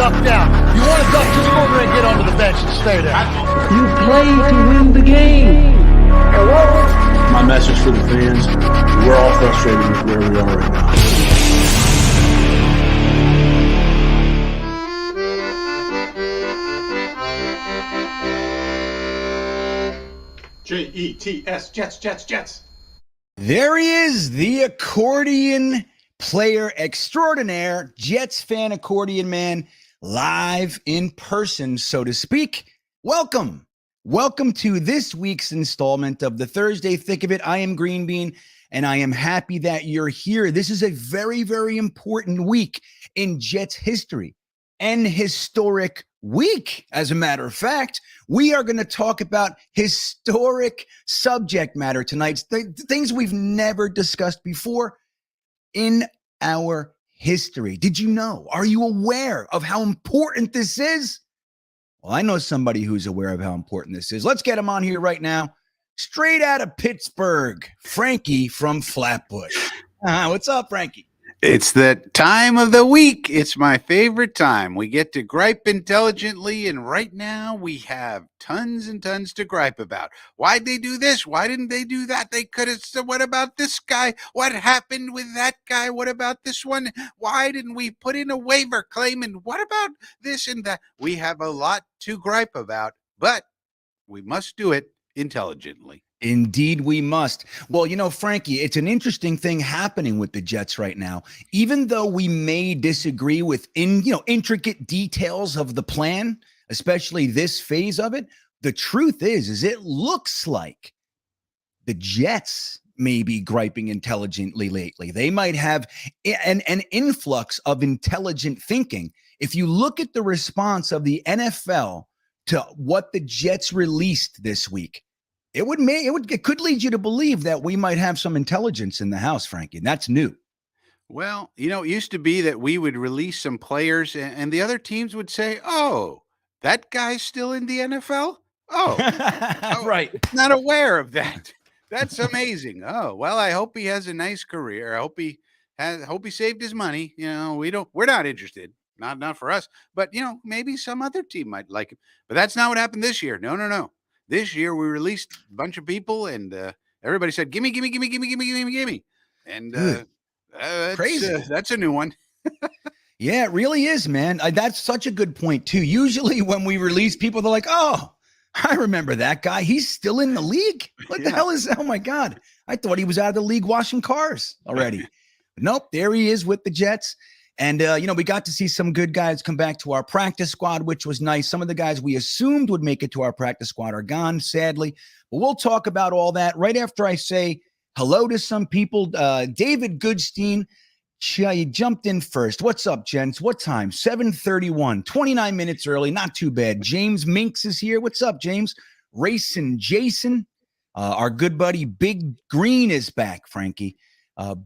duck down. You want to duck, just go over and get onto the bench and stay there. You play to win the game. My message for the fans, we're all frustrated with where we are right now. Jets, Jets. There he is, the accordion player extraordinaire, Jets fan accordion man, live in person, so to speak. Welcome to this week's installment of the Thursday Thick of It. I am GreenBean, and I am happy that you're here. This is a very, very important week in Jets history, an historic week. As a matter of fact, we are going to talk about historic subject matter tonight, things we've never discussed before in our history. Did you know? Are you aware of how important this is? Well, I know somebody who's aware of how important this is. Let's get him on here right now. Straight out of Pittsburgh, Frankie from Flatbush. What's up, Frankie? It's the time of the week. It's my favorite time. We get to gripe intelligently, and right now we have tons and tons to gripe about. Why'd they do this? Why didn't they do that? They could have said, what about this guy? What happened with that guy? What about this one? Why didn't we put in a waiver claim? And what about this and that? We have a lot to gripe about, but we must do it intelligently. Indeed, we must. Well, you know, Frankie, it's an interesting thing happening with the Jets right now. Even though we may disagree with intricate details of the plan, especially this phase of it, the truth is it looks like the Jets may be griping intelligently lately. They might have an influx of intelligent thinking. If you look at the response of the NFL to what the Jets released this week, it could lead you to believe that we might have some intelligence in the house, Frankie. That's new. Well, it used to be that we would release some players and the other teams would say, oh, that guy's still in the NFL? Oh, right. Not aware of that. That's amazing. Oh, well, I hope he has a nice career. I hope he saved his money. We're not interested. Not for us, but maybe some other team might like him. But that's not what happened this year. No. This year we released a bunch of people, and everybody said, "Gimme." And crazy. That's a new one. Yeah, it really is, man. That's such a good point too. Usually when we release people, they're like, "Oh, I remember that guy. He's still in the league. What the hell is? Oh my God, I thought he was out of the league washing cars already." Nope, there he is with the Jets. And, we got to see some good guys come back to our practice squad, which was nice. Some of the guys we assumed would make it to our practice squad are gone, sadly. But we'll talk about all that right after I say hello to some people. David Goodstein, you jumped in first. What's up, gents? What time? 7:31, 29 minutes early. Not too bad. James Minks is here. What's up, James? Racing Jason. Our good buddy Big Green is back, Frankie.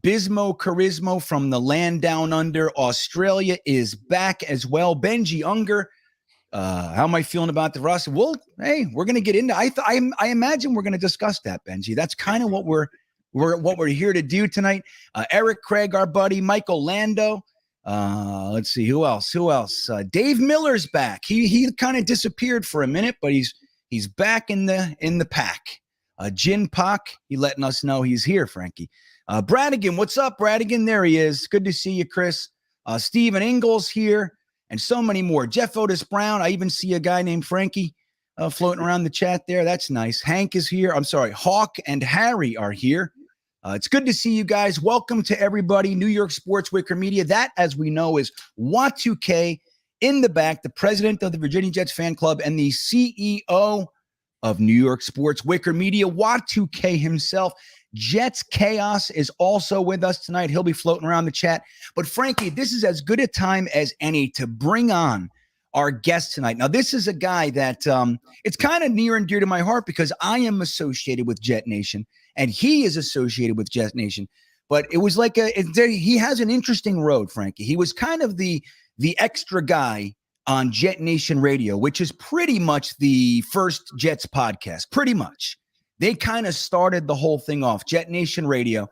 Bismo Charismo from the land down under Australia is back as well. Benji Unger, how am I feeling about the roster? Well, hey, we're going to get into. I imagine we're going to discuss that, Benji. That's kind of what we're here to do tonight. Eric Craig, our buddy, Michael Lando. Let's see who else. Dave Miller's back. He kind of disappeared for a minute, but he's back in the pack. Jin Pak, he letting us know he's here, Frankie. Bradigan, what's up, Bradigan? There he is. Good to see you, Chris. Stephen Ingalls here, and so many more. Jeff Otis Brown. I even see a guy named Frankie floating around the chat there. That's nice. Hank is here. I'm sorry. Hawk and Harry are here. It's good to see you guys. Welcome to everybody. New York Sports Wicker Media. That, as we know, is Wat2K in the back, the president of the Virginia Jets fan club and the CEO of New York Sports Wicker Media, Wat2K himself. Jets Chaos is also with us tonight. He'll be floating around the chat. But Frankie, this is as good a time as any to bring on our guest tonight. Now, this is a guy that it's kind of near and dear to my heart because I am associated with JetNation and he is associated with JetNation. But it was like he has an interesting road, Frankie. He was kind of the extra guy on JetNation Radio, which is pretty much the first Jets podcast, pretty much. They kind of started the whole thing off, JetNation Radio.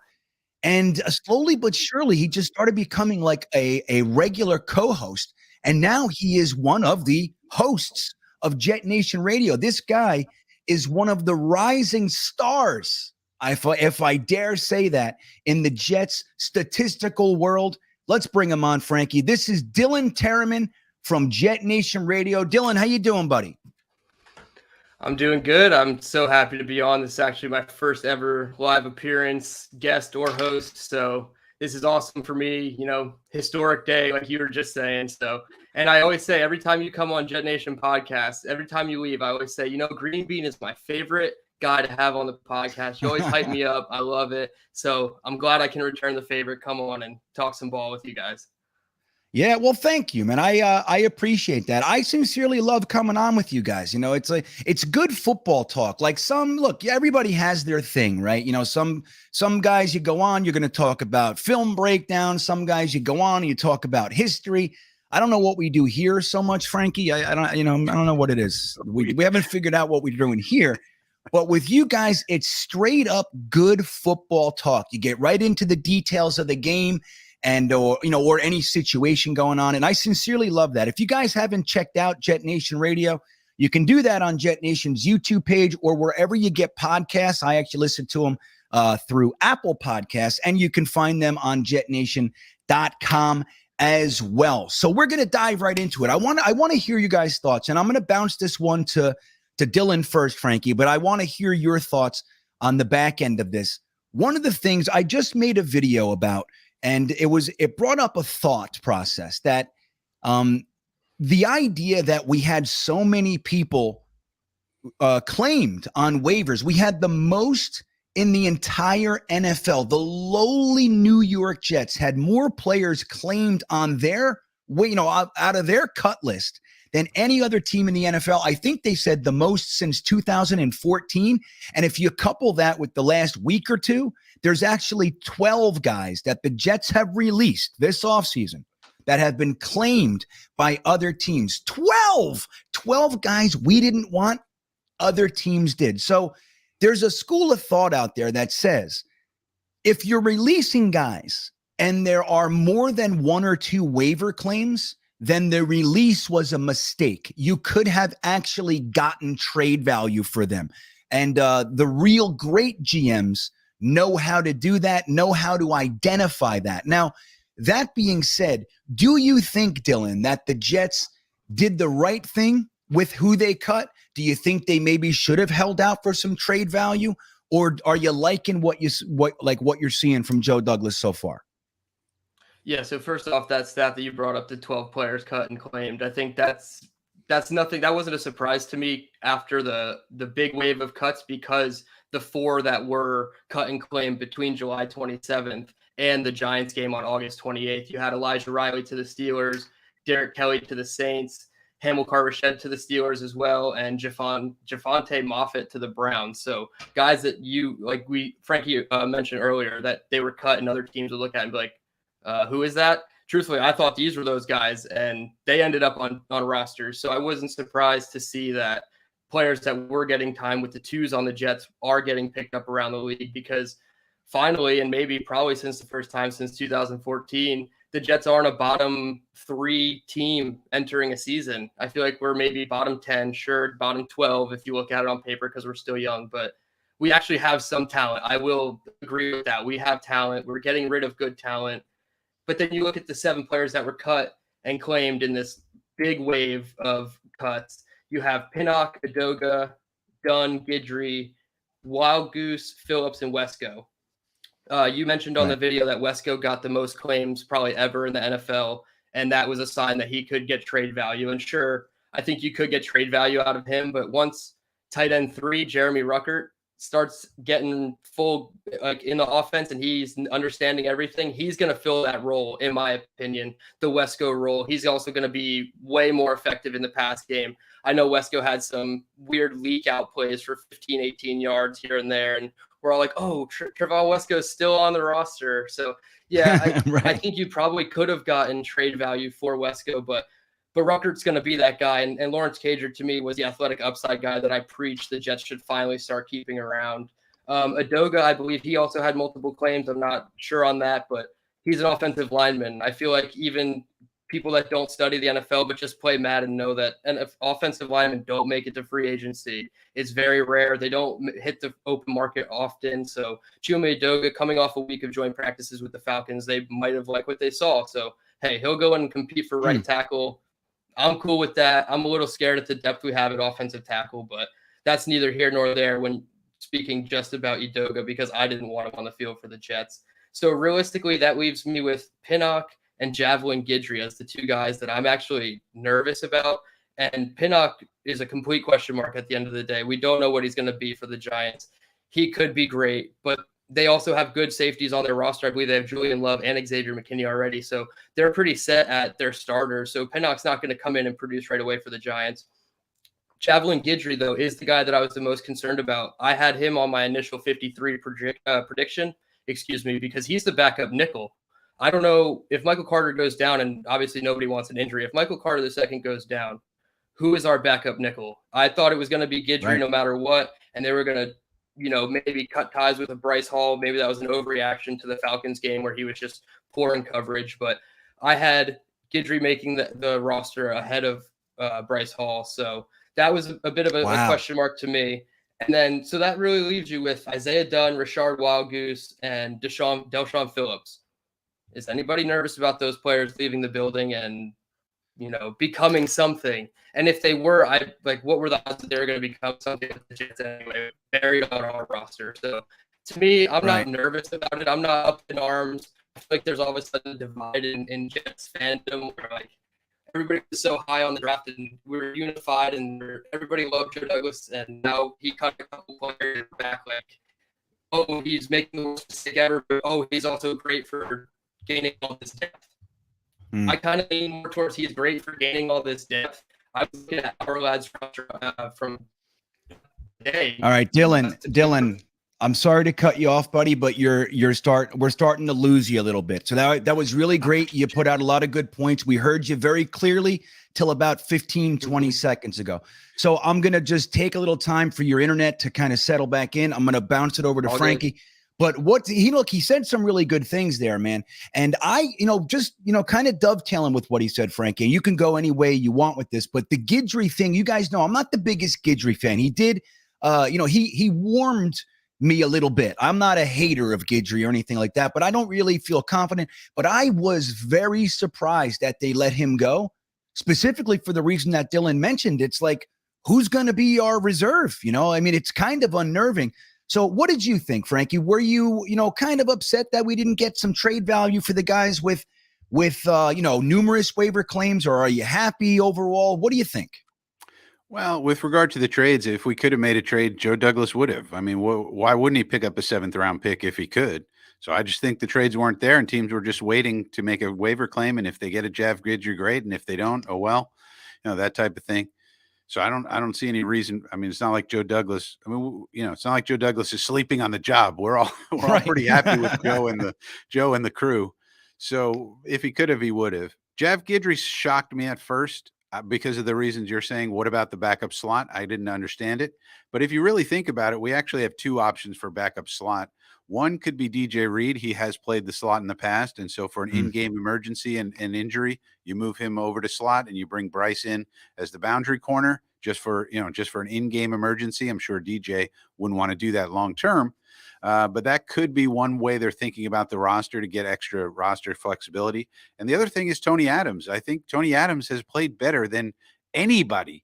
And slowly but surely, he just started becoming like a regular co-host. And now he is one of the hosts of Jet Nation Radio. This guy is one of the rising stars, if I dare say that, in the Jets statistical world. Let's bring him on, Frankie. This is Dylan Teremen from Jet Nation Radio. Dylan, how you doing, buddy? I'm doing good. I'm so happy to be on. This is actually my first ever live appearance, guest or host. So this is awesome for me, historic day, like you were just saying. So, and I always say, every time you come on Jet Nation podcast, every time you leave, I always say, GreenBean is my favorite guy to have on the podcast. You always hype me up. I love it. So I'm glad I can return the favor, come on and talk some ball with you guys. Yeah, well, thank you, man. I appreciate that. I sincerely love coming on with you guys. It's good football talk. Like everybody has their thing, right? Some guys you go on, you're going to talk about film breakdown. Some guys you go on and you talk about history. I don't know what we do here so much, Frankie. I don't know what it is. We haven't figured out what we're doing here. But with you guys, it's straight up good football talk. You get right into the details of the game or any situation going on. And I sincerely love that. If you guys haven't checked out Jet Nation Radio, you can do that on Jet Nation's YouTube page or wherever you get podcasts. I actually listen to them through Apple Podcasts, and you can find them on jetnation.com as well. So we're going to dive right into it. I want to hear you guys' thoughts, and I'm going to bounce this one to Dylan first, Frankie, but I want to hear your thoughts on the back end of this. One of the things I just made a video about, and it brought up a thought process that the idea that we had so many people claimed on waivers. We had the most in the entire NFL. The lowly New York Jets had more players claimed on their out of their cut list than any other team in the NFL. I think they said the most since 2014. And if you couple that with the last week or two, there's actually 12 guys that the Jets have released this offseason that have been claimed by other teams. 12 guys we didn't want, other teams did. So there's a school of thought out there that says if you're releasing guys and there are more than one or two waiver claims, then the release was a mistake. You could have actually gotten trade value for them. And the real great GMs know how to do that, know how to identify that. Now, that being said, do you think, Dylan, that the Jets did the right thing with who they cut? Do you think they maybe should have held out for some trade value? Or are you liking what you're seeing from Joe Douglas so far? Yeah, so first off, that stat that you brought up, the 12 players cut and claimed, I think that's nothing. That wasn't a surprise to me after the big wave of cuts, because the 4 that were cut and claimed between July 27th and the Giants game on August 28th, you had Elijah Riley to the Steelers, Derek Kelly to the Saints, Hamilcar Rashed to the Steelers as well, and Javonte Moffett to the Browns. So guys that Frankie mentioned earlier that they were cut and other teams would look at and be like, who is that? Truthfully, I thought these were those guys, and they ended up on rosters. So I wasn't surprised to see that players that were getting time with the 2s on the Jets are getting picked up around the league, because finally, and maybe probably since the first time since 2014, the Jets aren't a bottom 3 team entering a season. I feel like we're maybe bottom 10, sure, bottom 12 if you look at it on paper because we're still young, but we actually have some talent. I will agree with that. We have talent. We're getting rid of good talent. But then you look at the 7 players that were cut and claimed in this big wave of cuts. You have Pinnock, Adoga, Dunn, Guidry, Wild Goose, Phillips, and Wesco. You mentioned on the video that Wesco got the most claims probably ever in the NFL, and that was a sign that he could get trade value. And sure, I think you could get trade value out of him, but once tight end 3, Jeremy Ruckert, starts getting full in the offense and he's understanding everything, he's going to fill that role, in my opinion, the Wesco role. He's also going to be way more effective in the pass game. I know Wesco had some weird leak out plays for 15, 18 yards here and there, and we're all like, oh, Trevon Wesco is still on the roster. So, yeah, I think you probably could have gotten trade value for Wesco, but Ruckert's going to be that guy. And Lawrence Cager, to me, was the athletic upside guy that I preached the Jets should finally start keeping around. Adoga, I believe he also had multiple claims. I'm not sure on that, but he's an offensive lineman. I feel like even people that don't study the NFL but just play Madden know that, and if offensive linemen don't make it to free agency, it's very rare. They don't hit the open market often. So Chioma Edoga, coming off a week of joint practices with the Falcons, they might have liked what they saw. So hey, he'll go and compete for right tackle. I'm cool with that. I'm a little scared at the depth we have at offensive tackle, but that's neither here nor there when speaking just about Edoga, because I didn't want him on the field for the Jets. So realistically, that leaves me with Pinnock and Javelin Guidry as the two guys that I'm actually nervous about. And Pinnock is a complete question mark at the end of the day. We don't know what he's going to be for the Giants. He could be great, but they also have good safeties on their roster. I believe they have Julian Love and Xavier McKinney already. So they're pretty set at their starters. So Pinnock's not going to come in and produce right away for the Giants. Javelin Guidry, though, is the guy that I was the most concerned about. I had him on my initial 53 prediction, because he's the backup nickel. I don't know if Michael Carter goes down, and obviously nobody wants an injury. If Michael Carter II goes down, who is our backup nickel? I thought it was going to be Guidry no matter what, and they were going to, maybe cut ties with a Bryce Hall. Maybe that was an overreaction to the Falcons game where he was just poor in coverage. But I had Guidry making the roster ahead of Bryce Hall, so that was a bit of a question mark to me. And then, so that really leaves you with Isaiah Dunn, Rashard Wildgoose, and Delshon Phillips. Is anybody nervous about those players leaving the building and, becoming something? And if they were, what were the odds that they were going to become something with the Jets anyway, buried on our roster? So to me, I'm not nervous about it. I'm not up in arms. I feel like there's all of a sudden a divide in Jets fandom where everybody was so high on the draft and we were unified and everybody loved Joe Douglas, and now he cut a couple players back oh, he's making the worst mistake ever, but he's also great for gaining all this depth. I kind of lean more towards he's great for gaining all this depth. I was looking at our lads from today. All right, Dylan, I'm sorry to cut you off, buddy, but we're starting to lose you a little bit. So that was really great. You put out a lot of good points. We heard you very clearly till about 15, 20 seconds ago. So I'm going to just take a little time for your internet to kind of settle back in. I'm going to bounce it over to Frankie. Good. But he said some really good things there, man. And I, kind of dovetailing with what he said, Frankie, and you can go any way you want with this, but the Guidry thing, you guys know, I'm not the biggest Guidry fan. He did, he warmed me a little bit. I'm not a hater of Guidry or anything like that, but I don't really feel confident. But I was very surprised that they let him go, specifically for the reason that Dylan mentioned. It's like, who's going to be our reserve? It's kind of unnerving. So what did you think, Frankie? Were you, kind of upset that we didn't get some trade value for the guys with numerous waiver claims, or are you happy overall? What do you think? Well, with regard to the trades, if we could have made a trade, Joe Douglas would have. I mean, why wouldn't he pick up a 7th-round pick if he could? So I just think the trades weren't there, and teams were just waiting to make a waiver claim. And if they get a Jav Guidry, great. And if they don't, oh well, that type of thing. So I don't see any reason. I mean, it's not like Joe Douglas. I mean, it's not like Joe Douglas is sleeping on the job. We're all pretty happy with Joe and the crew. So if he could have, he would have. Jav Guidry shocked me at first. Because of the reasons you're saying. What about the backup slot? I didn't understand it. But if you really think about it, we actually have two options for backup slot. One could be DJ Reed. He has played the slot in the past. And so for an in-game emergency and injury, you move him over to slot and you bring Bryce in as the boundary corner just for an in-game emergency. I'm sure DJ wouldn't want to do that long term. But that could be one way they're thinking about the roster to get extra roster flexibility. And the other thing is Tony Adams. I think Tony Adams has played better than anybody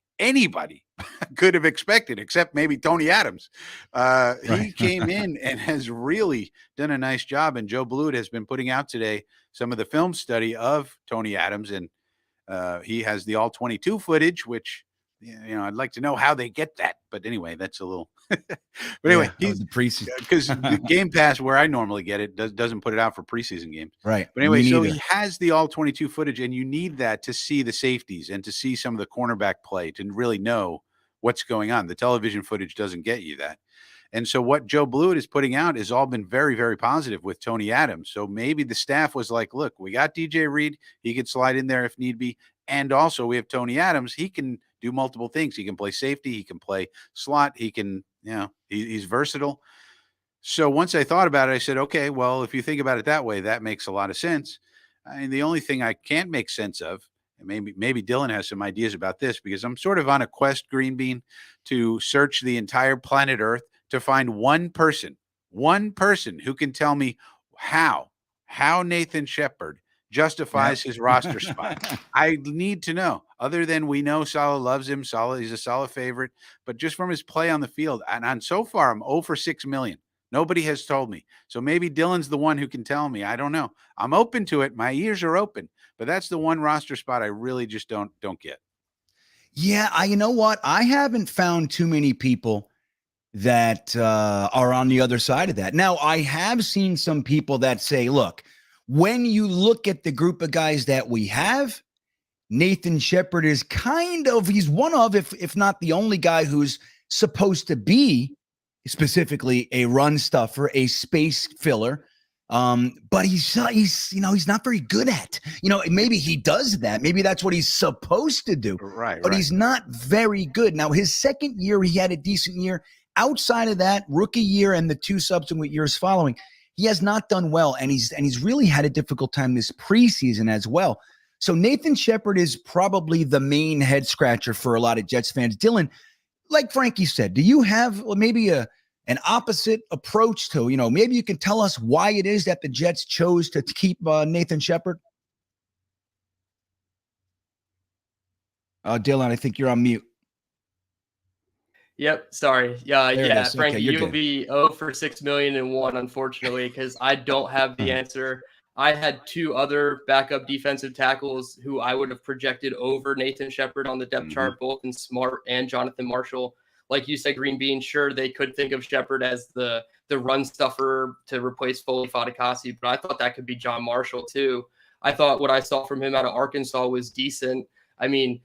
could have expected, except maybe Tony Adams. He came in and has really done a nice job. And Joe Blewett has been putting out today some of the film study of Tony Adams. And he has the all-22 footage, which, I'd like to know how they get that. But anyway, that's a little – but anyway, he's the preseason because the Game Pass where I normally get it doesn't put it out for preseason games. Right. But anyway, so he has the all-22 footage, and you need that to see the safeties and to see some of the cornerback play to really know what's going on. The television footage doesn't get you that. And so what Joe Blewett is putting out has all been very, very positive with Tony Adams. So maybe the staff was like, look, we got DJ Reed. He could slide in there if need be. And also we have Tony Adams. He can do multiple things. He can play safety. He can play slot. He can, he's versatile. So once I thought about it, I said, okay, well, if you think about it that way, that makes a lot of sense. I mean, the only thing I can't make sense of, and maybe Dylan has some ideas about this, because I'm sort of on a quest, Greenbean, to search the entire planet Earth to find one person who can tell me how Nathan Shepard justifies his roster spot. I need to know. Other than we know Salah loves him, he's a Salah favorite, but just from his play on the field, and so far I'm 0 for 6 million. Nobody has told me. So maybe Dylan's the one who can tell me. I don't know. I'm open to it. My ears are open, but that's the one roster spot I really just don't get. Yeah, you know what? I haven't found too many people that are on the other side of that. Now, I have seen some people that say, look, when you look at the group of guys that we have, Nathan Shepard is he's one of, if not the only guy who's supposed to be specifically a run stuffer, a space filler. But he's not very good at, maybe he does that. Maybe that's what he's supposed to do. Right. But he's not very good. Now, his second year, he had a decent year. Outside of that, rookie year and the 2 subsequent years following, he has not done well. And he's really had a difficult time this preseason as well. So Nathan Shepard is probably the main head scratcher for a lot of Jets fans. Dylan, like Frankie said, do you have maybe an opposite approach to, maybe you can tell us why it is that the Jets chose to keep Nathan Shepard? Dylan, I think you're on mute. Yep. Sorry. Yeah. Frankie, okay, you would be 0 for 6 million and 1, unfortunately, because I don't have the answer. I had 2 other backup defensive tackles who I would have projected over Nathan Shepard on the depth chart, both in Smart and Jonathan Marshall. Like you said, GreenBean, sure, they could think of Shepard as the run stuffer to replace Foley Fatukasi, but I thought that could be John Marshall too. I thought what I saw from him out of Arkansas was decent. I mean,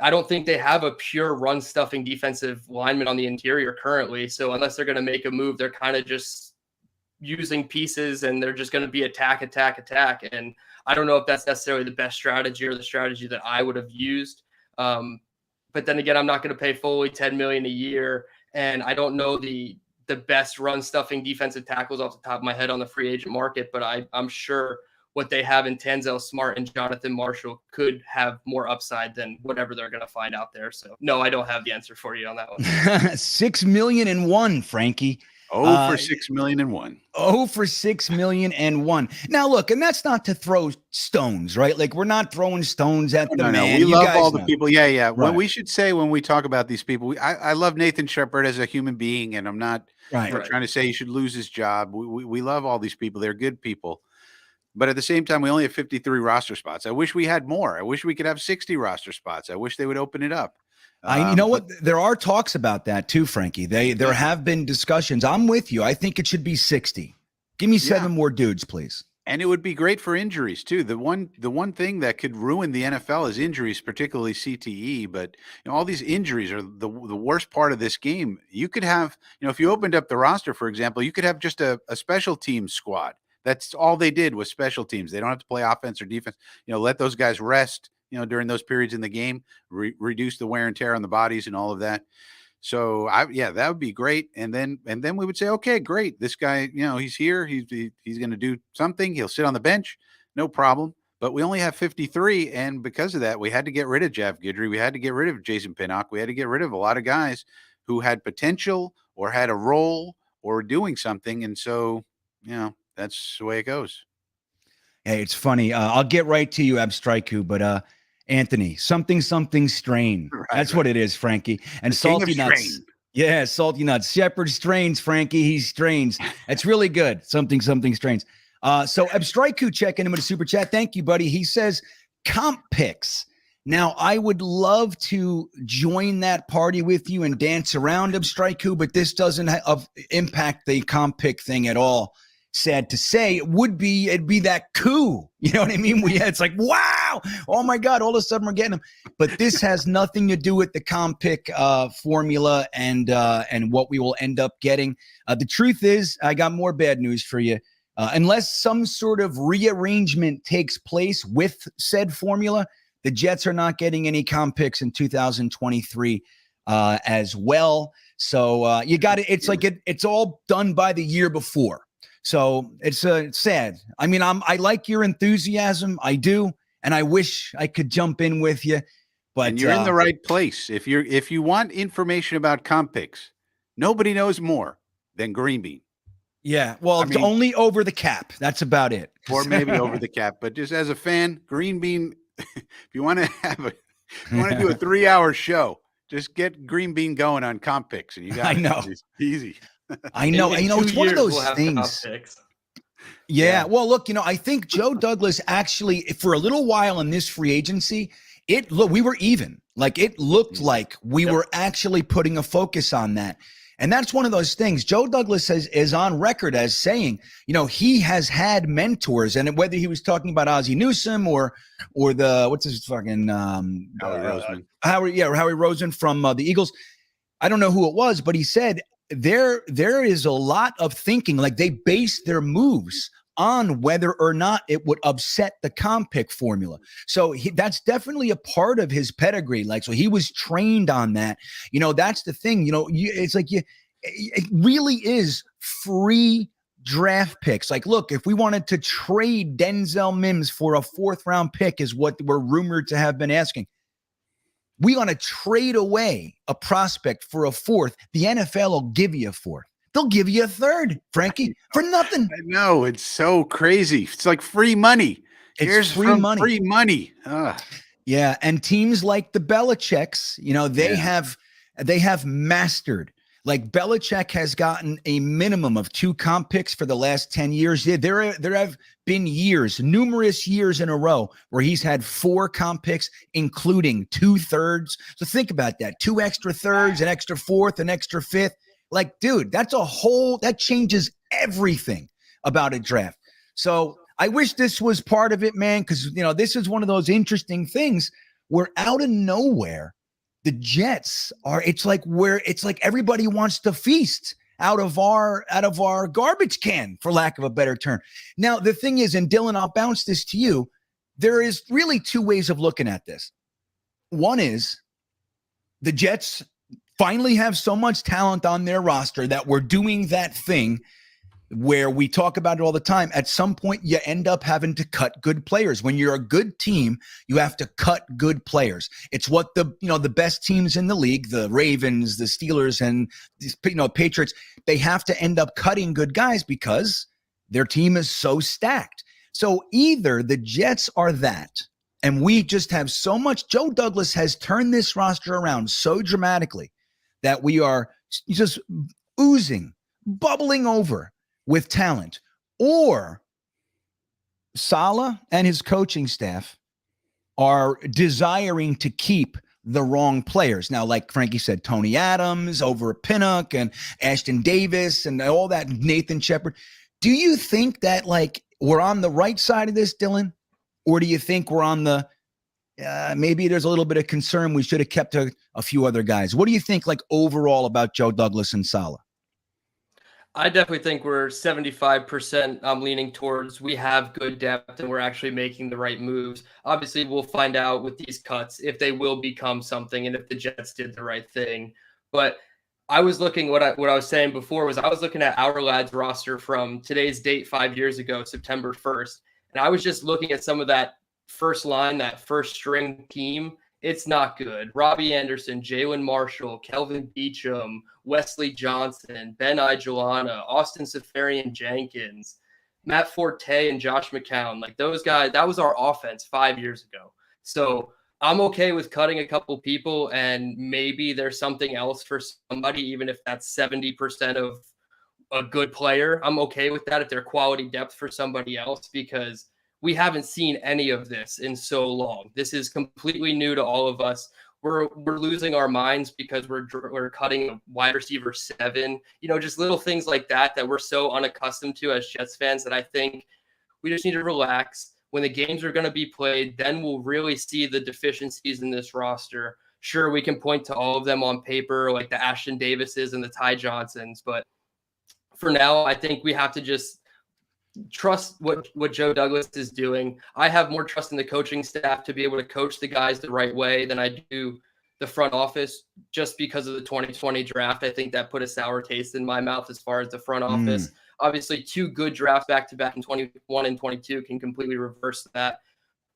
I don't think they have a pure run stuffing defensive lineman on the interior currently. So unless they're going to make a move, they're kind of just using pieces and they're just going to be attack. And I don't know if that's necessarily the best strategy or the strategy that I would have used. But then again, I'm not going to pay Foley $10 million a year. And I don't know the best run stuffing defensive tackles off the top of my head on the free agent market, but I'm sure what they have in Tanzel Smart and Jonathan Marshall could have more upside than whatever they're going to find out there. So no, I don't have the answer for you on that one. 6 million and 1, Frankie. 0 for 6 million and 1. 0 for 6 million and 1. Now look, and that's not to throw stones, right? Like we're not throwing stones at the man. No. We love all the people. Yeah. Right. What we should say when we talk about these people, I love Nathan Shepard as a human being, and I'm not trying to say he should lose his job. We love all these people. They're good people. But at the same time, we only have 53 roster spots. I wish we had more. I wish we could have 60 roster spots. I wish they would open it up. You know what? There are talks about that too, Frankie. There have been discussions. I'm with you. I think it should be 60. Give me 7 more dudes, please. And it would be great for injuries too. The one thing that could ruin the NFL is injuries, particularly CTE. But all these injuries are the worst part of this game. You could have, if you opened up the roster, for example, you could have just a special teams squad. That's all they did was special teams. They don't have to play offense or defense. Let those guys rest, during those periods in the game, reduce the wear and tear on the bodies and all of that. So that would be great. And then we would say, okay, great. This guy, he's here. He's going to do something. He'll sit on the bench. No problem. But we only have 53. And because of that, we had to get rid of Jeff Guidry. We had to get rid of Jason Pinnock. We had to get rid of a lot of guys who had potential or had a role or were doing something. And so, that's the way it goes. Hey, it's funny. I'll get right to you, Abstraiku, but Anthony, something strain. Right, That's what it is, Frankie. And salty nuts. Strain. Yeah, salty nuts. Shepard strains, Frankie. He strains. It's really good. Something strains. So Abstraiku checking him with a super chat. Thank you, buddy. He says comp picks. Now, I would love to join that party with you and dance around Abstraiku, but this doesn't impact the comp pick thing at all. Sad to say, it'd be that coup. You know what I mean? It's like, wow, oh my God, all of a sudden we're getting them. But this has nothing to do with the comp pick formula and what we will end up getting. The truth is, I got more bad news for you. Unless some sort of rearrangement takes place with said formula, the Jets are not getting any comp picks in 2023 as well. So you got it. It's like it's all done by the year before. So it's sad. I mean, I like your enthusiasm. I do. And I wish I could jump in with you. But and you're in the right place. If you want information about comp picks, nobody knows more than GreenBean. Yeah, well, it's only over the cap. That's about it. Or maybe over the cap. But just as a fan, GreenBean, if you want to do a 3-hour show, just get GreenBean going on comp picks, and you got it. know. It's easy. I know. In It's 2 one of years, those we'll have things. top picks. Yeah. Well, look, I think Joe Douglas actually, for a little while in this free agency, we were even. Like it looked like we were actually putting a focus on that. And that's one of those things. Joe Douglas is on record as saying, he has had mentors, and whether he was talking about Ozzie Newsome or what's his fucking Howie Roseman. Howie Roseman from the Eagles. I don't know who it was, but he said there is a lot of thinking, like they base their moves on whether or not it would upset the comp pick formula. So that's definitely a part of his pedigree. Like, so he was trained on that. That's the thing, it's like it really is free draft picks. Like, look, if we wanted to trade Denzel Mims for a 4th round pick is what we're rumored to have been asking. We want to trade away a prospect for a 4th. The NFL will give you a 4th. They'll give you a 3rd, Frankie, for nothing. I know. It's so crazy. It's like free money. It's free money. Free money. Yeah. And teams like the Belichicks, they have mastered. Like Belichick has gotten a minimum of 2 comp picks for the last 10 years. There have been numerous years in a row where he's had 4 comp picks, including 2 thirds. So think about that. 2 extra thirds, an extra 4th, an extra 5th. Like, dude, that changes everything about a draft. So I wish this was part of it, man, because, this is one of those interesting things where out of nowhere, the Jets it's like everybody wants to feast out of our garbage can, for lack of a better term. Now, the thing is, and Dylan, I'll bounce this to you. There is really 2 ways of looking at this. One is the Jets finally have so much talent on their roster that we're doing that thing where we talk about it all the time. At some point, you end up having to cut good players. When you're a good team, you have to cut good players. It's what the best teams in the league, the Ravens, the Steelers, and Patriots, they have to end up cutting good guys because their team is so stacked. So either the Jets are that, and we just have so much. Joe Douglas has turned this roster around so dramatically that we are just oozing, bubbling over with talent, or Saleh and his coaching staff are desiring to keep the wrong players. Now, like Frankie said, Tony Adams over Pinnock and Ashton Davis and all that, Nathan Shepard. Do you think that we're on the right side of this, Dylan? Or do you think we're on the maybe there's a little bit of concern we should have kept a few other guys? What do you think overall about Joe Douglas and Saleh? I definitely think we're 75%. I'm leaning towards we have good depth and we're actually making the right moves. Obviously, we'll find out with these cuts if they will become something and if the Jets did the right thing. But I was looking what I was saying before was I was looking at our lads roster from today's date 5 years ago, September 1st. And I was just looking at some of that first line, that first string team. It's not good. Robbie Anderson, Jalen Marshall, Kelvin Beachum, Wesley Johnson, Ben Igelana, Austin Safarian Jenkins, Matt Forte, and Josh McCown. Those guys, that was our offense 5 years ago. So I'm okay with cutting a couple people, and maybe there's something else for somebody, even if that's 70% of a good player. I'm okay with that if they're quality depth for somebody else, because we haven't seen any of this in so long. This is completely new to all of us. We're losing our minds because we're cutting a wide receiver 7, just little things like that we're so unaccustomed to as Jets fans that I think we just need to relax. When the games are going to be played, then we'll really see the deficiencies in this roster. Sure, we can point to all of them on paper, like the Ashton Davises and the Ty Johnsons, but for now, I think we have to just trust what Joe Douglas is doing. I have more trust in the coaching staff to be able to coach the guys the right way than I do the front office, just because of the 2020 draft. I think that put a sour taste in my mouth as far as the front office. Obviously, 2 good drafts back to back in 21 and 22 can completely reverse that.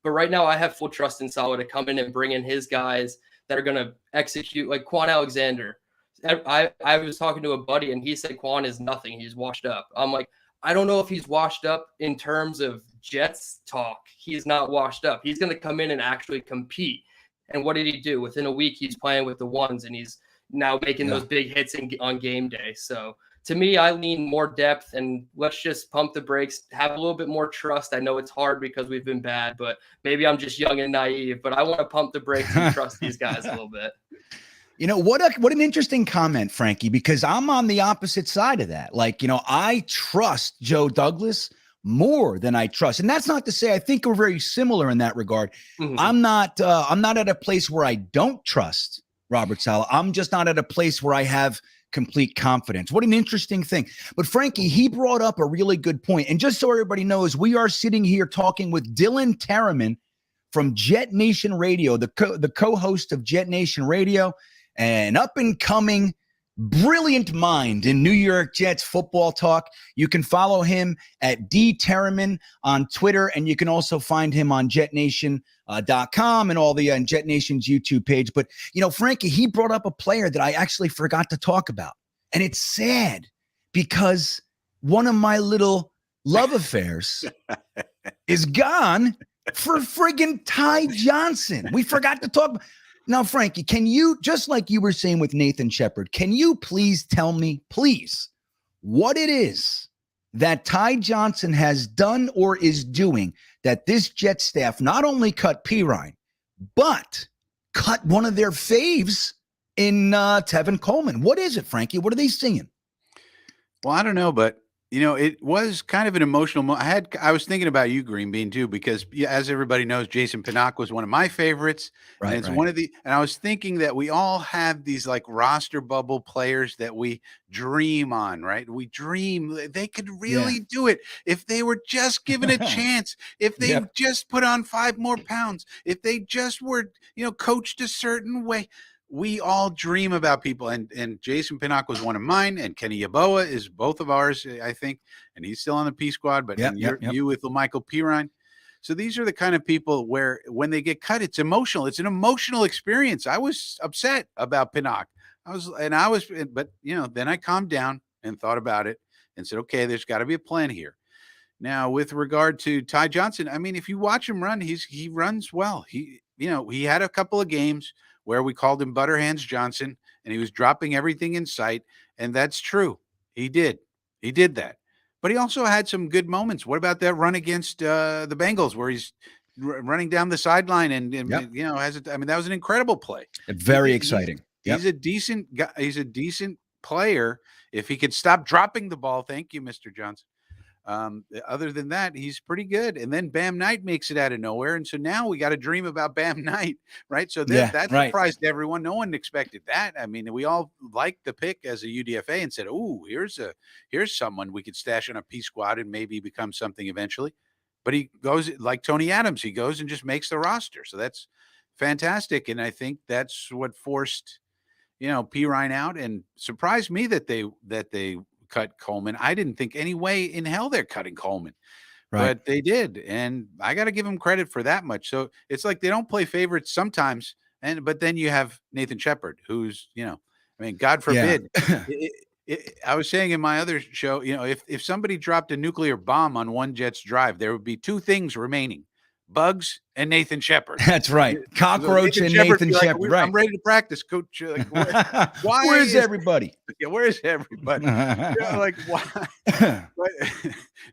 But right now, I have full trust in Saleh to come in and bring in his guys that are going to execute, like Quan Alexander. I was talking to a buddy, and he said Quan is nothing. He's washed up. I'm like, I don't know if he's washed up in terms of Jets talk. He's not washed up. He's going to come in and actually compete. And what did he do? Within a week, he's playing with the ones, and he's now making those big hits on game day. So to me, I lean more depth, and let's just pump the brakes, have a little bit more trust. I know it's hard because we've been bad, but maybe I'm just young and naive, but I want to pump the brakes and trust these guys a little bit. You know, what an interesting comment, Frankie, because I'm on the opposite side of that. Like, you know, I trust Joe Douglas more than I trust. And that's not to say I think we're very similar in that regard. Mm-hmm. I'm not at a place where I don't trust Robert Saleh. I'm just not at a place where I have complete confidence. What an interesting thing. But Frankie, he brought up a really good point. And just so everybody knows, we are sitting here talking with Dylan Teremen from JetNation Radio, the co-host of JetNation Radio, an up-and-coming brilliant mind in New York Jets football talk. You can follow him at DTeremen on Twitter, and you can also find him on JetNation.com and all the JetNation's YouTube page. But, you know, Frankie, he brought up a player that I actually forgot to talk about. And it's sad because one of my little love affairs is gone for friggin' Ty Johnson. We forgot to talk about. Now, Frankie, can you, just like you were saying with Nathan Shepard, can you please tell me, please, what it is that Ty Johnson has done or is doing that this Jet staff not only cut Pirine, but cut one of their faves in Tevin Coleman? What is it, Frankie? What are they singing? Well, I don't know, but you know, it was kind of an emotional moment. I was thinking about you, GreenBean, too, because as everybody knows, Jason Pinnock was one of my favorites. Right, and it's one of the, and I was thinking that we all have these like roster bubble players that we dream on, right? We dream they could really do it if they were just given a chance, if they just put on 5 more pounds, if they just were, you know, coached a certain way. We all dream about people, and Jason Pinnock was one of mine, and Kenny Yeboah is both of ours, I think, and he's still on the P squad, but you with Michael Pirine. So these are the kind of people where when they get cut, it's emotional. It's an emotional experience. I was upset about Pinnock. But you know, then I calmed down and thought about it and said, okay, there's got to be a plan here. Now, with regard to Ty Johnson, I mean, if you watch him run, he runs well. He had a couple of games where we called him Butterhands Johnson, and he was dropping everything in sight, and that's true. He did that. But he also had some good moments. What about that run against the Bengals where he's running down the sideline and you know, that was an incredible play. Very exciting. He's a decent guy. He's a decent player. If he could stop dropping the ball, thank you, Mr. Johnson. Other than that, he's pretty good. And then Bam Knight makes it out of nowhere. And so now we got to dream about Bam Knight, right? So that surprised everyone. No one expected that. I mean, we all liked the pick as a UDFA and said, "Ooh, here's someone we could stash on a P squad and maybe become something eventually." But he goes like Tony Adams. He goes and just makes the roster. So that's fantastic. And I think that's what forced, you know, Pirine out and surprised me that they cut Coleman. I didn't think any way in hell they're cutting Coleman, but they did. And I got to give them credit for that much. So it's like they don't play favorites sometimes. But then you have Nathan Shepard, who's, you know, I mean, God forbid. I was saying in my other show, you know, if somebody dropped a nuclear bomb on one Jets drive, there would be 2 things remaining: Bugs and Nathan Shepard. That's right. Cockroach and Nathan Shepard. Like, right. I'm ready to practice, Coach. Like, where's everybody? Yeah, where's everybody? Like, why? But,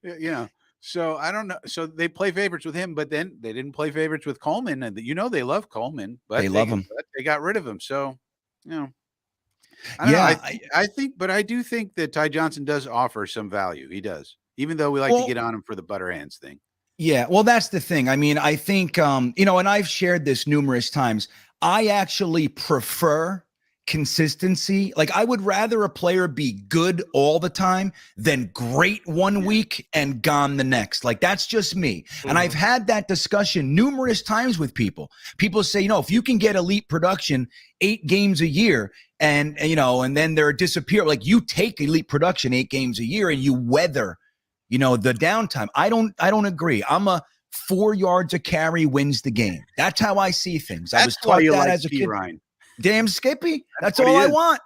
you know, so I don't know. So they play favorites with him, but then they didn't play favorites with Coleman. And you know they love Coleman, but they love him. But they got rid of him. So, you know. I do think that Ty Johnson does offer some value. He does, even though we like to get on him for the Butterhands thing. Yeah, well, that's the thing. I mean, I think, you know, and I've shared this numerous times. I actually prefer consistency. Like I would rather a player be good all the time than great one week and gone the next. Like that's just me. And I've had that discussion numerous times with people. People say, if you can get elite production 8 games a year and then they're disappear, like you take elite production 8 games a year and you weather, the downtime. I don't agree. I'm a 4 yards a carry wins the game. That's how I see things. I was taught that as a kid. Ryan. Damn Skippy. That's all I want.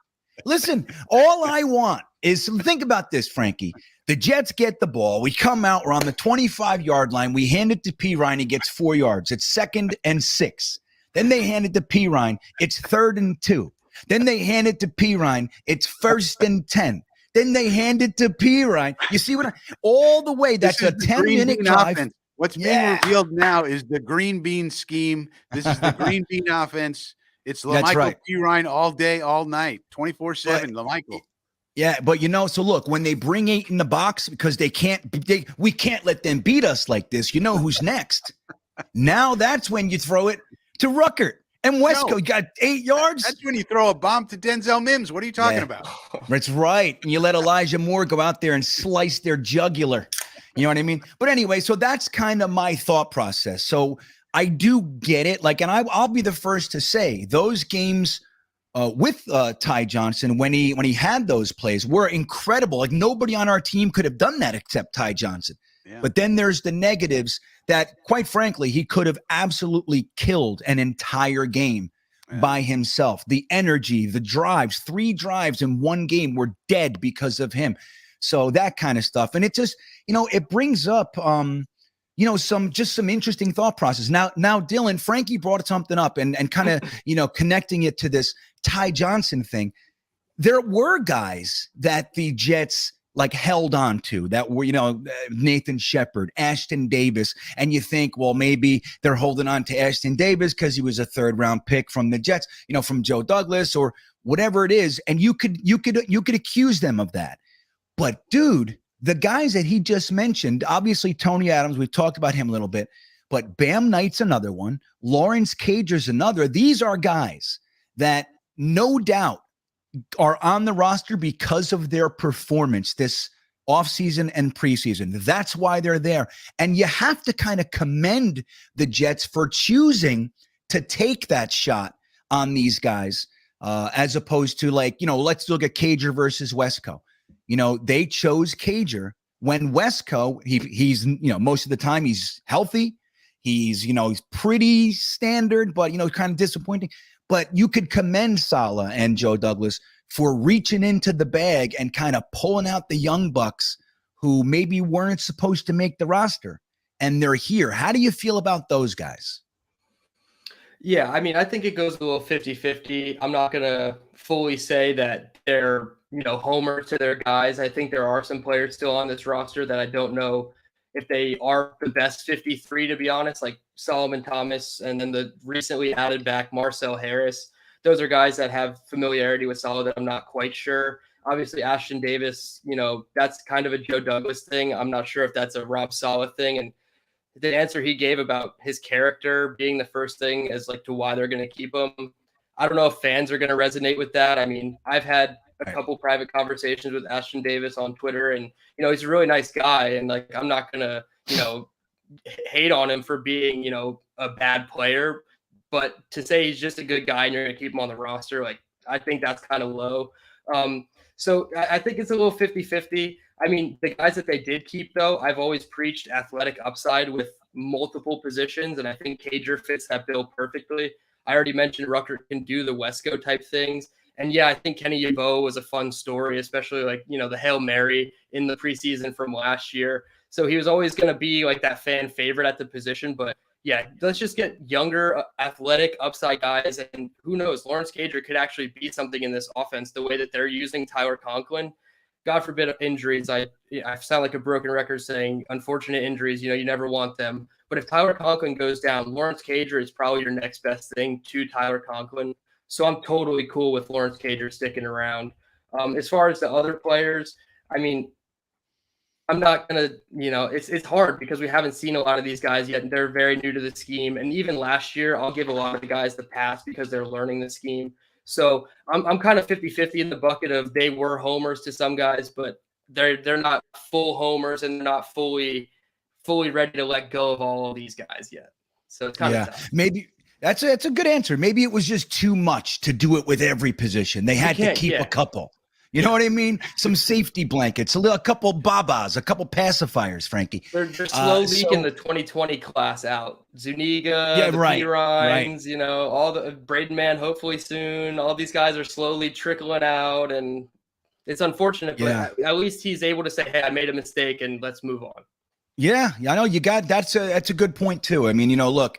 Listen, all I want is think about this, Frankie. The Jets get the ball. We come out. We're on the 25-yard line. We hand it to P. Ryan. He gets 4 yards. It's 2nd and 6. Then they hand it to P. Ryan. It's 3rd and 2. Then they hand it to P. Ryan. It's 1st and 10. Then they hand it to P. Ryan. You see all the way. That's a 10-minute drive. Offense. What's being revealed now is the Green Bean scheme. This is the Green Bean offense. It's LaMichael P. Ryan all day, all night, 24/7. LaMichael. Yeah, but so look, when they bring 8 in the box because we can't let them beat us like this. You know who's next? Now that's when you throw it to Ruckert and Wesco. Got 8 yards. That's when you throw a bomb to Denzel Mims. What are you talking about? That's right. And you let Elijah Moore go out there and slice their jugular. You know what I mean? But anyway, so that's kind of my thought process. So I do get it. Like, and I'll be the first to say those games with Ty Johnson when he had those plays were incredible. Like nobody on our team could have done that except Ty Johnson. Yeah. But then there's the negatives that, quite frankly, he could have absolutely killed an entire game by himself. The energy, the drives, 3 drives in one game were dead because of him. So that kind of stuff. And it just, it brings up, some interesting thought process. Now, Dylan, Frankie brought something up and kind of, connecting it to this Ty Johnson thing. There were guys that the Jets held on to that were, Nathan Shepard, Ashton Davis. And you think, well, maybe they're holding on to Ashton Davis because he was a 3rd-round pick from the Jets, from Joe Douglas or whatever it is. And you could accuse them of that. But dude, the guys that he just mentioned, obviously Tony Adams, we've talked about him a little bit, but Bam Knight's another one. Lawrence Cager's another. These are guys that no doubt are on the roster because of their performance this offseason and preseason. That's why they're there. And you have to kind of commend the Jets for choosing to take that shot on these guys as opposed to let's look at Cager versus Wesco. They chose Cager when Wesco, he's most of the time he's healthy. He's pretty standard, but, kind of disappointing. But you could commend Saleh and Joe Douglas for reaching into the bag and kind of pulling out the young bucks who maybe weren't supposed to make the roster. And they're here. How do you feel about those guys? Yeah, I mean, I think it goes a little 50-50. I'm not going to fully say that they're homer to their guys. I think there are some players still on this roster that I don't know if they are the best 53, to be honest, like Solomon Thomas and then the recently added back Marcel Harris. Those are guys that have familiarity with Saleh that I'm not quite sure. Obviously, Ashton Davis, that's kind of a Joe Douglas thing. I'm not sure if that's a Rob Saleh thing. And the answer he gave about his character being the first thing as to why they're going to keep him. I don't know if fans are going to resonate with that. I mean, I've had a couple private conversations with Ashton Davis on Twitter, and he's a really nice guy, and I'm not gonna hate on him for being a bad player, but to say he's just a good guy and you're gonna keep him on the roster, I think that's kind of low. So I think it's a little 50-50. I mean, the guys that they did keep, though, I've always preached athletic upside with multiple positions, and I think Cager fits that bill perfectly. I already mentioned Rucker can do the Wesco type things. And yeah, I think Kenny Yeboah was a fun story, especially the Hail Mary in the preseason from last year. So he was always going to be that fan favorite at the position. But yeah, let's just get younger, athletic, upside guys. And who knows, Lawrence Cager could actually be something in this offense the way that they're using Tyler Conklin. God forbid injuries. I sound like a broken record saying unfortunate injuries, you never want them. But if Tyler Conklin goes down, Lawrence Cager is probably your next best thing to Tyler Conklin. So I'm totally cool with Lawrence Cager sticking around. As far as the other players, I mean, I'm not going to, it's hard because we haven't seen a lot of these guys yet. And they're very new to the scheme. And even last year, I'll give a lot of the guys the pass because they're learning the scheme. So I'm kind of 50-50 in the bucket of they were homers to some guys, but they're not full homers and they're not fully ready to let go of all of these guys yet. So it's kind of tough. Maybe that's a good answer. Maybe it was just too much to do it with every position. They had to keep a couple. You know what I mean? Some safety blankets, a couple babas, a couple pacifiers, Frankie. They're slow leaking the 2020 class out. Zuniga, Rhines, you know, all the Braden Mann, hopefully soon. All these guys are slowly trickling out, and it's unfortunate, but at least he's able to say, hey, I made a mistake and let's move on. Yeah, I know you got that's a good point too. I mean, you know, look,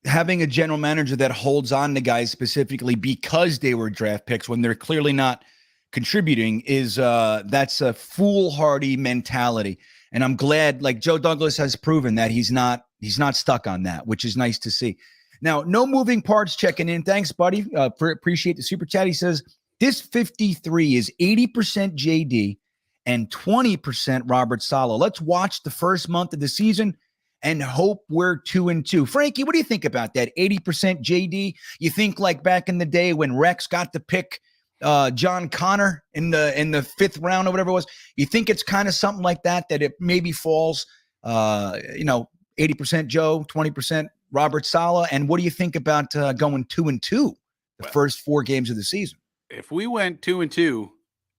having a general manager that holds on to guys specifically because they were draft picks when they're clearly not contributing is that's a foolhardy mentality. And I'm glad, like Joe Douglas has proven that he's not stuck on that, which is nice to see. Now, no moving parts checking in. Thanks, buddy. Appreciate the super chat. He says this 53 is 80% JD and 20% Robert Saleh. Let's watch the first month of the season and hope we're 2-2. Frankie, what do you think about that? 80% JD? You think like back in the day when Rex got to pick John Connor in the fifth round or whatever it was? You think it's kind of something like that it maybe falls, 80% Joe, 20% Robert Saleh? And what do you think about going 2-2 the first 4 games of the season? If we went 2-2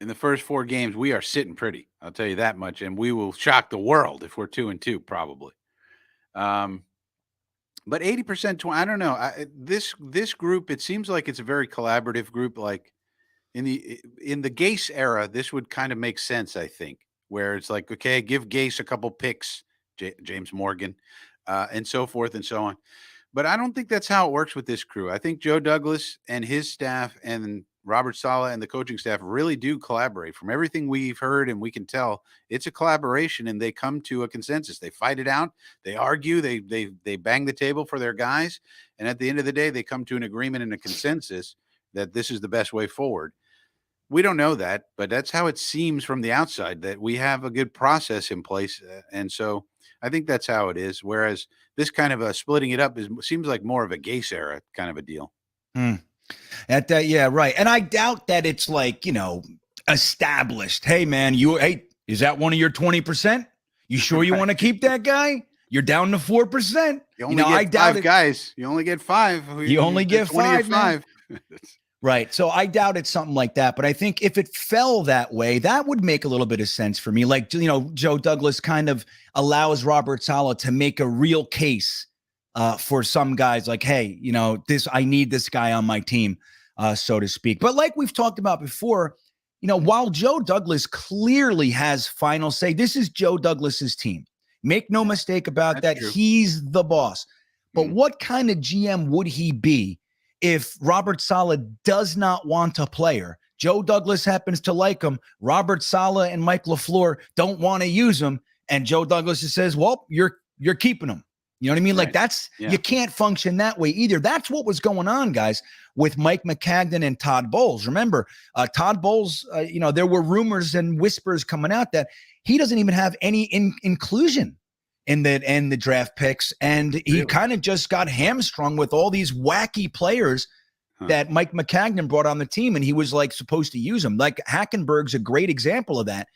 in the first 4 games, we are sitting pretty. I'll tell you that much. And we will shock the world if we're 2-2, probably. But 80%, I don't know. This group, it seems like it's a very collaborative group. Like in the Gase era, this would kind of make sense, I think, where it's like, okay, give Gase a couple picks, James Morgan, and so forth and so on. But I don't think that's how it works with this crew. I think Joe Douglas and his staff and Robert Saleh and the coaching staff really do collaborate. From everything we've heard and we can tell, it's a collaboration, and they come to a consensus. They fight it out. They argue. They bang the table for their guys. And at the end of the day, they come to an agreement and a consensus that this is the best way forward. We don't know that, but that's how it seems from the outside, that we have a good process in place. And so I think that's how it is. Whereas this kind of splitting it up seems like more of a Gase era kind of a deal. At that, yeah, right. And I doubt that it's like, established. Hey, man, is that one of your 20%? You sure you want to keep that guy? You're down to 4%. You only get 5 guys. You only get 5. You only get 5. Right. So I doubt it's something like that. But I think if it fell that way, that would make a little bit of sense for me. Like, Joe Douglas kind of allows Robert Saleh to make a real case for some guys, like, hey, I need this guy on my team, so to speak. But like we've talked about before, while Joe Douglas clearly has final say, this is Joe Douglas's team. Make no mistake about that. True. He's the boss. But what kind of GM would he be if Robert Saleh does not want a player? Joe Douglas happens to like him. Robert Saleh and Mike LaFleur don't want to use him. And Joe Douglas says, well, you're keeping him. You know what I mean? Right. Like you can't function that way either. That's what was going on, guys, with Mike Maccagnan and Todd Bowles. Remember, Todd Bowles, there were rumors and whispers coming out that he doesn't even have any inclusion in the draft picks. And he kind of just got hamstrung with all these wacky players that Mike Maccagnan brought on the team. And he was like supposed to use them. Like Hackenberg's a great example of that.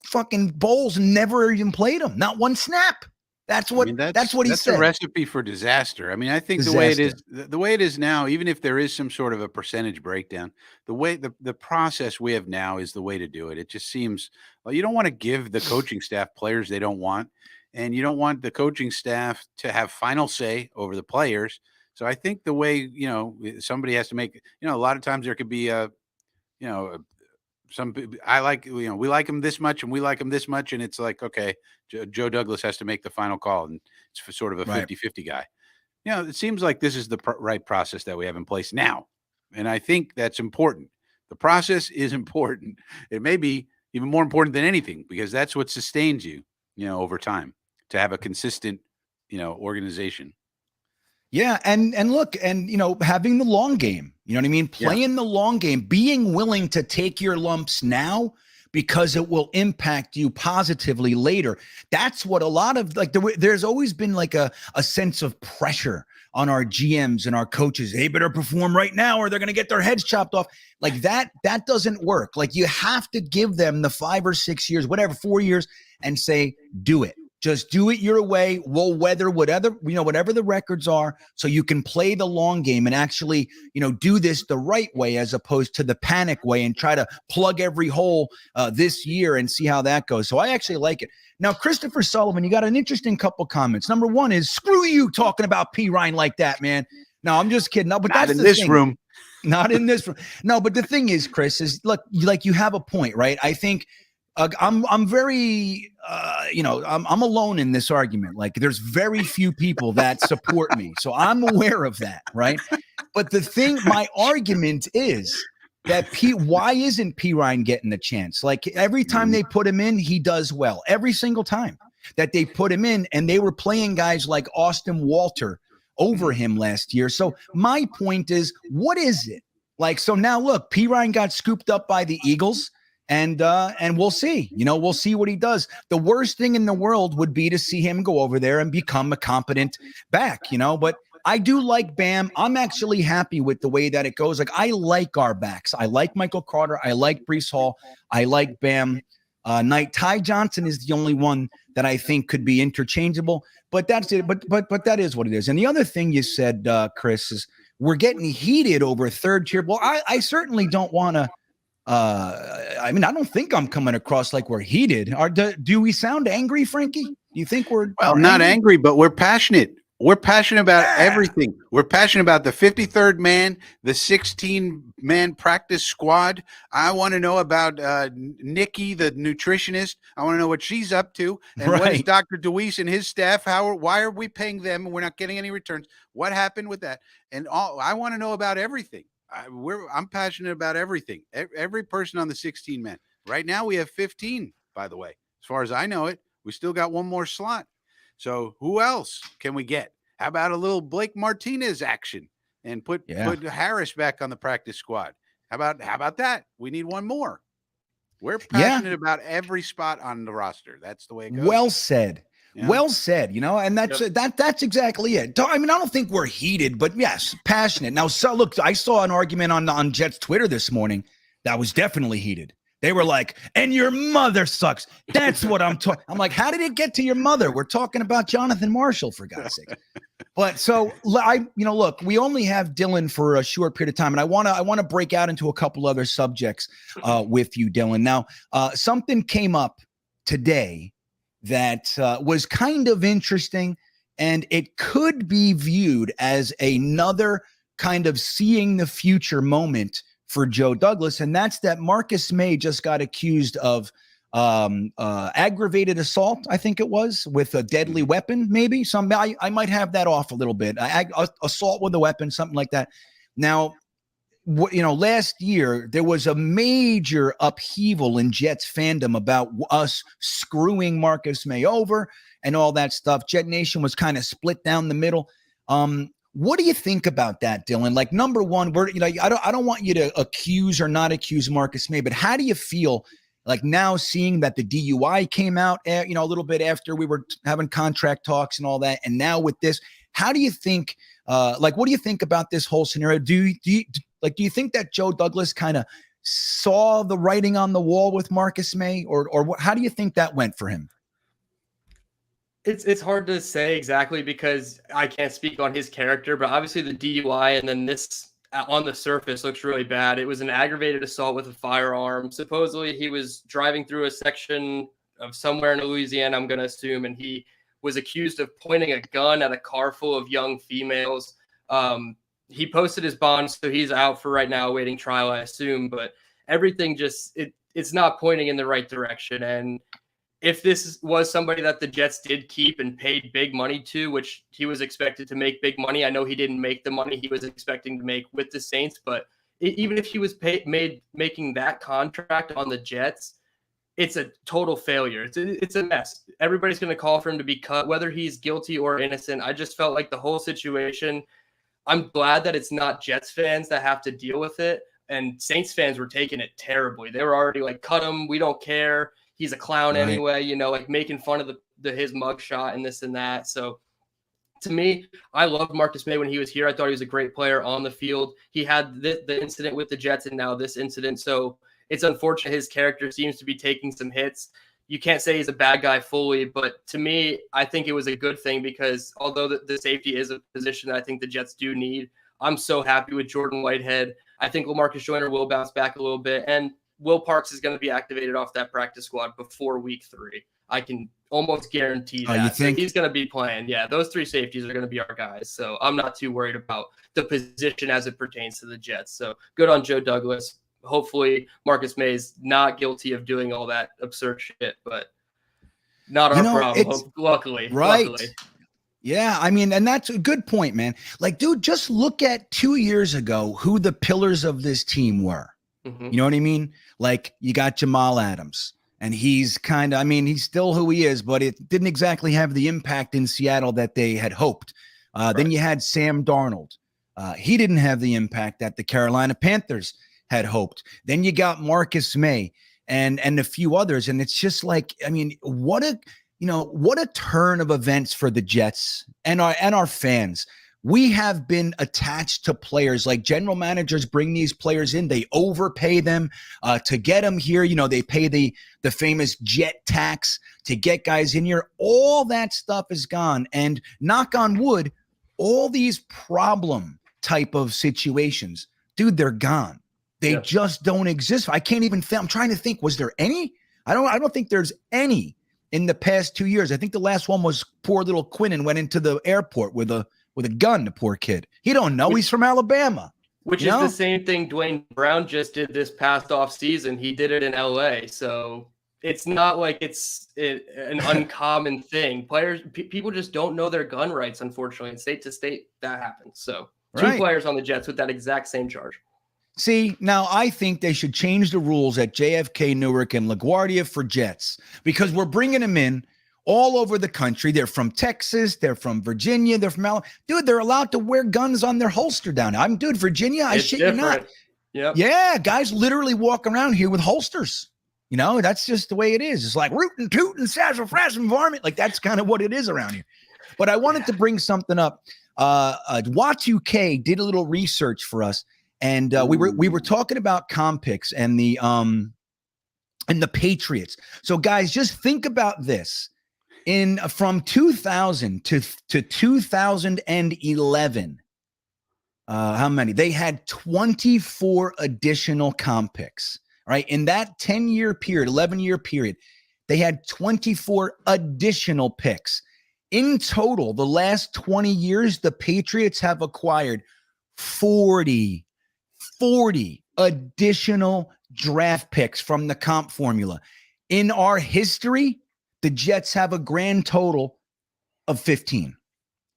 Fucking Bowles never even played him. Not one snap. That's what he said. That's a recipe for disaster. I mean, I think the way it is now, even if there is some sort of a percentage breakdown, the way the process we have now is the way to do it. It just seems, well, you don't want to give the coaching staff players they don't want, and you don't want the coaching staff to have final say over the players. So I think the way, somebody has to make, a lot of times there could be we like him this much and we like him this much. And it's like, okay, Joe Douglas has to make the final call, and it's sort of a 50-50 guy. It seems like this is the right process that we have in place now. And I think that's important. The process is important. It may be even more important than anything, because that's what sustains you, over time, to have a consistent, organization. Yeah. And look, and, having the long game, you know what I mean? Playing the long game, being willing to take your lumps now because it will impact you positively later. That's what a lot of there's always been like a sense of pressure on our GMs and our coaches. They better perform right now or they're going to get their heads chopped off. Like that doesn't work. Like you have to give them the 5 or 6 years, whatever, 4 years, and say, do it. Just do it your way. We'll weather whatever the records are, so you can play the long game and actually, do this the right way as opposed to the panic way and try to plug every hole this year and see how that goes. So I actually like it. Now, Christopher Sullivan, you got an interesting couple comments. Number one is, screw you talking about P. Ryan like that, man. No, I'm just kidding. No, but Not that's in the this thing. room. Not in this room. No, but the thing is, Chris, is look, like you have a point, right? I think I'm very, I'm alone in this argument. Like there's very few people that support me. So I'm aware of that, right? But my argument is that why isn't P. Ryan getting the chance? Like every time they put him in, he does well. Every single time that they put him in, and they were playing guys like Austin Walter over him last year. So my point is, what is it? Like, so now look, P. Ryan got scooped up by the Eagles. And we'll see, we'll see what he does. The worst thing in the world would be to see him go over there and become a competent back, but I do like Bam. I'm actually happy with the way that it goes. Like I like our backs. I like Michael Carter. I like Breece Hall. I like Bam Knight. Ty Johnson is the only one that I think could be interchangeable, but that's it. But that is what it is. And the other thing you said, Chris, is we're getting heated over third tier. Well, I certainly don't want to. I don't think I'm coming across like we're heated. Do we sound angry, Frankie? Do you think we're not angry, but we're passionate. We're passionate about everything. We're passionate about the 53rd man, the 16-man practice squad. I want to know about Nikki, the nutritionist. I want to know what she's up to. And what is Dr. DeWeese and his staff? Why are we paying them and we're not getting any returns? What happened with that? And I want to know about everything. I'm passionate about everything. Every person on the 16 men. Right now we have 15, by the way. As far as I know it, we still got one more slot. So who else can we get? How about a little Blake Martinez action and put Harris back on the practice squad? How about that? We need one more. We're passionate about every spot on the roster. That's the way it goes. Well said. Yeah. Well said, and that's exactly it. I don't think we're heated, but yes, passionate. Now, so look, I saw an argument on Jets Twitter this morning that was definitely heated. They were like, and your mother sucks. That's what I'm talking. I'm like, how did it get to your mother? We're talking about Jonathan Marshall, for God's sake. But so look, we only have Dylan for a short period of time, and I want to break out into a couple other subjects with you, Dylan. Now, something came up today that was kind of interesting, and it could be viewed as another kind of seeing the future moment for Joe Douglas, and that's that Marcus May just got accused of aggravated assault, I think it was, with a deadly weapon, maybe. I might have that off a little bit. Assault with a weapon, something like that. Now, last year there was a major upheaval in Jets fandom about us screwing Marcus May over and all that stuff. JetNation was kind of split down the middle. What do you think about that, Dylan? Like, number one, I don't want you to accuse or not accuse Marcus May, but how do you feel like now seeing that the DUI came out, a little bit after we were having contract talks and all that, and now with this, how do you think? What do you think about this whole scenario? Do you think that Joe Douglas kind of saw the writing on the wall with Marcus May, or how do you think that went for him? It's hard to say exactly because I can't speak on his character, but obviously the DUI and then this on the surface looks really bad. It was an aggravated assault with a firearm. Supposedly he was driving through a section of somewhere in Louisiana, I'm going to assume, and he was accused of pointing a gun at a car full of young females. He posted his bond, so he's out for right now, awaiting trial, I assume, but everything it's not pointing in the right direction. And if this was somebody that the Jets did keep and paid big money to, which he was expected to make big money, I know he didn't make the money he was expecting to make with the Saints, but even if he was making that contract on the Jets, it's a total failure. It's a mess. Everybody's going to call for him to be cut, whether he's guilty or innocent. I just felt like the whole situation, I'm glad that it's not Jets fans that have to deal with it. And Saints fans were taking it terribly. They were already like, cut him. We don't care. He's a clown anyway, like making fun of his mugshot and this and that. So to me, I loved Marcus May when he was here. I thought he was a great player on the field. He had the incident with the Jets and now this incident. So it's unfortunate his character seems to be taking some hits. You can't say he's a bad guy fully, but to me, I think it was a good thing because although the safety is a position that I think the Jets do need, I'm so happy with Jordan Whitehead. I think LaMarcus Joyner will bounce back a little bit, and Will Parks is going to be activated off that practice squad before week 3. I can almost guarantee that. You think? So he's going to be playing. Yeah, those 3 safeties are going to be our guys. So I'm not too worried about the position as it pertains to the Jets. So good on Joe Douglas. Hopefully Marcus May is not guilty of doing all that absurd shit, but not our problem. Luckily. Right. Luckily. Yeah, I mean, and that's a good point, man. Like, dude, just look at 2 years ago who the pillars of this team were. Mm-hmm. You know what I mean? Like, you got Jamal Adams, and he's kind of, I mean, he's still who he is, but it didn't exactly have the impact in Seattle that they had hoped. Right. Then you had Sam Darnold. He didn't have the impact that the Carolina Panthers had hoped. Then you got Marcus May and a few others. And it's just like, I mean, what a turn of events for the Jets and our fans. We have been attached to players. Like, general managers bring these players in. They overpay them to get them here. You know, they pay the famous jet tax to get guys in here. All that stuff is gone. And knock on wood, all these problem type of situations, dude, they're gone. They just don't exist. I can't even I'm trying to think, was there any? I don't think there's any in the past 2 years. I think the last one was poor little Quinnen went into the airport with a gun, the poor kid. He don't know. He's from Alabama. Which is the same thing Dwayne Brown just did this past off season. He did it in LA. So it's not like it's an uncommon thing. People just don't know their gun rights, unfortunately. And state to state, that happens. So 2 players on the Jets with that exact same charge. See, now I think they should change the rules at JFK, Newark, and LaGuardia for Jets because we're bringing them in all over the country. They're from Texas. They're from Virginia. They're from Alabama. Dude, they're allowed to wear guns on their holster down there. Dude, Virginia, I shit you not. Yep. Yeah, guys literally walk around here with holsters. You know, that's just the way it is. It's like rootin' tootin' sassafras environment. Like, that's kind of what it is around here. But I wanted to bring something up. Watu2K did a little research for us. And we were talking about comp picks and the Patriots. So guys, just think about this. From 2000 to 2011, how many? They had 24 additional comp picks. Right? In that 10-year period, 11-year period, they had 24 additional picks. In total, the last 20 years, the Patriots have acquired 40 additional draft picks from the comp formula. In our history, the Jets have a grand total of 15.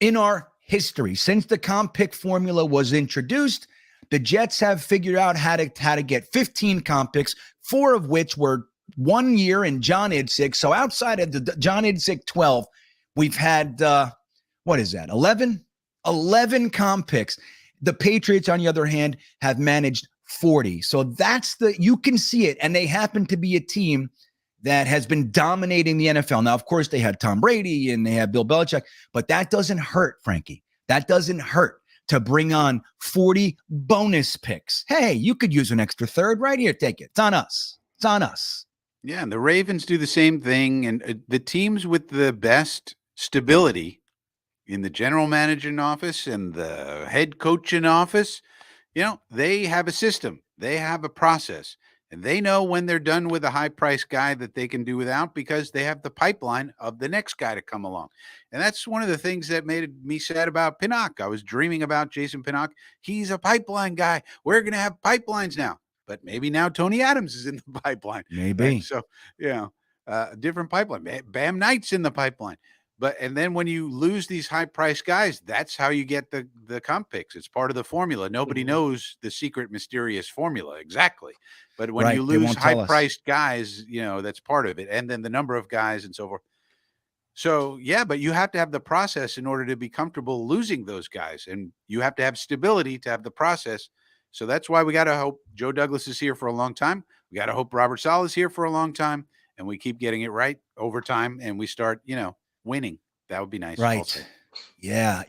In our history, since the comp pick formula was introduced, the Jets have figured out how to get 15 comp picks, 4 of which were 1 year in John Idzik. So outside of the John Idzik 12, we've had, 11 comp picks. The Patriots, on the other hand, have managed 40. So you can see it. And they happen to be a team that has been dominating the NFL. Now, of course, they had Tom Brady and they have Bill Belichick, but that doesn't hurt, Frankie. That doesn't hurt to bring on 40 bonus picks. Hey, you could use an extra third right here. Take it. It's on us. It's on us. Yeah, and the Ravens do the same thing. And the teams with the best stability in the general managing office and the head coaching office, they have a system. They have a process. And they know when they're done with a high-priced guy that they can do without because they have the pipeline of the next guy to come along. And that's one of the things that made me sad about Pinnock. I was dreaming about Jason Pinnock. He's a pipeline guy. We're going to have pipelines now. But maybe now Tony Adams is in the pipeline. Maybe. Right? So, different pipeline. Bam Knight's in the pipeline. And then when you lose these high-priced guys, that's how you get the comp picks. It's part of the formula. Nobody knows the secret, mysterious formula exactly. But when you lose high-priced guys, that's part of it. And then the number of guys and so forth. So, yeah, but you have to have the process in order to be comfortable losing those guys. And you have to have stability to have the process. So that's why we got to hope Joe Douglas is here for a long time. We got to hope Robert Saleh is here for a long time. And we keep getting it right over time. And we start, winning. That would be nice. Right. Also. Yeah,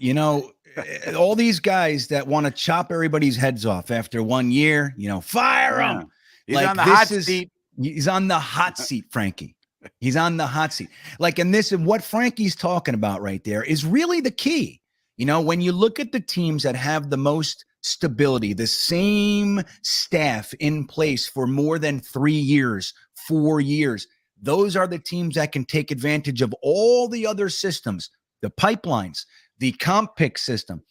all these guys that want to chop everybody's heads off after 1 year, fire Yeah. them. He's on the hot seat. He's on the hot seat, Frankie. He's on the hot seat. And what Frankie's talking about right there is really the key. When you look at the teams that have the most stability, the same staff in place for more than 3 years, 4 years, those are the teams that can take advantage of all the other systems, the pipelines, the comp pick system,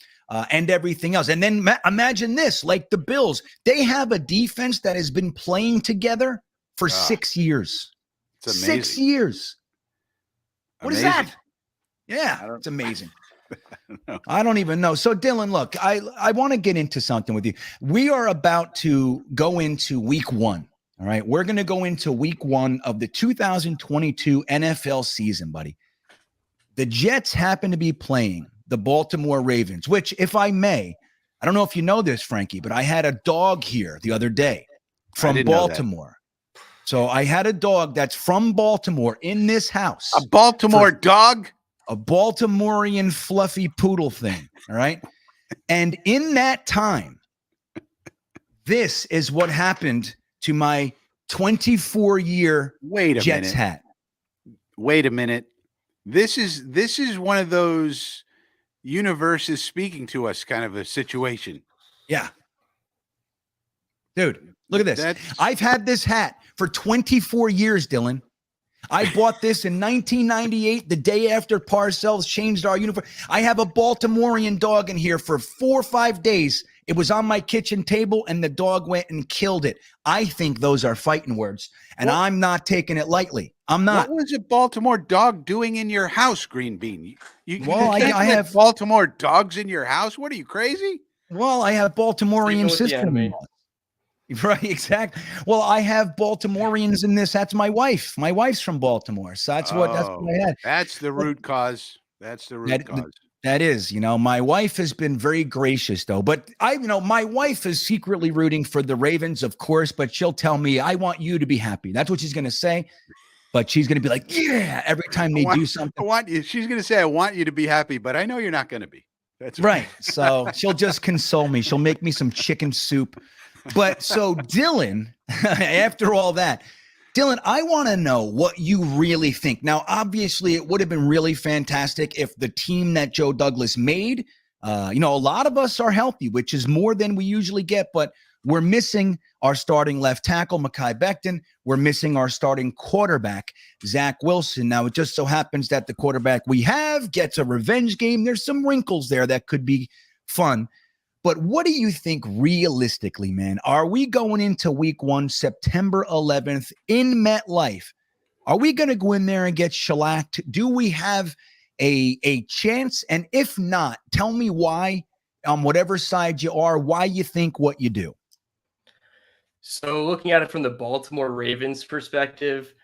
and everything else. And then imagine this, like the Bills, they have a defense that has been playing together for 6 years. It's amazing. 6 years. What is that? Yeah, it's amazing. I don't even know. So Dylan, look, I want to get into something with you. We are about to go into week 1. All right. We're going to go into week 1 of the 2022 NFL season, buddy. The Jets happen to be playing the Baltimore Ravens, which, if I may, I don't know if you know this, Frankie, but I had a dog here the other day from Baltimore. So I had a dog that's from Baltimore in this house. A Baltimore dog? A Baltimorean fluffy poodle thing. All right. And in that time, this is what happened to my 24-year Jets hat. Wait a minute. This is one of those universes speaking to us kind of a situation. Yeah. Dude, look at this. I've had this hat for 24 years, Dylan. I bought this in 1998, the day after Parcells changed our uniform. I have a Baltimorean dog in here for 4 or 5 days. It was on my kitchen table, and the dog went and killed it. I think those are fighting words, and I'm not taking it lightly. I'm not. What was a Baltimore dog doing in your house, Greenbean? I have Baltimore dogs in your house. What are you, crazy? Well, I have Baltimorean sister-in-laws. Right, exactly. Well, I have Baltimoreans in this. That's my wife. My wife's from Baltimore, so that's what I had. That's the root cause. That's the root cause. That is, my wife has been very gracious though, but my wife is secretly rooting for the Ravens, of course, but she'll tell me, I want you to be happy. That's what she's going to say. But she's going to be like, yeah, every time they do something. She's going to say, I want you to be happy, but I know you're not going to be. That's right. So she'll just console me. She'll make me some chicken soup. But so Dylan, after all that, Dylan, I want to know what you really think. Now, obviously, it would have been really fantastic if the team that Joe Douglas made, a lot of us are healthy, which is more than we usually get, but we're missing our starting left tackle, Mekhi Becton. We're missing our starting quarterback, Zach Wilson. Now, it just so happens that the quarterback we have gets a revenge game. There's some wrinkles there that could be fun. But what do you think realistically, man? Are we going into week 1, September 11th in MetLife? Are we going to go in there and get shellacked? Do we have a chance? And if not, tell me why, on whatever side you are, why you think what you do. So looking at it from the Baltimore Ravens perspective,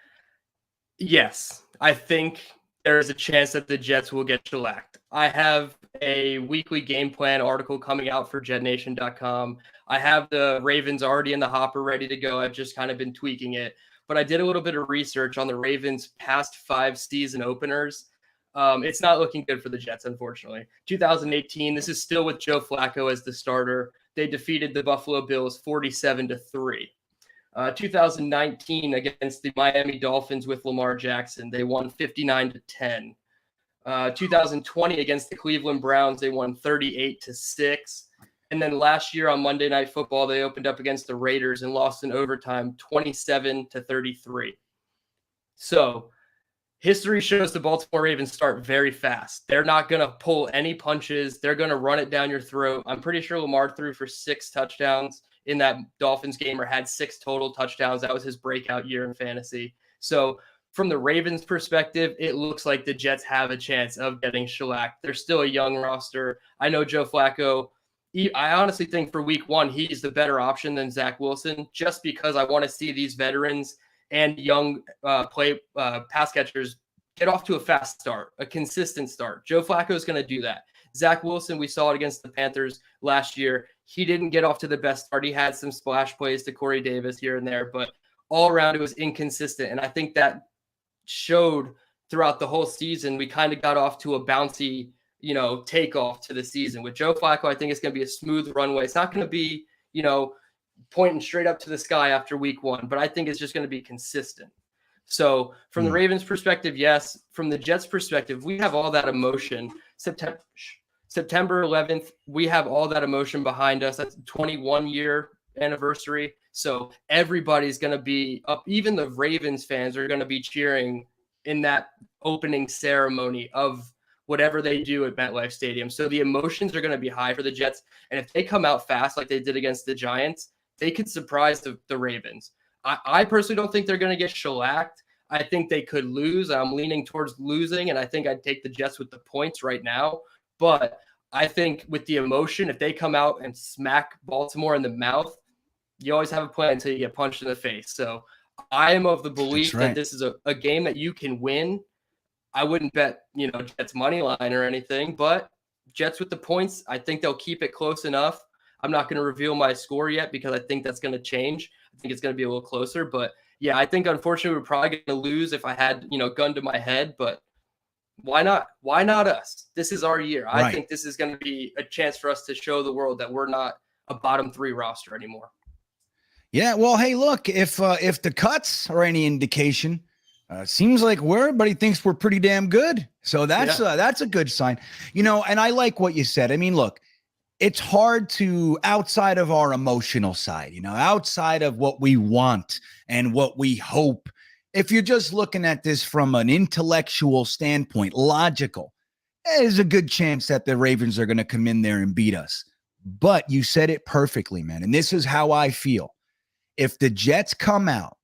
yes, I think there is a chance that the Jets will get shellacked. I have a weekly game plan article coming out for JetNation.com. I have the Ravens already in the hopper ready to go. I've just kind of been tweaking it. But I did a little bit of research on the Ravens' past 5 season openers. It's not looking good for the Jets, unfortunately. 2018, this is still with Joe Flacco as the starter. They defeated the Buffalo Bills 47-3. 2019 against the Miami Dolphins with Lamar Jackson, they won 59-10. 2020 against the Cleveland Browns, they won 38-6. And then last year on Monday Night Football, they opened up against the Raiders and lost in overtime 27-33. So history shows the Baltimore Ravens start very fast. They're not going to pull any punches. They're going to run it down your throat. I'm pretty sure Lamar threw for 6 touchdowns in that Dolphins game, or had 6 total touchdowns. That was his breakout year in fantasy. So from the Ravens perspective, it looks like the Jets have a chance of getting shellacked. They're still a young roster. I know Joe Flacco. I honestly think for week 1, he's the better option than Zach Wilson, just because I want to see these veterans and young pass catchers get off to a fast start, a consistent start. Joe Flacco is going to do that. Zach Wilson, we saw it against the Panthers last year. He didn't get off to the best start. He had some splash plays to Corey Davis here and there, but all around it was inconsistent. And I think that showed throughout the whole season. We kind of got off to a bouncy takeoff to the season. With Joe Flacco, I think it's going to be a smooth runway. It's not going to be, pointing straight up to the sky after week 1, but I think it's just going to be consistent. So from the Ravens perspective, yes. From the Jets perspective, we have all that emotion. September 11th, we have all that emotion behind us. That's a 21-year anniversary. So everybody's going to be up. Even the Ravens fans are going to be cheering in that opening ceremony of whatever they do at MetLife Stadium. So the emotions are going to be high for the Jets. And if they come out fast like they did against the Giants, they could surprise the Ravens. I personally don't think they're going to get shellacked. I think they could lose. I'm leaning towards losing, and I think I'd take the Jets with the points right now. But I think with the emotion, if they come out and smack Baltimore in the mouth, you always have a plan until you get punched in the face. So I am of the belief that this is a game that you can win. I wouldn't bet, Jets money line or anything, but Jets with the points, I think they'll keep it close enough. I'm not going to reveal my score yet because I think that's going to change. I think it's going to be a little closer, but yeah, I think unfortunately we're probably going to lose if I had, gun to my head, but why not? Why not us? This is our year. Right. I think this is going to be a chance for us to show the world that we're not a bottom 3 roster anymore. Yeah. Well, hey, look, if the cuts are any indication, seems like everybody thinks we're pretty damn good. So that's a good sign, and I like what you said. I mean, look, it's hard to, outside of our emotional side, outside of what we want and what we hope, if you're just looking at this from an intellectual standpoint, logical, there's a good chance that the Ravens are going to come in there and beat us. But you said it perfectly, man. And this is how I feel. If the Jets come out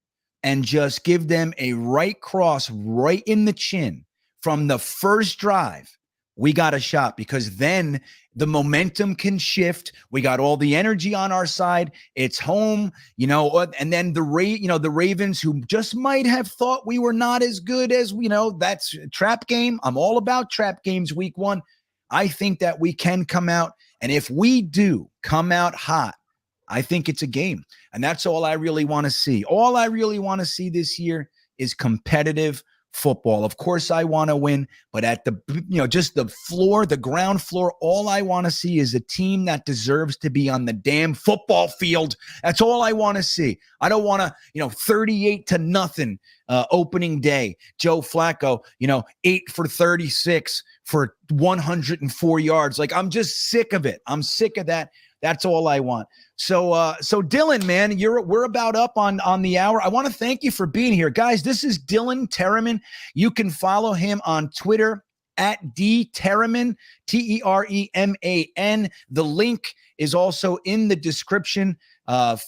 and just give them a right cross right in the chin from the first drive, we got a shot, because then the momentum can shift. We got all the energy on our side. It's home, and then the Ravens, who just might have thought we were not as good as, that's a trap game. I'm all about trap games week 1. I think that we can come out. And if we do come out hot, I think it's a game. And that's all I really want to see. All I really want to see this year is competitive football. Of course I want to win, but at the, just the floor, the ground floor, all I want to see is a team that deserves to be on the damn football field. That's all I want to see. I don't want to, 38-0 opening day. Joe Flacco, 8 for 36 for 104 yards. Like, I'm just sick of it. I'm sick of that. That's all I want. So Dylan, man, we're about up on the hour. I want to thank you for being here, guys. This is Dylan Teremen. You can follow him on Twitter at dteremen, Tereman. The link is also in the description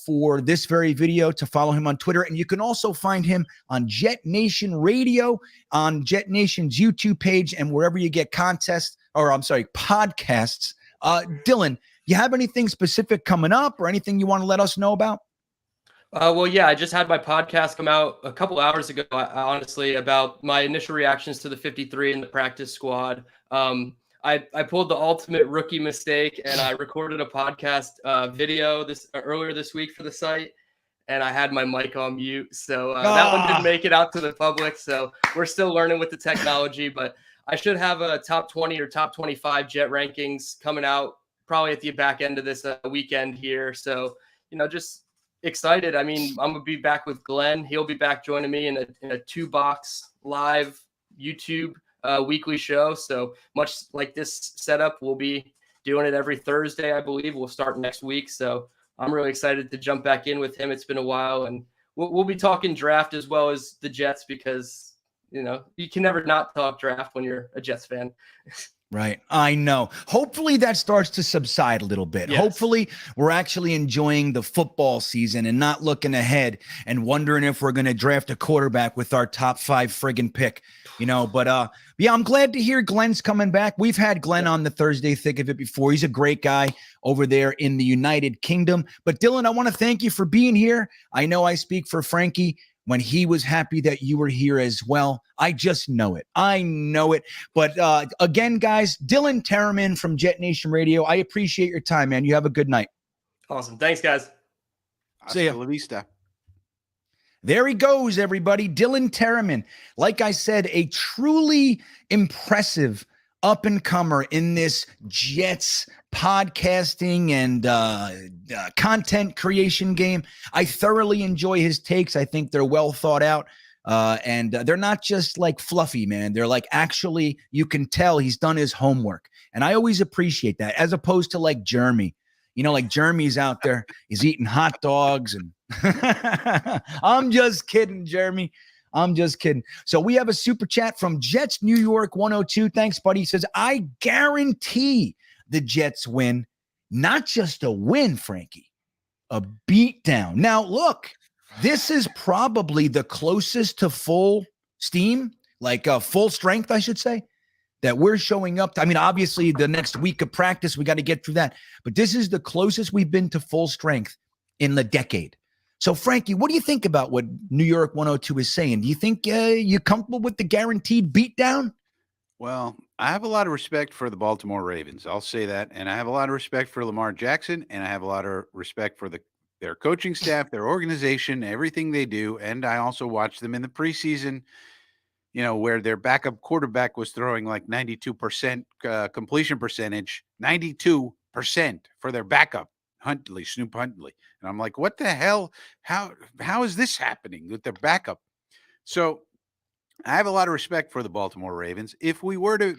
for this very video to follow him on Twitter. And you can also find him on JetNation Radio, on JetNation's YouTube page, and wherever you get podcasts. Dylan, you have anything specific coming up or anything you want to let us know about? Well, yeah, I just had my podcast come out a couple hours ago, honestly, about my initial reactions to the 53 and the practice squad. I pulled the ultimate rookie mistake, and I recorded a podcast video earlier this week for the site, and I had my mic on mute. So that one didn't make it out to the public. So we're still learning with the technology, but I should have a top 20 or top 25 Jet rankings coming out probably at the back end of this weekend here. So, just excited. I mean, I'm going to be back with Glenn. He'll be back joining me in a 2-box live YouTube weekly show. So much like this setup, we'll be doing it every Thursday, I believe. We'll start next week. So I'm really excited to jump back in with him. It's been a while, and we'll be talking draft as well as the Jets, because, you can never not talk draft when you're a Jets fan. Right. I know. Hopefully that starts to subside a little bit. Yes. Hopefully we're actually enjoying the football season and not looking ahead and wondering if we're going to draft a quarterback with our top 5 friggin' pick, but yeah, I'm glad to hear Glenn's coming back. We've had Glenn on the Thursday Thick of It before. He's a great guy over there in the United Kingdom. But Dylan, I want to thank you for being here. I know I speak for Frankie when he was happy that you were here as well. I just know it. I know it. But again, guys, Dylan Teremen from JetNation Radio, I appreciate your time, man. You have a good night. Awesome. Thanks, guys. See ya. Hasta la vista. There he goes, everybody. Dylan Teremen. Like I said, a truly impressive up and comer in this Jets podcasting and content creation game. I thoroughly enjoy his takes. I think they're well thought out. And they're not just like fluffy, man. They're like, actually, you can tell he's done his homework. And I always appreciate that, as opposed to like Jeremy. You know, like Jeremy's out there, he's eating hot dogs. And I'm just kidding, Jeremy. I'm just kidding. So we have a super chat from Jets New York 102. Thanks, buddy. He says, I guarantee the Jets win. Not just a win, Frankie, a beatdown. Now, look, this is probably the closest to full steam, like full strength, I should say, that we're showing up to. I mean, obviously, the next week of practice, we got to get through that. But this is the closest we've been to full strength in the decade. So, Frankie, what do you think about what New York 102 is saying? Do you think you're comfortable with the guaranteed beatdown? Well, I have a lot of respect for the Baltimore Ravens. I'll say that. And I have a lot of respect for Lamar Jackson. And I have a lot of respect for their coaching staff, their organization, everything they do. And I also watched them in the preseason, you know, where their backup quarterback was throwing like 92% completion percentage, 92% for their backup, Snoop Huntley. And I'm like, what the hell? How is this happening with their backup? So I have a lot of respect for the Baltimore Ravens. If we were to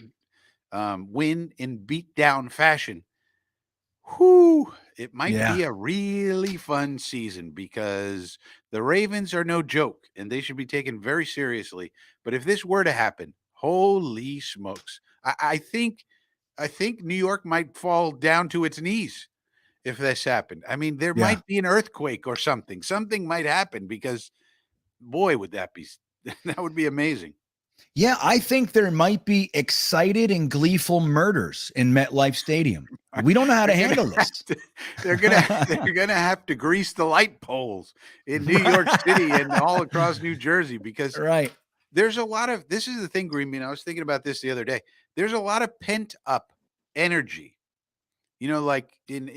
win in beatdown fashion, it might be a really fun season, because the Ravens are no joke and they should be taken very seriously. But if this were to happen, holy smokes, I think New York might fall down to its knees if this happened. I mean, there might be an earthquake or something. Something might happen, because boy, would that would be amazing. Yeah, I think there might be excited and gleeful murders in MetLife Stadium. We don't know how to handle this. They're gonna have to grease the light poles in New York City and all across New Jersey, because there's a lot of, this is the thing, GreenBean, I was thinking about this the other day. There's a lot of pent up energy, you know, like in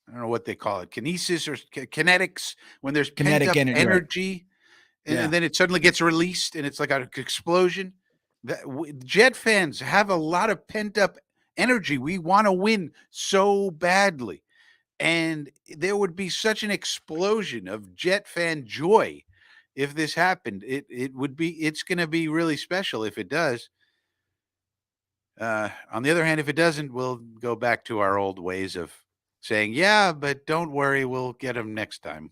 I don't know what they call it, kinesis or kinetics, when there's pent up energy. And then it suddenly gets released, and it's like an explosion. Jet fans have a lot of pent-up energy. We want to win so badly. And there would be such an explosion of Jet fan joy if this happened. It's going to be really special if it does. On the other hand, if it doesn't, we'll go back to our old ways of saying, yeah, but don't worry, we'll get them next time.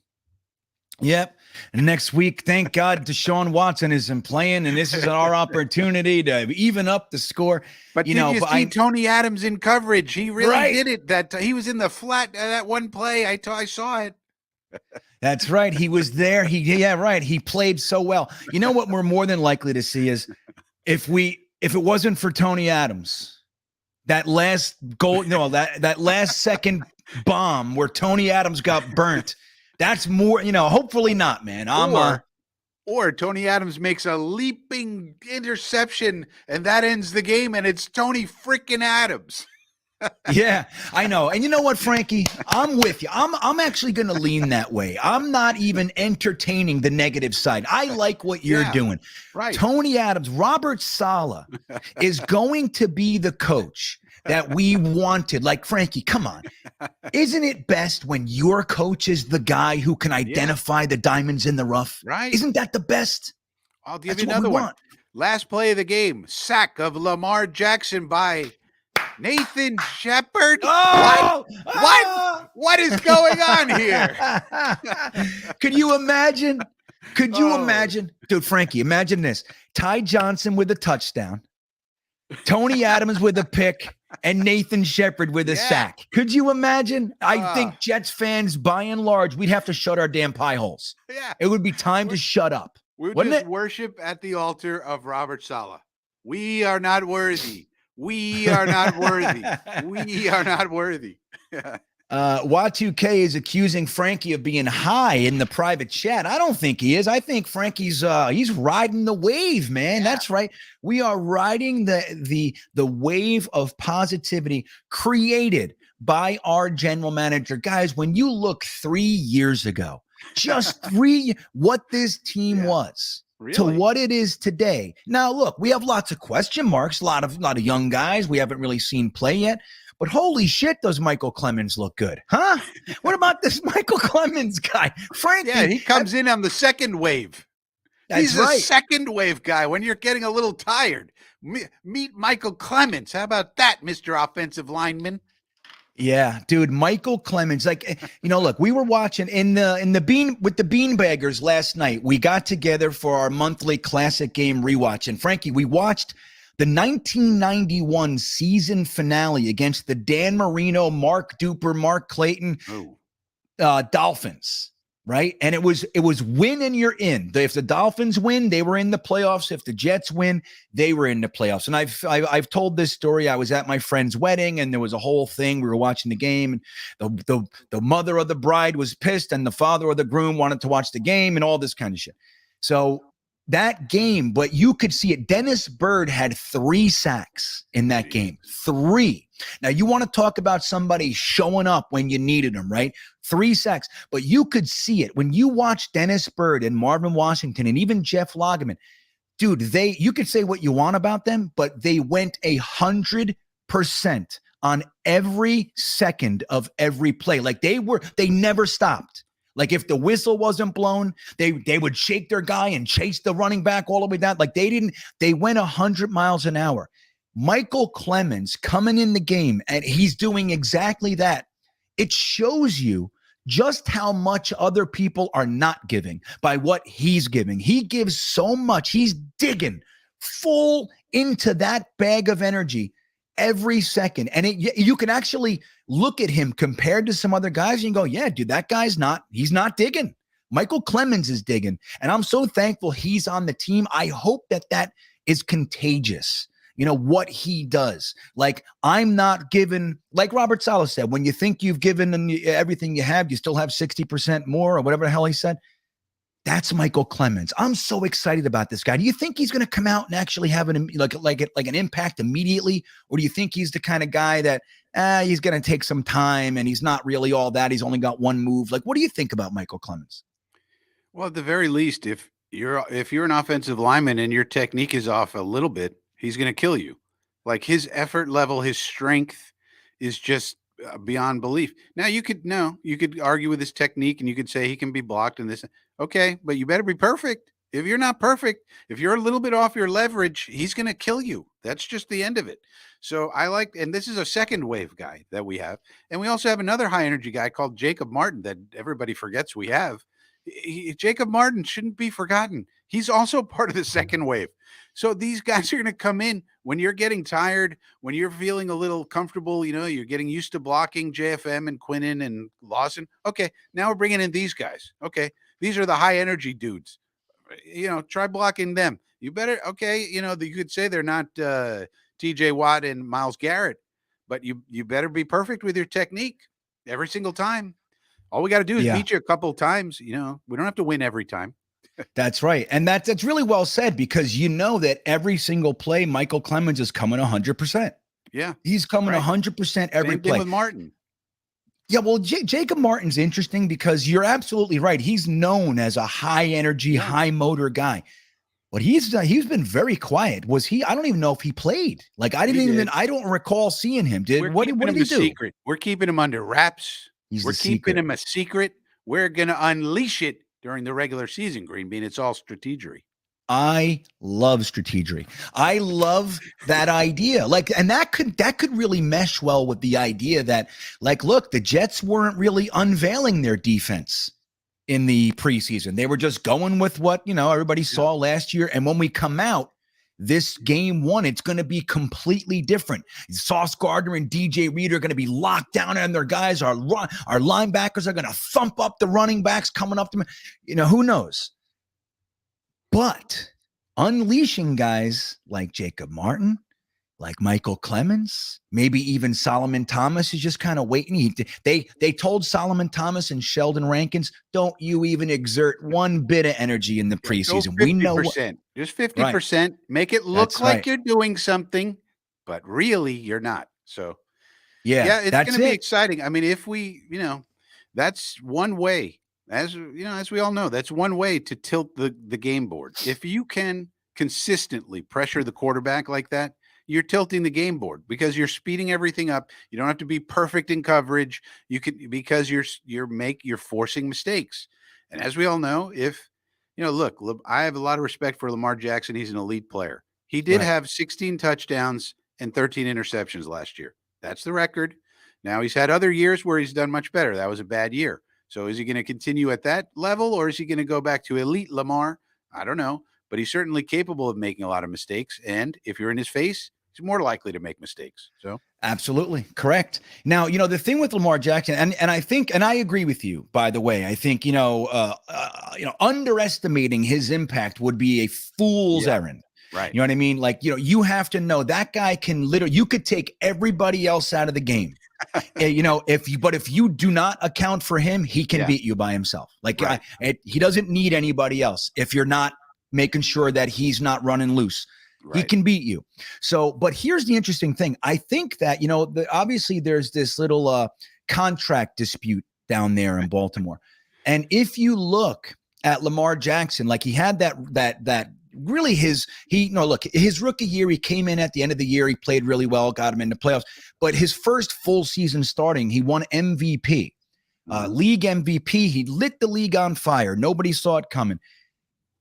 Yep. And next week, thank God Deshaun Watson isn't playing, and this is our opportunity to even up the score. But did you see Tony Adams in coverage? He really did it. That he was in the flat that one play. I saw it. That's right. He was there. He played so well. You know what we're more than likely to see is if it wasn't for Tony Adams, that last goal, that last second bomb where Tony Adams got burnt. That's more, hopefully not, man. Or Tony Adams makes a leaping interception and that ends the game, and it's Tony freaking Adams. Yeah, I know. And you know what, Frankie? I'm with you. I'm actually going to lean that way. I'm not even entertaining the negative side. I like what you're doing. Right. Tony Adams, Robert Saleh is going to be the coach that we wanted. Like, Frankie, come on. Isn't it best when your coach is the guy who can identify the diamonds in the rough? Right. Isn't that the best? I'll give you another one. Last play of the game, sack of Lamar Jackson by Nathan Shepard. Oh, what is going on here? Could you imagine? Dude, Frankie, imagine this. Ty Johnson with a touchdown, Tony Adams with a pick, and Nathan Shepard with a sack. Could you imagine? I think Jets fans, by and large, we'd have to shut our damn pie holes. Yeah. It would be time to shut up. We would just worship at the altar of Robert Saleh. We are not worthy. We are not worthy. We are not worthy. Y2K is accusing Frankie of being high in the private chat. I don't think he is. I think Frankie's he's riding the wave, man. Yeah. That's right. We are riding the wave of positivity created by our general manager. Guys, when you look 3 years ago, just what this team was. to Really? what it is today. Now, look, we have lots of question marks, a lot of young guys we haven't really seen play yet. But holy shit, does Michael Clemens look good, huh? What about this Michael Clemens guy, Frankie? Yeah, he comes in on the second wave. He's a second wave guy when you're getting a little tired. Meet Michael Clemens. How about that, Mr. Offensive Lineman? Yeah, dude, Michael Clemens. Like, look, we were watching in the beanbaggers last night. We got together for our monthly classic game rewatch. And Frankie, we watched the 1991 season finale against the Dan Marino, Mark Duper, Mark Clayton Dolphins. Right. And it was win and you're in. If the Dolphins win, they were in the playoffs. If the Jets win, they were in the playoffs. And I've told this story. I was at my friend's wedding and there was a whole thing. We were watching the game and the mother of the bride was pissed and the father of the groom wanted to watch the game and all this kind of shit. So that game, but you could see it. Dennis Byrd had 3 sacks in that game. 3. Now, you want to talk about somebody showing up when you needed them, right? 3 sacks. But you could see it. When you watch Dennis Byrd and Marvin Washington and even Jeff Lageman, dude, you could say what you want about them, but they went 100% on every second of every play. Like they never stopped. Like if the whistle wasn't blown, they would shake their guy and chase the running back all the way down. Like they went 100 miles an hour. Michael Clemens coming in the game and he's doing exactly that. It shows you just how much other people are not giving by what he's giving. He gives so much. He's digging full into that bag of energy every second. And you can actually look at him compared to some other guys and you go, yeah, dude, that guy's he's not digging. Michael Clemens is digging. And I'm so thankful he's on the team. I hope that is contagious. What he does. Like, I'm not given, like Robert Saleh said, when you think you've given everything you have, you still have 60% more or whatever the hell he said. That's Michael Clemens. I'm so excited about this guy. Do you think he's going to come out and actually have an impact immediately? Or do you think he's the kind of guy that he's going to take some time and he's not really all that? He's only got one move. Like, what do you think about Michael Clemens? Well, at the very least, if you're an offensive lineman and your technique is off a little bit, he's going to kill you. Like his effort level, his strength is just beyond belief. Now you could argue with his technique and you could say he can be blocked and this. Okay, but you better be perfect. If you're not perfect, if you're a little bit off your leverage, he's going to kill you. That's just the end of it. So and this is a second wave guy that we have. And we also have another high energy guy called Jacob Martin that everybody forgets we have. Jacob Martin shouldn't be forgotten. He's also part of the second wave. So these guys are going to come in when you're getting tired, when you're feeling a little comfortable, you're getting used to blocking JFM and Quinnen and Lawson. Okay, now we're bringing in these guys. Okay, these are the high energy dudes. Try blocking them. You better, you could say they're not TJ Watt and Myles Garrett, but you better be perfect with your technique every single time. All we got to do is beat you a couple of times. We don't have to win every time. That's right. And that's really well said because that every single play, Michael Clemens is coming 100%. Yeah. He's coming 100% every Same play. thing with Martin. Yeah, well, Jacob Martin's interesting because you're absolutely right. He's known as a high energy, high motor guy. But he's been very quiet. Was he? I don't even know if he played. Like I don't recall seeing him. What did he do? Secret. We're keeping him under wraps. We're keeping him a secret. We're going to unleash it during the regular season, GreenBean. It's all strategery. I love strategery. I love that idea. And that could really mesh well with the idea that, look, the Jets weren't really unveiling their defense in the preseason. They were just going with what, everybody saw last year. And when we come out, this game 1, it's going to be completely different. Sauce Gardner and DJ Reed are going to be locked down on their guys. Our linebackers are going to thump up the running backs coming up to them. Who knows? But unleashing guys like Jacob Martin, like Michael Clemens, maybe even Solomon Thomas is just kind of waiting. They told Solomon Thomas and Sheldon Rankins, don't you even exert one bit of energy in the preseason. We know just 50%. Right. Make it look like you're doing something, but really you're not. So yeah, it's going to be exciting. I mean, if we, that's one way as you know, as we all know, that's one way to tilt the game board. If you can consistently pressure the quarterback like that, you're tilting the game board because you're speeding everything up. You don't have to be perfect in coverage. You can, because you're forcing mistakes. And as we all know, if you know, look, I have a lot of respect for Lamar Jackson. He's an elite player. He did Right. have 16 touchdowns and 13 interceptions last year. That's the record. Now he's had other years where he's done much better. That was a bad year. So is he going to continue at that level, or is he going to go back to elite Lamar? I don't know, but he's certainly capable of making a lot of mistakes. And if you're in his face, he's more likely to make mistakes. So absolutely correct. Now, the thing with Lamar Jackson, and I think, and I agree with you, by the way, I think, underestimating his impact would be a fool's errand. right. You know what I mean? Like, you have to know that guy can literally, you could take everybody else out of the game. If you do not account for him, he can beat you by himself. Like, Right. he doesn't need anybody else. If you're not making sure that he's not running loose, he can beat you. So, but here's the interesting thing. I think that, obviously there's this little contract dispute down there in Baltimore. And if you look at Lamar Jackson, like he had that really his rookie year, he came in at the end of the year, he played really well, got him into playoffs, but his first full season starting, he won MVP, league MVP. He lit the league on fire. Nobody saw it coming.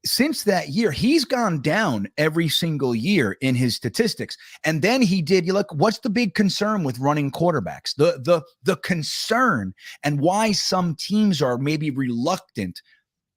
Since that year, he's gone down every single year in his statistics. And then what's the big concern with running quarterbacks? The concern and why some teams are maybe reluctant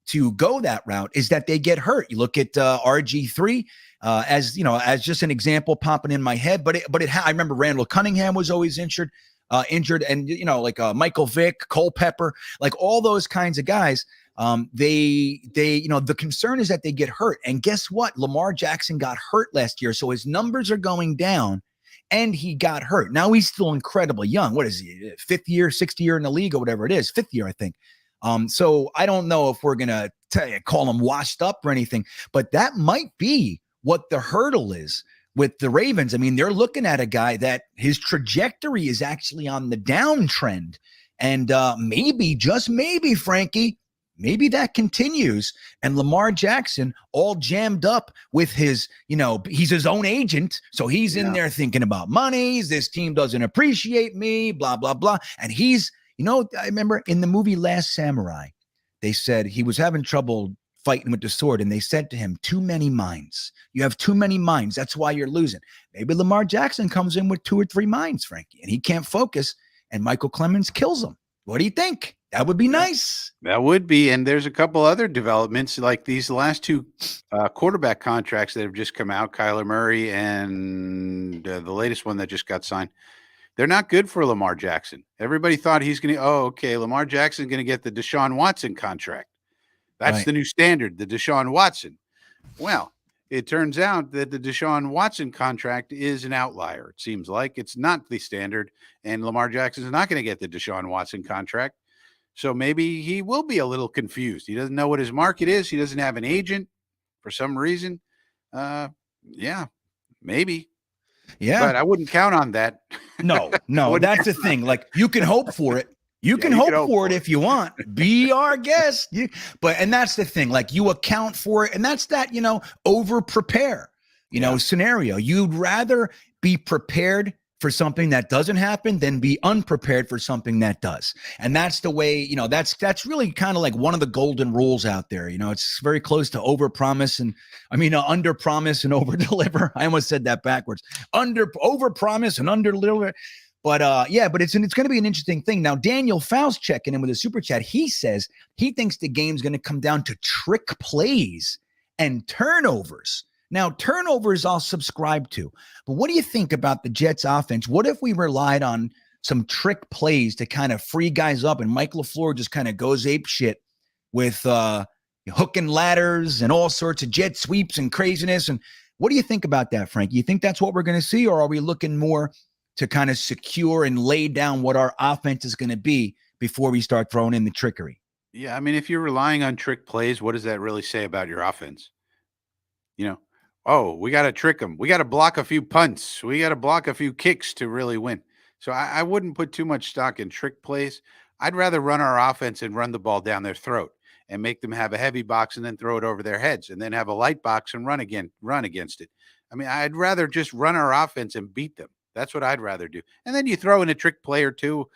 to go that route is that they get hurt. You look at RG3 as just an example popping in my head, I remember Randall Cunningham was always injured, and Michael Vick, Cole Pepper, like all those kinds of guys. The concern is that they get hurt. And guess what? Lamar Jackson got hurt last year. So his numbers are going down and he got hurt. Now he's still incredibly young. What is he? 5th year, 6th year in the league or whatever it is. 5th year, I think. So I don't know if we're going to call him washed up or anything, but that might be what the hurdle is with the Ravens. I mean, they're looking at a guy that his trajectory is actually on the downtrend. And maybe, just maybe, Frankie, maybe that continues and Lamar Jackson all jammed up with his, he's his own agent. So he's in there thinking about monies. This team doesn't appreciate me, blah, blah, blah. And he's, I remember in the movie Last Samurai, they said he was having trouble fighting with the sword. And they said to him, too many minds. You have too many minds. That's why you're losing. Maybe Lamar Jackson comes in with 2 or 3 minds, Frankie, and he can't focus. And Michael Clements kills him. What do you think? That would be nice. That would be. And there's a couple other developments like these last 2 quarterback contracts that have just come out, Kyler Murray and the latest one that just got signed. They're not good for Lamar Jackson. Everybody thought he's going to, Lamar Jackson's going to get the Deshaun Watson contract. That's the new standard, the Deshaun Watson. Well, it turns out that the Deshaun Watson contract is an outlier. It seems like it's not the standard, and Lamar Jackson is not going to get the Deshaun Watson contract. So maybe he will be a little confused. He doesn't know what his market is. He doesn't have an agent for some reason. Maybe. Yeah. But I wouldn't count on that. No, that's the thing. Like, you can hope for it. You can hope for it if you want. Be our guest. And that's the thing. Like, you account for it. And that's that, over prepare, scenario. You'd rather be prepared for something that doesn't happen than be unprepared for something that does. And that's the way, that's really kind of like one of the golden rules out there. It's very close to under promise and over deliver. I almost said that backwards. Over promise and under deliver. But it's going to be an interesting thing. Now, Daniel Faust checking in with a super chat. He says he thinks the game's going to come down to trick plays and turnovers. Now, turnovers I'll subscribe to. But what do you think about the Jets offense? What if we relied on some trick plays to kind of free guys up and Mike LaFleur just kind of goes ape shit with hook and ladders and all sorts of jet sweeps and craziness? And what do you think about that, Frank? You think that's what we're going to see, or are we looking more to kind of secure and lay down what our offense is going to be before we start throwing in the trickery? Yeah, I mean, if you're relying on trick plays, what does that really say about your offense? We got to trick them. We got to block a few punts. We got to block a few kicks to really win. So I wouldn't put too much stock in trick plays. I'd rather run our offense and run the ball down their throat and make them have a heavy box and then throw it over their heads and then have a light box and run against it. I mean, I'd rather just run our offense and beat them. That's what I'd rather do. And then you throw in a trick play or two.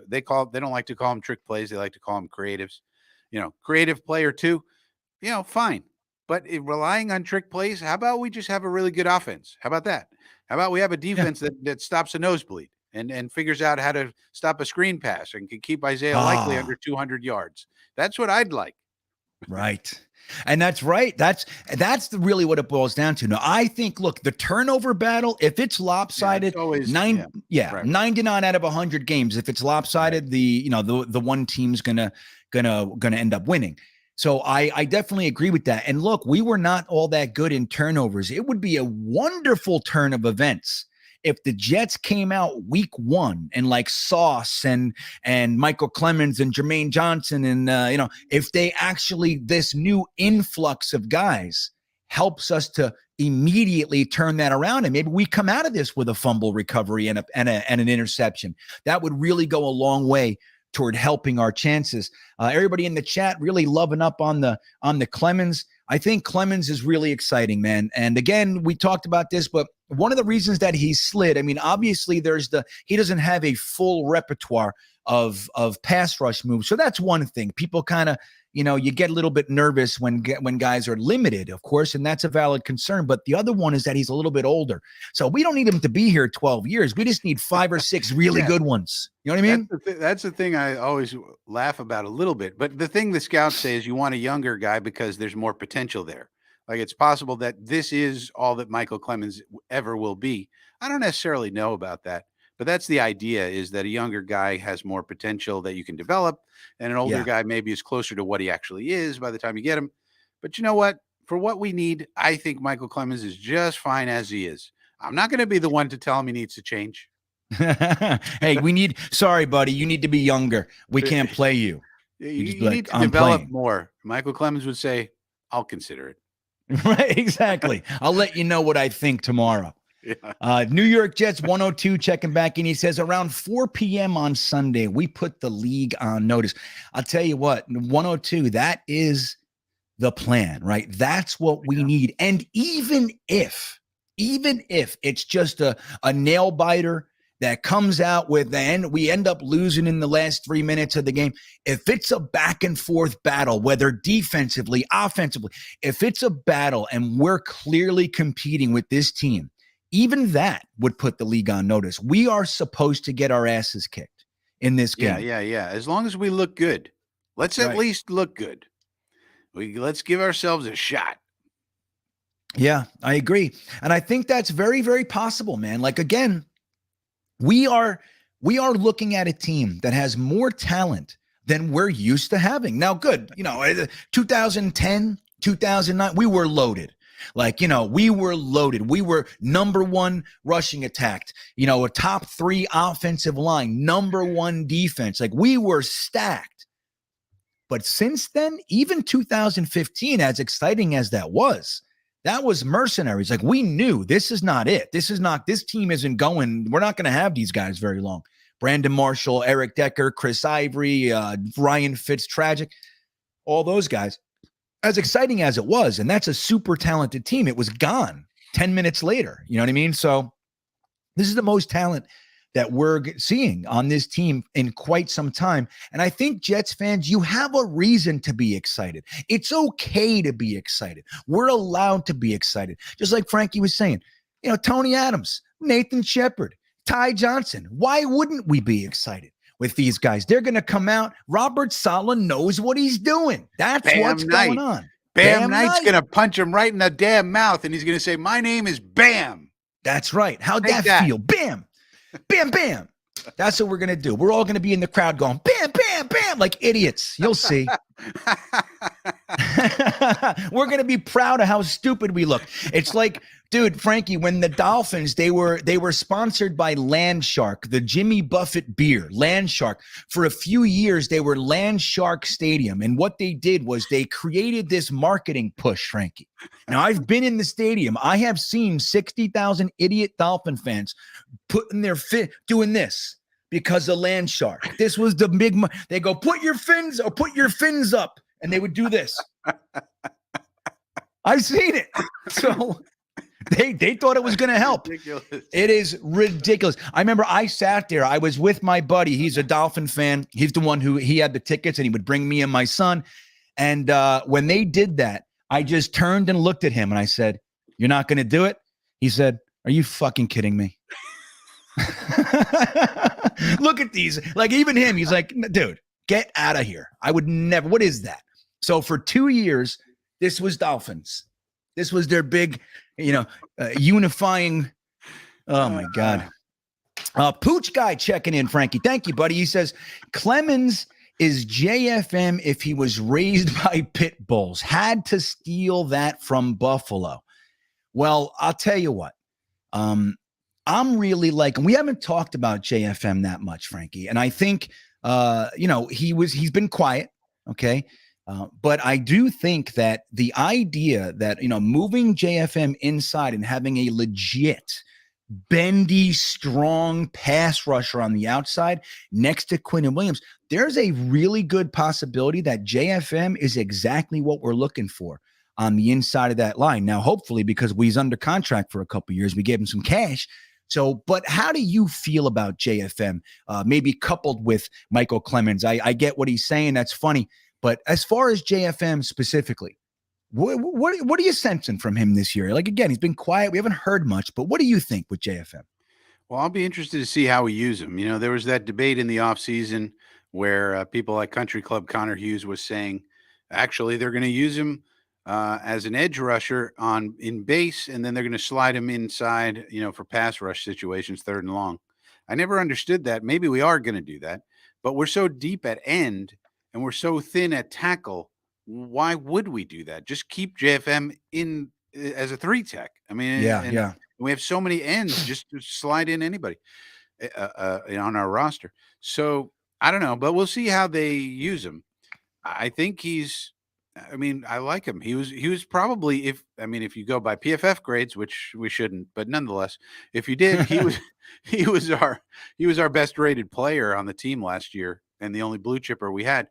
They don't like to call them trick plays. They like to call them creatives. Creative play or two, fine. But relying on trick plays, how about we just have a really good offense? How about that? How about we have a defense that stops a nosebleed and figures out how to stop a screen pass and can keep Isaiah Likely under 200 yards? That's what I'd like. Right. And that's right. That's really what it boils down to. Now, I think, look, the turnover battle, if it's lopsided, it's always, 99 out of 100 games, if it's lopsided, the one team's gonna end up winning. So I definitely agree with that. And look, we were not all that good in turnovers. It would be a wonderful turn of events if the Jets came out week one and like Sauce and Michael Clements and Jermaine Johnson and if they actually, this new influx of guys helps us to immediately turn that around, and maybe we come out of this with a fumble recovery and an interception. That would really go a long way toward helping our chances. Everybody in the chat really loving up on the Clemens. I think Clemens is really exciting, man. And again, we talked about this, but one of the reasons that he slid, I mean, obviously he doesn't have a full repertoire of pass rush moves. So that's one thing. People kind of, you get a little bit nervous when guys are limited, of course, and that's a valid concern. But the other one is that he's a little bit older. So we don't need him to be here 12 years. We just need 5 or 6 really good ones. You know what I mean? That's the thing I always laugh about a little bit. But the thing the scouts say is you want a younger guy because there's more potential there. Like, it's possible that this is all that Michael Clemens ever will be. I don't necessarily know about that. But that's the idea, is that a younger guy has more potential that you can develop, and an older guy maybe is closer to what he actually is by the time you get him. But you know what? For what we need, I think Michael Clemens is just fine as he is. I'm not going to be the one to tell him he needs to change. Hey, sorry, buddy, you need to be younger. We can't play you. You need to develop more. Michael Clemens would say, I'll consider it. Right, exactly. I'll let you know what I think tomorrow. Yeah. New York Jets 102 checking back in. He says around 4 p.m. on Sunday, we put the league on notice. I'll tell you what, 102, that is the plan, right? That's what we need. And even if it's just a nail biter that comes out with, and we end up losing in the last 3 minutes of the game, if it's a back and forth battle, whether defensively, offensively, if it's a battle and we're clearly competing with this team, even that would put the league on notice. We are supposed to get our asses kicked in this game. Yeah. As long as we look good, let's at least look good. Let's give ourselves a shot. Yeah, I agree. And I think that's very, very possible, man. Like, again, we are looking at a team that has more talent than we're used to having. Now, good, 2010, 2009, we were loaded. We were loaded. We were number one rushing attack, a top 3 offensive line, number 1 defense. Like, we were stacked. But since then, even 2015, as exciting as that was mercenaries. Like, we knew this is not it. This team isn't going. We're not going to have these guys very long. Brandon Marshall, Eric Decker, Chris Ivory, Ryan Fitztragic, all those guys. As exciting as it was, and that's a super talented team, it was gone 10 minutes later. You know what I mean? So this is the most talent that we're seeing on this team in quite some time. And I think, Jets fans, you have a reason to be excited. It's okay to be excited. We're allowed to be excited. Just like Frankie was saying, Tony Adams, Nathan Shepard, Ty Johnson. Why wouldn't we be excited with these guys? They're going to come out. Robert Saleh knows what he's doing. That's what's going on. Bam Knight's going to punch him right in the damn mouth, and he's going to say, my name is Bam. That's right. How'd that feel? Bam, bam, bam. That's what we're going to do. We're all going to be in the crowd going, bam, bam, bam, like idiots. You'll see. We're going to be proud of how stupid we look. It's like, dude, Frankie, when the Dolphins, they were sponsored by Land Shark, the Jimmy Buffett beer, Land Shark. For a few years, they were Land Shark Stadium. And what they did was they created this marketing push, Frankie. Now, I've been in the stadium. I have seen 60,000 idiot Dolphin fans putting their doing this, because of land shark. This was the big. They go, put your fins up, and they would do this. I've seen it. So they thought it was going to help. Ridiculous. It is ridiculous. I remember I sat there. I was with my buddy. He's a Dolphin fan. He's the one he had the tickets, and he would bring me and my son. And when they did that, I just turned and looked at him, and I said, "You're not going to do it?" He said, "Are you fucking kidding me?" Look at these. Like, even him, he's like, "Dude, get out of here. I would never." What is that? So for 2 years, this was Dolphins. This was their big, unifying. Oh my God. Pooch guy checking in, Frankie. Thank you, buddy. He says, Clements is JFM if he was raised by pit bulls. Had to steal that from Buffalo. Well, I'll tell you what. I'm really we haven't talked about JFM that much, Frankie. And I think, he's been quiet. Okay. But I do think that the idea that, moving JFM inside and having a legit, bendy, strong pass rusher on the outside next to Quinnen Williams, there's a really good possibility that JFM is exactly what we're looking for on the inside of that line. Now, hopefully, because he's under contract for a couple of years, we gave him some cash. So, but how do you feel about JFM, maybe coupled with Michael Clements? I get what he's saying. That's funny. But as far as JFM specifically, what are you sensing from him this year? Like, again, he's been quiet. We haven't heard much, but what do you think with JFM? Well, I'll be interested to see how we use him. There was that debate in the offseason where people like Country Club Connor Hughes was saying, actually, they're going to use him as an edge rusher in base, and then they're going to slide him inside, for pass rush situations, 3rd and long. I never understood that. Maybe we are going to do that, but we're so deep at end and we're so thin at tackle. Why would we do that? Just keep JFM in as a 3 tech. I mean, yeah. We have so many ends, just to slide in anybody on our roster. So I don't know, but we'll see how they use him. I think I like him. He was probably, if you go by PFF grades, which we shouldn't, but nonetheless, if you did, he was our best rated player on the team last year, and the only blue chipper we had.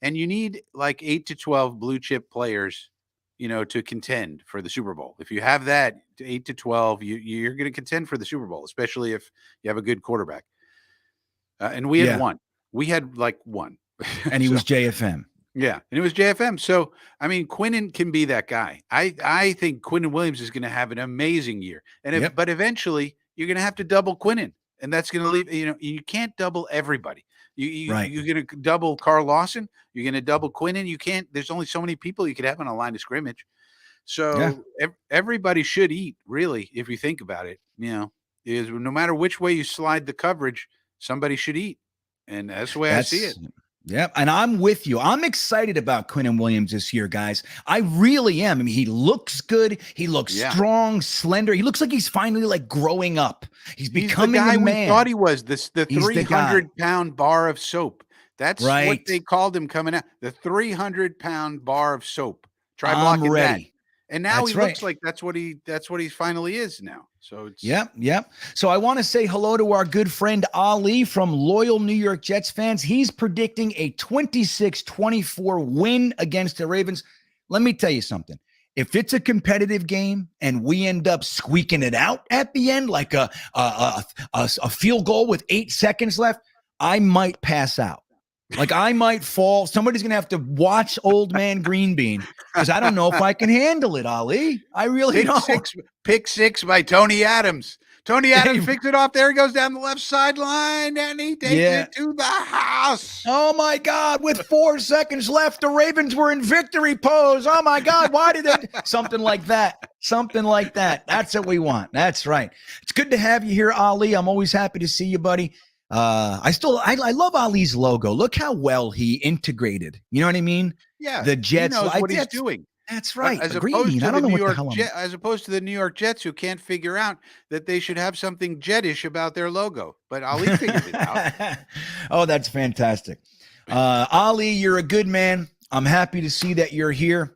And you need like 8 to 12 blue chip players, to contend for the Super Bowl. If you have that 8 to 12, you're going to contend for the Super Bowl, especially if you have a good quarterback. And we had one. We had one. And he was JFM. Yeah, and it was JFM. So, Quinnen can be that guy. I think Quinnen Williams is going to have an amazing year. And but eventually you're going to have to double Quinnen, and that's going to leave. You can't double everybody. You're going to double Carl Lawson. You're going to double Quinnen. You can't. There's only so many people you could have on a line of scrimmage. So everybody should eat, really, if you think about it. Is no matter which way you slide the coverage, somebody should eat, and that's the way I see it. Yeah, and I'm with you. I'm excited about Quinnen Williams this year, guys. I really am. He looks good. He looks strong, slender. He looks like he's finally growing up. He's becoming the guy a man. We thought he was the 300-pound bar of soap. That's what they called him coming out. The 300-pound bar of soap. Try blocking that. And now he looks like that's what he finally is now. So it's Yep. So I want to say hello to our good friend Ali from loyal New York Jets fans. He's predicting a 26-24 win against the Ravens. Let me tell you something. If it's a competitive game and we end up squeaking it out at the end, like a field goal with 8 seconds left, I might pass out. I might fall. Somebody's going to have to watch old man GreenBean because I don't know if I can handle it, Ali. I really don't. Pick six by Tony Adams. Tony Adams picks it off. There he goes down the left sideline, and he takes it to the house. Oh, my God. With 4 seconds left, the Ravens were in victory pose. Oh, my God. Why did they? Something like that. Something like that. That's what we want. That's right. It's good to have you here, Ali. I'm always happy to see you, buddy. I love Ali's logo. Look how well he integrated. You know what I mean? Yeah. The Jets. He knows what he's doing. That's right. As opposed to the New York Jets, who can't figure out that they should have something Jetish about their logo. But Ali figured it out. Oh, that's fantastic. Ali, you're a good man. I'm happy to see that you're here.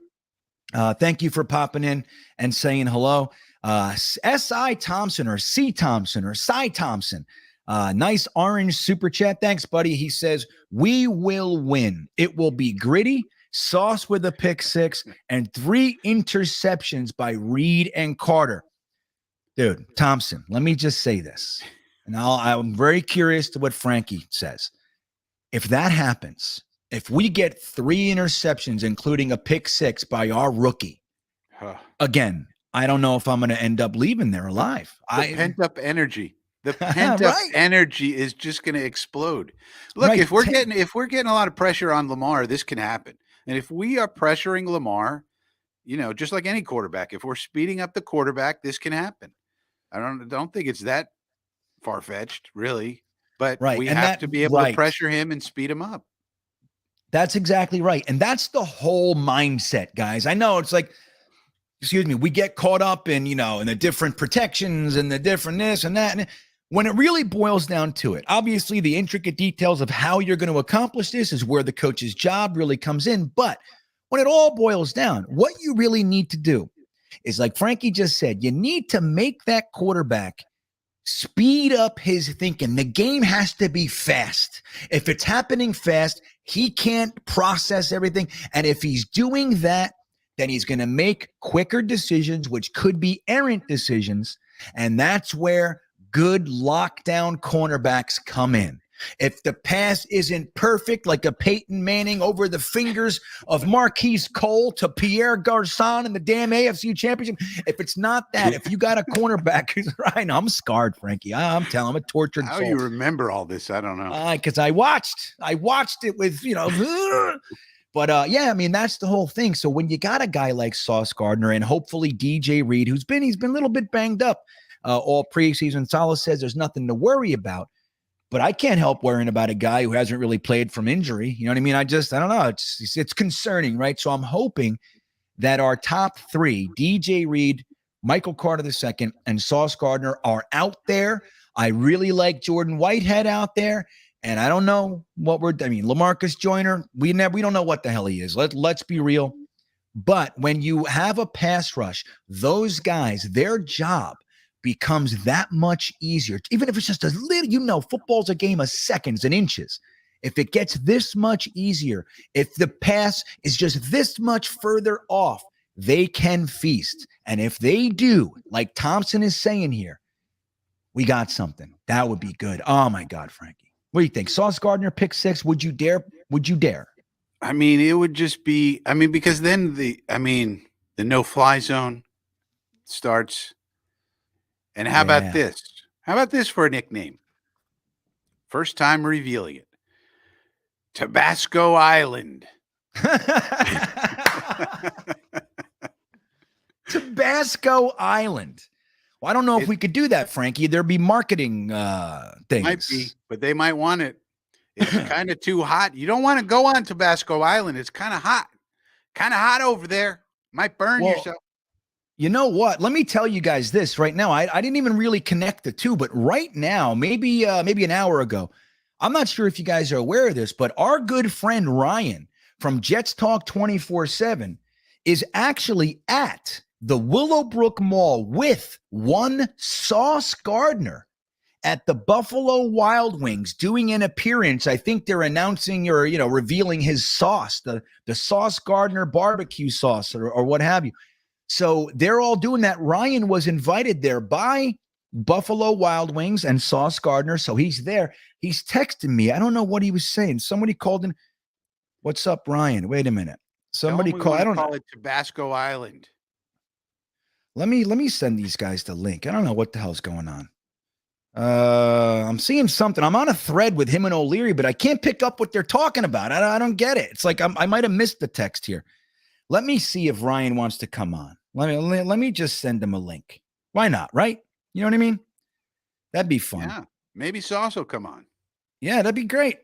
Thank you for popping in and saying hello. S.I. Thompson or C. Thompson or Cy Thompson. Nice orange super chat. Thanks, buddy. He says, we will win. It will be gritty, sauce with a pick six, and 3 interceptions by Reed and Carter. Dude, Thompson, let me just say this. And I'm very curious to what Frankie says. If that happens, if we get 3 interceptions, including a pick six by our rookie, again, I don't know if I'm going to end up leaving there alive. Pent-up energy. The pent-up energy is just going to explode. Look, Right. if we're getting a lot of pressure on Lamar, this can happen. And if we are pressuring Lamar, just like any quarterback, if we're speeding up the quarterback, this can happen. I don't think it's that far-fetched, really. But we have to be able to pressure him and speed him up. That's exactly right. And that's the whole mindset, guys. I know it's like, we get caught up in, in the different protections and the different this and that. And when it really boils down to it, obviously the intricate details of how you're going to accomplish this is where the coach's job really comes in. But when it all boils down, what you really need to do is, like Frankie just said, you need to make that quarterback speed up his thinking. The game has to be fast. If it's happening fast, he can't process everything. And if he's doing that, then he's going to make quicker decisions, which could be errant decisions. And that's where good lockdown cornerbacks come in. If the pass isn't perfect, like a Peyton Manning over the fingers of Marquise Cole to Pierre Garçon in the damn AFC Championship, if it's not that, if you got a cornerback who's right, I'm scarred, Frankie. I'm telling him, a tortured soul. How you remember all this? I don't know. Because I watched it with, But that's the whole thing. So when you got a guy like Sauce Gardner and hopefully DJ Reed, he's been a little bit banged up all preseason. Salah says there's nothing to worry about. But I can't help worrying about a guy who hasn't really played from injury. You know what I mean? I don't know. It's concerning, right? So I'm hoping that our top 3, DJ Reed, Michael Carter II, and Sauce Gardner, are out there. I really like Jordan Whitehead out there. And I don't know what LaMarcus Joyner, we don't know what the hell he is. Let's be real. But when you have a pass rush, those guys, their job becomes that much easier. Even if it's just a little, football's a game of seconds and inches. If it gets this much easier, if the pass is just this much further off, they can feast. And if they do, like Thompson is saying here, we got something. That would be good. Oh my God, Frankie. What do you think? Sauce Gardner, pick six. Would you dare? It would just be, because then the no-fly zone starts. And how about this? How about this for a nickname? First time revealing it. Tabasco Island. Tabasco Island. Well, I don't know if we could do that, Frankie. There'd be marketing things. Might be, but they might want it. It's kind of too hot. You don't want to go on Tabasco Island. It's kind of hot. Kind of hot over there. Might burn yourself. You know what? Let me tell you guys this right now. I didn't even really connect the two, but right now, maybe an hour ago, I'm not sure if you guys are aware of this, but our good friend Ryan from Jets Talk 24/7 is actually at the Willowbrook Mall with one Sauce Gardner at the Buffalo Wild Wings doing an appearance. I think they're announcing or, revealing his sauce, the Sauce Gardner barbecue sauce or what have you. So they're all doing that. Ryan was invited there by Buffalo Wild Wings and Sauce Gardner. So he's there. He's texting me. I don't know what he was saying. Somebody called in. What's up, Ryan? Wait a minute. Somebody called. I don't know. Call it Tabasco Island. Let me send these guys the link. I don't know what the hell's going on. I'm seeing something. I'm on a thread with him and O'Leary, but I can't pick up what they're talking about. I don't get it. It's like I might have missed the text here. Let me see if Ryan wants to come on. Let me just send him a link. Why not, right? You know what I mean? That'd be fun. Yeah, maybe Sauce will come on. Yeah, that'd be great.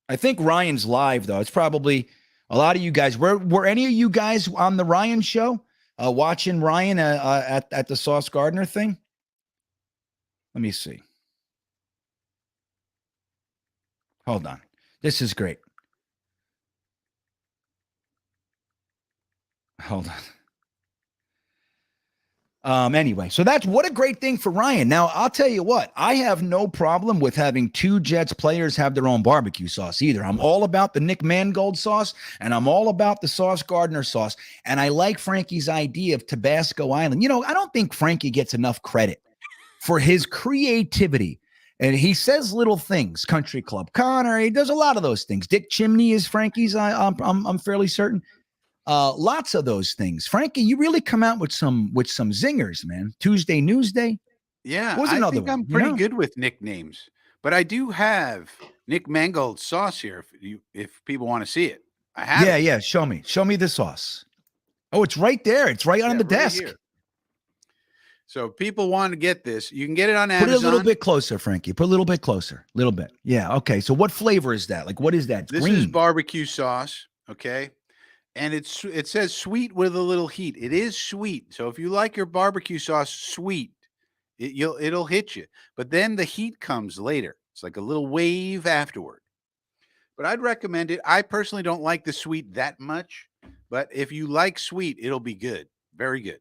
I think Ryan's live, though. It's probably a lot of you guys. Were any of you guys on the Ryan show watching Ryan at the Sauce Gardner thing? Let me see. Hold on. This is great. Hold on. Anyway, so that's what a great thing for Ryan. Now, I'll tell you what, I have no problem with having two Jets players have their own barbecue sauce either. I'm all about the Nick Mangold sauce, and I'm all about the Sauce Gardner sauce. And I like Frankie's idea of Tabasco Island. You know, I don't think Frankie gets enough credit for his creativity. And he says little things. Country Club Connor, he does a lot of those things. Dick Chimney is Frankie's, I'm fairly certain. Lots of those things. Frankie, you really come out with some zingers, man. Tuesday Newsday. Yeah, What was I another think one, I'm you pretty know? good with nicknames, but I do have Nick Mangold sauce here. If people want to see it, I have. Yeah, it. yeah. Show me the sauce. Oh, it's right there. It's right on Yeah, the right desk. here. So if people want to get this, you can get it on Put Amazon. it a little bit closer, Frankie. Put a little bit closer. A little bit. Yeah. Okay. So what flavor is that? Like, what is that? It's This green. is barbecue sauce, okay? And it says sweet with a little heat. It is sweet. So if you like your barbecue sauce sweet, it'll hit you. But then the heat comes later. It's like a little wave afterward. But I'd recommend it. I personally don't like the sweet that much, but if you like sweet, it'll be good. Very good.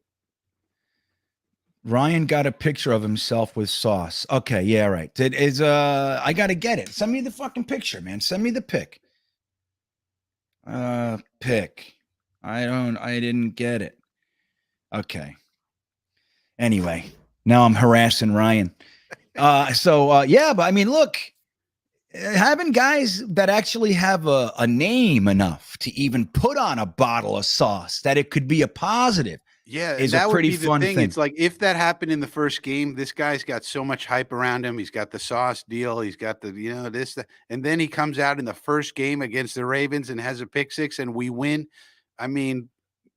Ryan got a picture of himself with sauce. Okay, yeah, right. It is I gotta get it. Send me the fucking picture, man. Send me the pic. Pic. I didn't get it. Okay. Anyway, now I'm harassing Ryan. Yeah, but I mean, look, having guys that actually have a name enough to even put on a bottle of sauce that it could be a positive. Yeah, Is that a would pretty be the fun thing. thing. It's like if that happened in the first game, this guy's got so much hype around him. He's got the sauce deal. He's got the, this, that, and then he comes out in the first game against the Ravens and has a pick six and we win. I mean,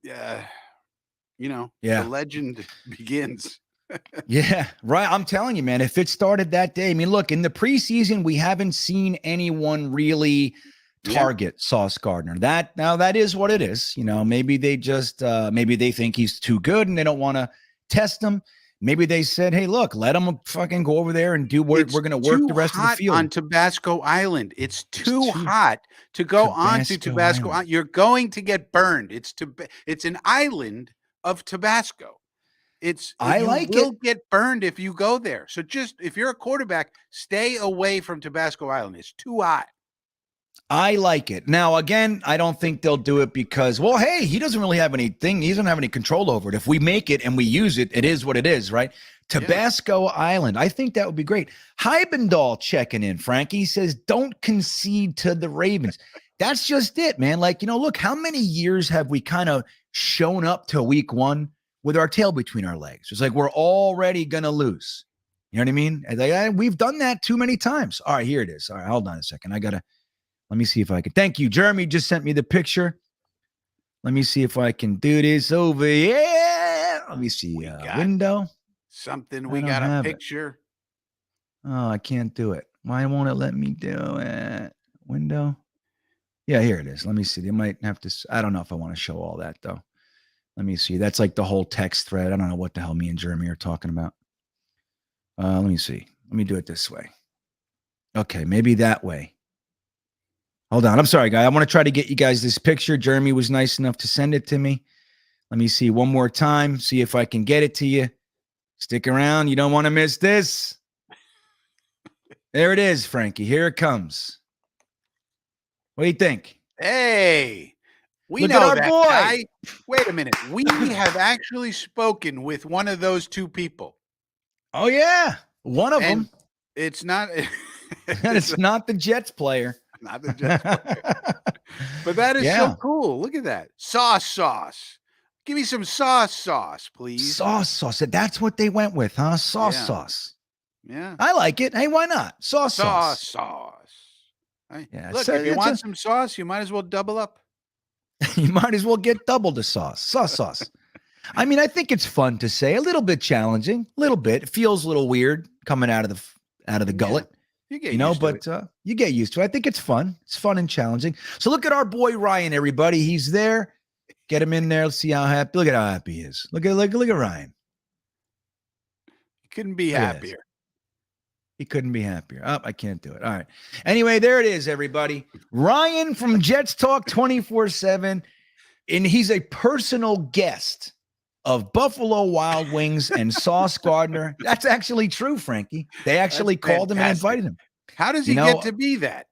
Yeah. the legend begins. Yeah, right. I'm telling you, man, if it started that day, I mean, look, in the preseason, we haven't seen anyone really target Sauce Gardner. That is what it is. Maybe they just maybe they think he's too good and they don't want to test him. Maybe they said, hey, look, let him fucking go over there and do what we're going to work the rest of the field on Tabasco Island. It's too hot to go onto Tabasco. You're going to get burned. It's an island of Tabasco. You will get burned if you go there. So just if you're a quarterback, stay away from Tabasco Island. It's too hot. I like it. Now, again, I don't think they'll do it because, well, hey, he doesn't really have anything. He doesn't have any control over it. If we make it and we use it, it is what it is, right? Tabasco Island. I think that would be great. Heibendahl checking in, Frankie says, don't concede to the Ravens. That's just it, man. Like, look, how many years have we kind of shown up to week one with our tail between our legs? It's like we're already going to lose. You know what I mean? Like, we've done that too many times. All right, here it is. All right, hold on a second. Let me see if I can. Thank you. Jeremy just sent me the picture. Let me see if I can do this over here. Let me see. Window. Something. We got a picture. Oh, I can't do it. Why won't it let me do it? Window. Yeah, here it is. Let me see. They might have to. I don't know if I want to show all that, though. Let me see. That's like the whole text thread. I don't know what the hell me and Jeremy are talking about. Let me see. Let me do it this way. Okay, maybe that way. Hold on. I'm sorry, guy. I want to try to get you guys this picture. Jeremy was nice enough to send it to me. Let me see one more time. See if I can get it to you. Stick around. You don't want to miss this. There it is, Frankie. Here it comes. What do you think? Hey, we Look know at our that boy. guy. Wait a minute. We have actually spoken with one of those two people. Oh, yeah. One of them. It's not. And it's not the Jets player. Not the Jets player. But that is so cool. Look at that. Sauce. Give me some sauce, please. Sauce. That's what they went with, huh? Sauce. Yeah. I like it. Hey, why not? Sauce. Hey, Yeah, look, so if you it's want some sauce, you might as well double up. You might as well get double the sauce. Sauce. I mean, I think it's fun to say. A little bit challenging. A little bit. It feels a little weird coming out of the gullet. You get used to it. You get used to it. I think it's fun. It's fun and challenging. So look at our boy Ryan, everybody. He's there. Get him in there. Let's see how happy. Look at how happy he is. Look at Ryan. You couldn't be happier. He couldn't be happier. Oh, I can't do it. All right. Anyway, there it is, everybody. Ryan from Jets Talk 24/7. And he's a personal guest of Buffalo Wild Wings and Sauce Gardner. That's actually true, Frankie. They actually That's called him and fantastic. invited him. How does he get to be that?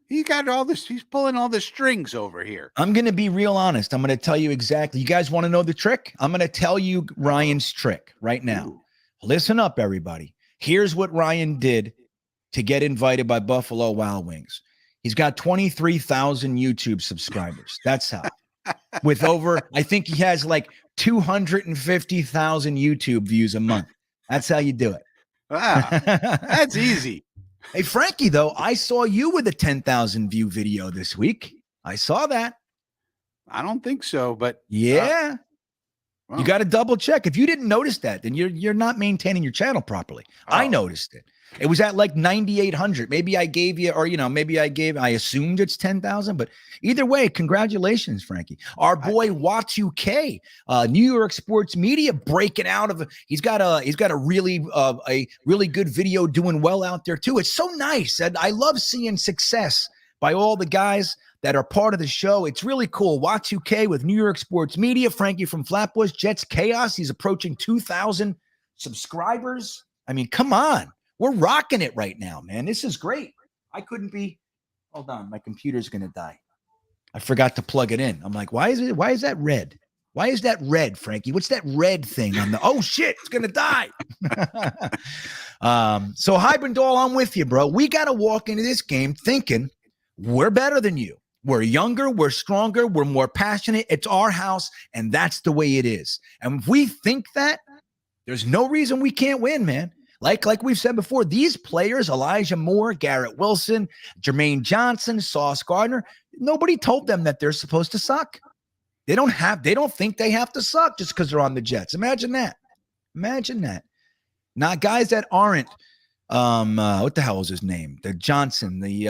He got all this. He's pulling all the strings over here. I'm going to be real honest. I'm going to tell you exactly. You guys want to know the trick? I'm going to tell you Ryan's trick right now. Ooh. Listen up, everybody. Here's what Ryan did to get invited by Buffalo Wild Wings. He's got 23,000 YouTube subscribers. That's how. With over, I think he has like 250,000 YouTube views a month. That's how you do it. Wow, that's easy. Hey, Frankie, though, I saw you with a 10,000 view video this week. I saw that. I don't think so, but Yeah. well. You got to double check. If you didn't notice that, then you're not maintaining your channel properly. I Oh. noticed it. It was at like 9,800. Maybe I gave you, or, maybe I assumed it's 10,000, but either way, congratulations, Frankie. Our boy Watu K, New York Sports Media, breaking out of, he's got a really good video doing well out there too. It's so nice. And I love seeing success by all the guys that are part of the show. It's really cool. Watu K with New York Sports Media, Frankie from Flatbush, Jets Chaos. He's approaching 2,000 subscribers. I mean, come on. We're rocking it right now, man. This is great. I couldn't be. Hold on. My computer's going to die. I forgot to plug it in. I'm like, why is that red? Why is that red, Frankie? What's that red thing on the, oh shit, it's going to die. So Hybendall, I'm with you, bro. We got to walk into this game thinking we're better than you. We're younger, we're stronger, we're more passionate. It's our house, and that's the way it is. And if we think that, there's no reason we can't win, man. Like we've said before, these players, Elijah Moore, Garrett Wilson, Jermaine Johnson, Sauce Gardner, nobody told them that they're supposed to suck. They don't think they have to suck just because they're on the Jets. Imagine that. Imagine that. Not guys that aren't, what the hell was his name? The Johnson, the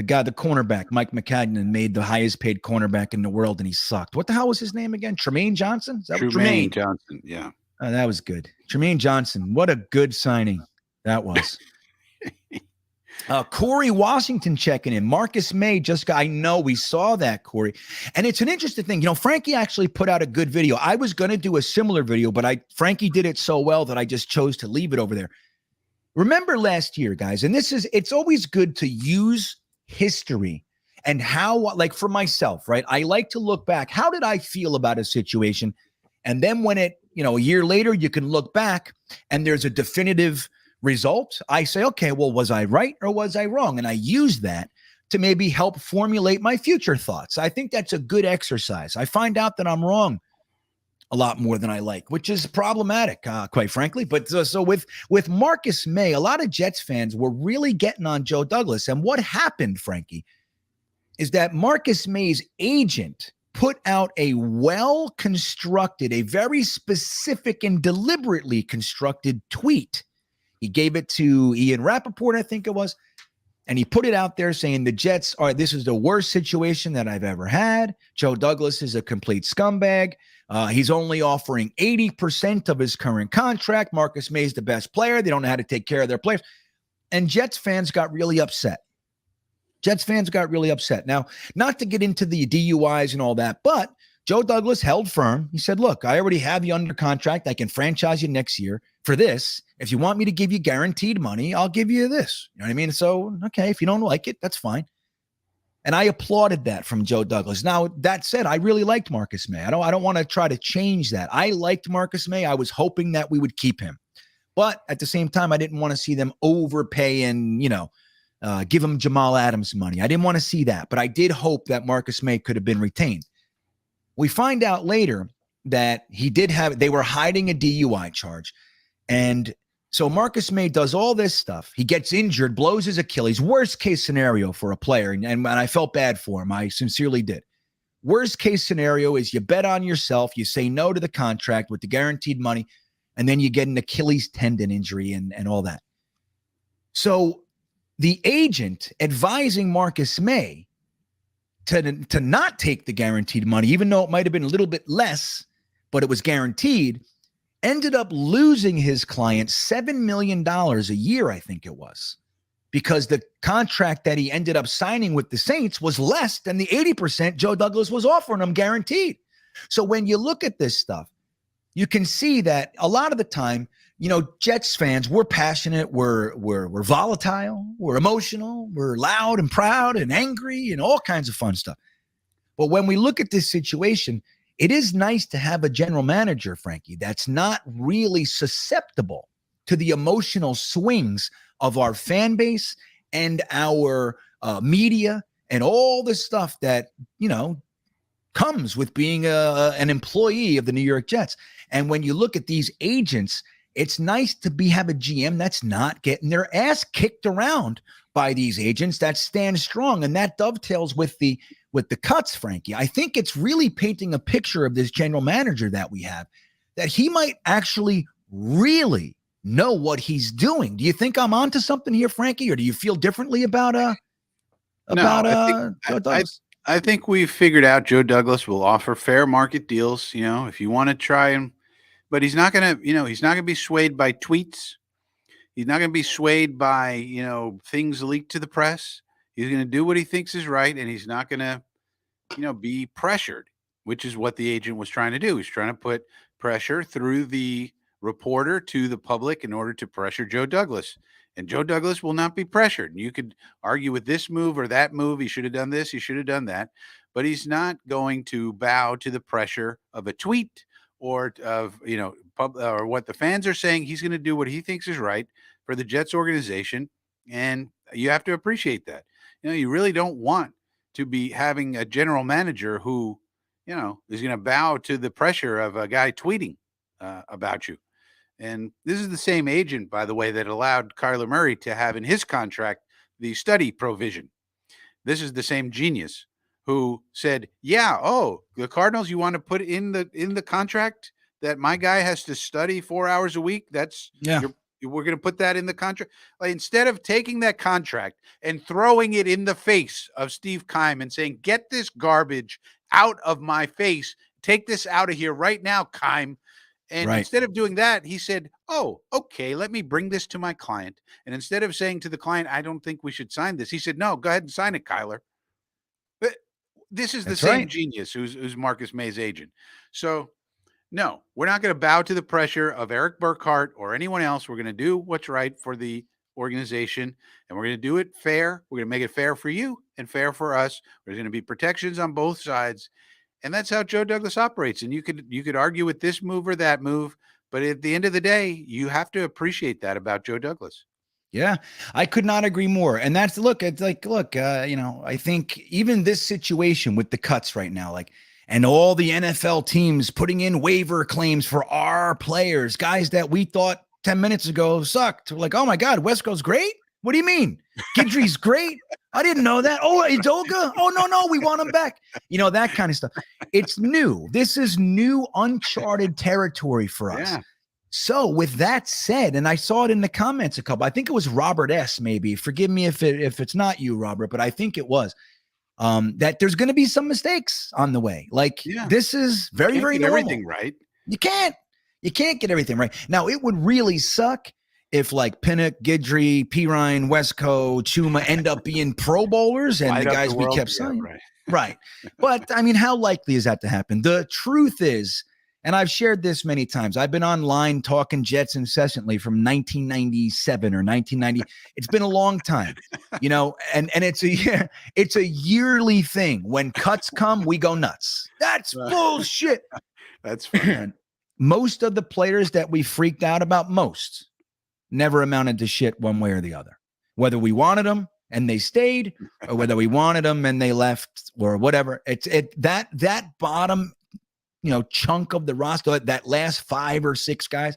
guy, the cornerback, Mike McCagnon, made the highest paid cornerback in the world, and he sucked. What the hell was his name again? Tremaine Johnson? Is that Tremaine Johnson, yeah. Oh, that was good. Tremaine Johnson. What a good signing that was. Corey Washington checking in. Marcus May I know we saw that, Corey. And it's an interesting thing. Frankie actually put out a good video. I was going to do a similar video, but Frankie did it so well that I just chose to leave it over there. Remember last year, guys, and it's always good to use history and how, like for myself, right? I like to look back. How did I feel about a situation? And then when a year later, you can look back and there's a definitive result. I say, okay, well, was I right or was I wrong? And I use that to maybe help formulate my future thoughts. I think that's a good exercise. I find out that I'm wrong a lot more than I like, which is problematic, quite frankly. But so with Marcus May, a lot of Jets fans were really getting on Joe Douglas. And what happened, Frankie, is that Marcus May's agent put out a well-constructed, a very specific and deliberately constructed tweet. He gave it to Ian Rappaport, I think it was, and he put it out there saying the Jets this is the worst situation that I've ever had. Joe Douglas is a complete scumbag. He's only offering 80% of his current contract. Marcus May is the best player. They don't know how to take care of their players. And Jets fans got really upset. Now, not to get into the DUIs and all that, but Joe Douglas held firm. He said, look, I already have you under contract. I can franchise you next year for this. If you want me to give you guaranteed money, I'll give you this. You know what I mean? So, okay, if you don't like it, that's fine. And I applauded that from Joe Douglas. Now, that said, I really liked Marcus May. I don't want to try to change that. I liked Marcus May. I was hoping that we would keep him. But at the same time, I didn't want to see them overpay and, give him Jamal Adams money. I didn't want to see that, but I did hope that Marcus May could have been retained. We find out later that they were hiding a DUI charge. And so Marcus May does all this stuff. He gets injured, blows his Achilles. Worst case scenario for a player. And I felt bad for him. I sincerely did. Worst case scenario is you bet on yourself. You say no to the contract with the guaranteed money. And then you get an Achilles tendon injury and all that. So the agent advising Marcus May to not take the guaranteed money, even though it might have been a little bit less, but it was guaranteed, ended up losing his client $7 million a year, I think it was, because the contract that he ended up signing with the Saints was less than the 80% Joe Douglas was offering him guaranteed. So when you look at this stuff, you can see that a lot of the time, Jets fans, we're passionate, we're volatile, we're emotional, we're loud and proud and angry and all kinds of fun stuff. But when we look at this situation, it is nice to have a general manager, Frankie, that's not really susceptible to the emotional swings of our fan base and our media and all the stuff that, comes with being an employee of the New York Jets. And when you look at these agents, it's nice to have a GM that's not getting their ass kicked around by these agents, that stand strong. And that dovetails with the cuts, Frankie. I think it's really painting a picture of this general manager that we have, that he might actually really know what he's doing. Do you think I'm onto something here, Frankie, or do you feel differently about Joe Douglas? I think we've figured out Joe Douglas will offer fair market deals, if you want to try and, but he's not going to be swayed by tweets. He's not going to be swayed by, things leaked to the press. He's going to do what he thinks is right. And he's not going to, be pressured, which is what the agent was trying to do. He's trying to put pressure through the reporter to the public in order to pressure Joe Douglas. And Joe Douglas will not be pressured. And you could argue with this move or that move. He should have done this. He should have done that. But he's not going to bow to the pressure of a tweet or of, or what the fans are saying. He's going to do what he thinks is right for the Jets organization. And you have to appreciate that. You really don't want to be having a general manager who, is going to bow to the pressure of a guy tweeting about you. And this is the same agent, by the way, that allowed Kyler Murray to have in his contract the study provision. This is the same genius who said, the Cardinals, you want to put in the contract that my guy has to study 4 hours a week? We're going to put that in the contract. Like, instead of taking that contract and throwing it in the face of Steve Keim and saying, get this garbage out of my face, take this out of here right now, Keim. And instead of doing that, he said, oh, okay, let me bring this to my client. And instead of saying to the client, I don't think we should sign this, he said, no, go ahead and sign it, Kyler. But this is the same genius who's Marcus May's agent. So, no, we're not going to bow to the pressure of Eric Burkhart or anyone else. We're going to do what's right for the organization, and we're going to do it fair. We're going to make it fair for you and fair for us. There's going to be protections on both sides. And that's how Joe Douglas operates. And you could argue with this move or that move, but at the end of the day, you have to appreciate that about Joe Douglas. Yeah, I could not agree more. And I think even this situation with the cuts right now, and all the NFL teams putting in waiver claims for our players, guys that we thought 10 minutes ago sucked. We're like, oh my God, Wesco's great? What do you mean? Guidry's great? I didn't know that. Oh, Idoga? Oh, no, we want him back. That kind of stuff. It's new. This is new, uncharted territory for us. Yeah. So with that said, and I saw it in the comments I think it was Robert S. maybe. Forgive me if it's not you, Robert, but I think it was. That there's going to be some mistakes on the way. This is very, very normal. Everything right. You can't get everything right. Now, it would really suck if Pinnock, Guidry, Pirine, Wesco, Chuma end up being Pro Bowlers and the guys we kept signing. Right. But I mean, how likely is that to happen? The truth is, and I've shared this many times, I've been online talking Jets incessantly from 1997 or 1990. It's been a long time, and it's a yearly thing. When cuts come, we go nuts. That's bullshit. That's fine. Most of the players that we freaked out about never amounted to shit one way or the other. Whether we wanted them and they stayed, or whether we wanted them and they left, or whatever. That bottom, chunk of the roster, that last 5 or 6 guys,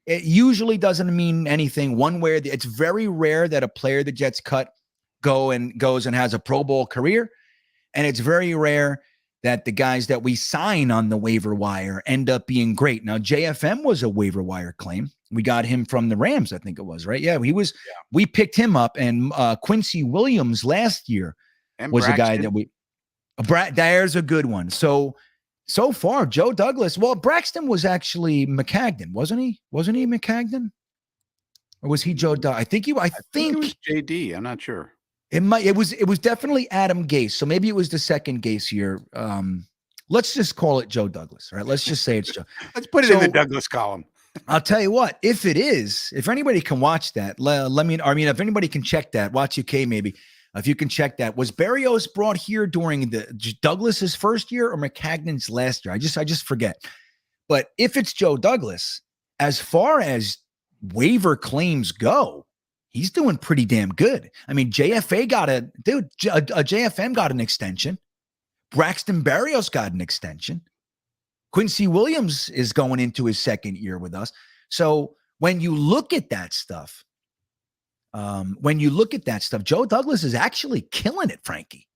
it usually doesn't mean anything one way or the. It's very rare that a player the Jets cut goes and has a Pro Bowl career, and it's very rare that the guys that we sign on the waiver wire end up being great. Now, JFM was a waiver wire claim. We got him from the Rams, I think it was, right? Yeah, he was. Yeah. We picked him up, and Quincy Williams last year was a guy that we. There's a good one. So far, Joe Douglas. Well, Braxton was actually McCagden, wasn't he? Wasn't he McCagden? Or was he Joe Douglas? I think it was JD. I'm not sure. It was definitely Adam Gase. So maybe it was the second Gase year. let's just call it Joe Douglas. All right. Let's just say it's Joe. Let's put it in the Douglas column. I'll tell you what, if it is, if anybody can watch that, if anybody can check that, watch UK maybe, if you can check that, was Berrios brought here during the Douglas's first year or McCagnon's last year? I just forget. But if it's Joe Douglas, as far as waiver claims go, he's doing pretty damn good. I mean, JFM got an extension. Braxton Berrios got an extension. Quincy Williams is going into his second year with us. So when you look at that stuff, Joe Douglas is actually killing it, Frankie.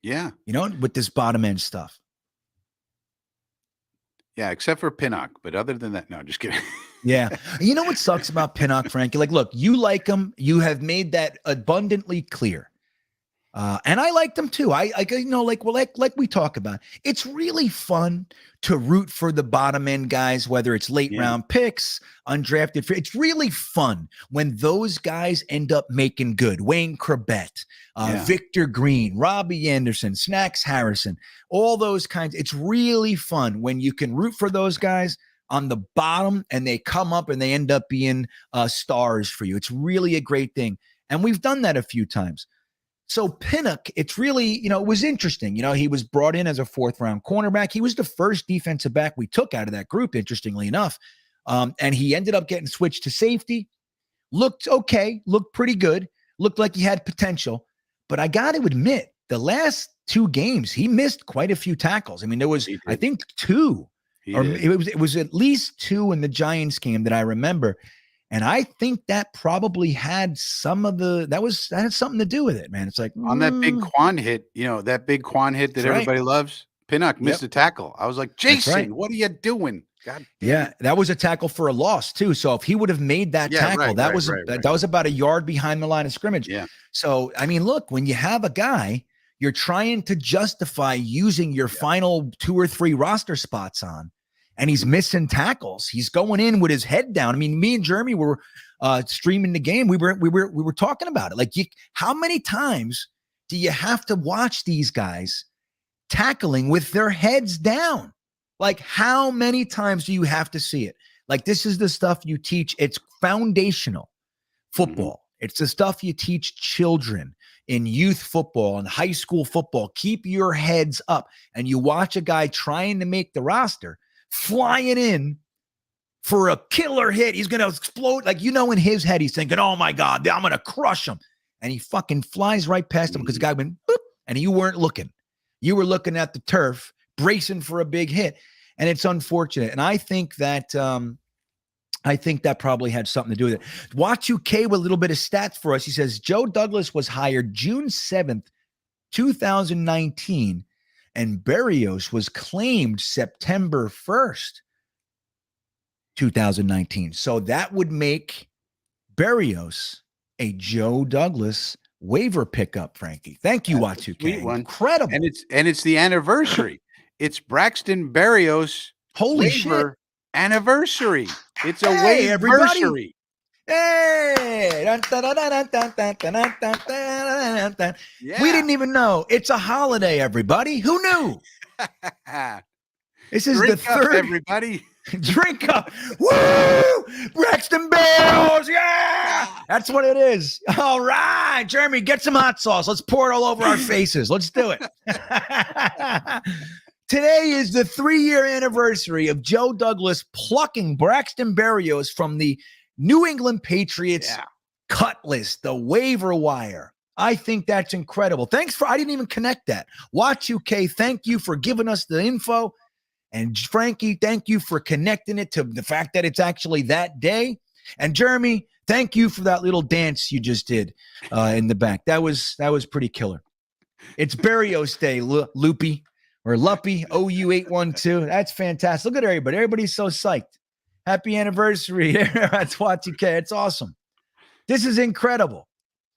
Yeah. With this bottom end stuff. Yeah, except for Pinnock. But other than that, no, just kidding. Yeah. You know what sucks about Pinnock, Frankie? Like, look, you like him. You have made that abundantly clear. And I liked them too. Like we talk about, it's really fun to root for the bottom end guys, whether it's late round picks, undrafted. It's really fun when those guys end up making good. Wayne Corbett, Victor Green, Robbie Anderson, Snacks Harrison, all those kinds. It's really fun when you can root for those guys on the bottom and they come up and they end up being stars for you. It's really a great thing. And we've done that a few times. So Pinnock, it's really, it was interesting. He was brought in as a 4th round cornerback. He was the first defensive back we took out of that group, interestingly enough. And he ended up getting switched to safety. Looked okay, looked pretty good, looked like he had potential. But I got to admit, the last 2 games, he missed quite a few tackles. I mean, there was, I think, 2. It was at least 2 in the Giants game that I remember. And I think that probably had that had something to do with it, man. It's like on that big Quan hit, that big Quan hit that everybody loves. Pinnock missed a tackle. I was like, Jason, what are you doing? God damn. That was a tackle for a loss too. So if he would have made that tackle, that was about a yard behind the line of scrimmage. Yeah. So I mean, look, when you have a guy you're trying to justify using your final 2 or 3 roster spots on, and he's missing tackles. He's going in with his head down. I mean, me and Jeremy were streaming the game. We were talking about it. Like, how many times do you have to watch these guys tackling with their heads down? Like, how many times do you have to see it? Like, this is the stuff you teach. It's foundational football. It's the stuff you teach children in youth football and high school football. Keep your heads up. And you watch a guy trying to make the roster, flying in for a killer hit. He's going to explode. Like, in his head, he's thinking, oh my God, I'm going to crush him. And he fucking flies right past him because the guy went, boop, and you weren't looking. You were looking at the turf, bracing for a big hit. And it's unfortunate. And I think that probably had something to do with it. Watch UK with a little bit of stats for us. He says, Joe Douglas was hired June 7th, 2019. And Berrios was claimed September 1st, 2019. So that would make Berrios a Joe Douglas waiver pickup, Frankie. Thank you, Watsuke. Incredible. And it's the anniversary. It's Braxton Berrios Holy waiver anniversary. It's a Hey, waiversary. Hey! Yeah. We didn't even know. It's a holiday, everybody. Who knew? This is Drink the up, third. everybody. Drink up. Woo! Braxton Berrios. Yeah! That's what it is. All right. Jeremy, get some hot sauce. Let's pour it all over our faces. Let's do it. Today is the 3-year anniversary of Joe Douglas plucking Braxton Berrios from the New England Patriots cut list, the waiver wire. I think that's incredible. I didn't even connect that. Watch UK, thank you for giving us the info. And Frankie, thank you for connecting it to the fact that it's actually that day. And Jeremy, thank you for that little dance you just did in the back. That was pretty killer. It's Berrios Day, Loopy or Luppy, OU812. That's fantastic. Look at everybody. Everybody's so psyched. Happy anniversary. That's Y2K. It's awesome. This is incredible.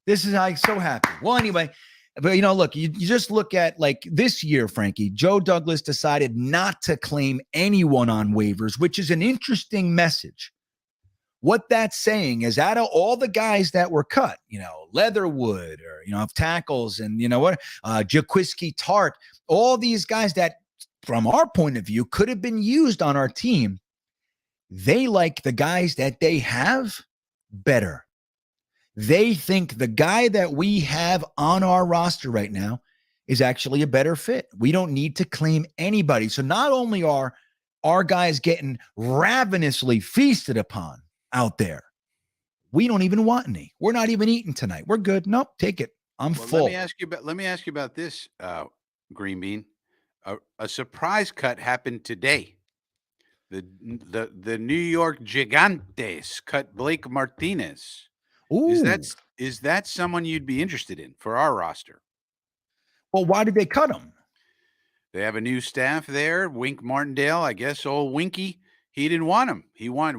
I'm so happy. Well, anyway, but look, you just look at like this year, Frankie, Joe Douglas decided not to claim anyone on waivers, which is an interesting message. What that's saying is out of all the guys that were cut, Leatherwood or, tackles and Jaquiski Tart, all these guys that from our point of view, could have been used on our team. They like the guys that they have better. They think the guy that we have on our roster right now is actually a better fit. We don't need to claim anybody. So not only are our guys getting ravenously feasted upon out there, we don't even want any. We're not even eating tonight. We're good. Nope, take it. I'm full. Let me ask you about this, Green Bean. A surprise cut happened today. The New York Gigantes cut Blake Martinez. Ooh. Is that someone you'd be interested in for our roster? Well, why did they cut him? They have a new staff there. Wink Martindale, I guess old Winky, he didn't want him.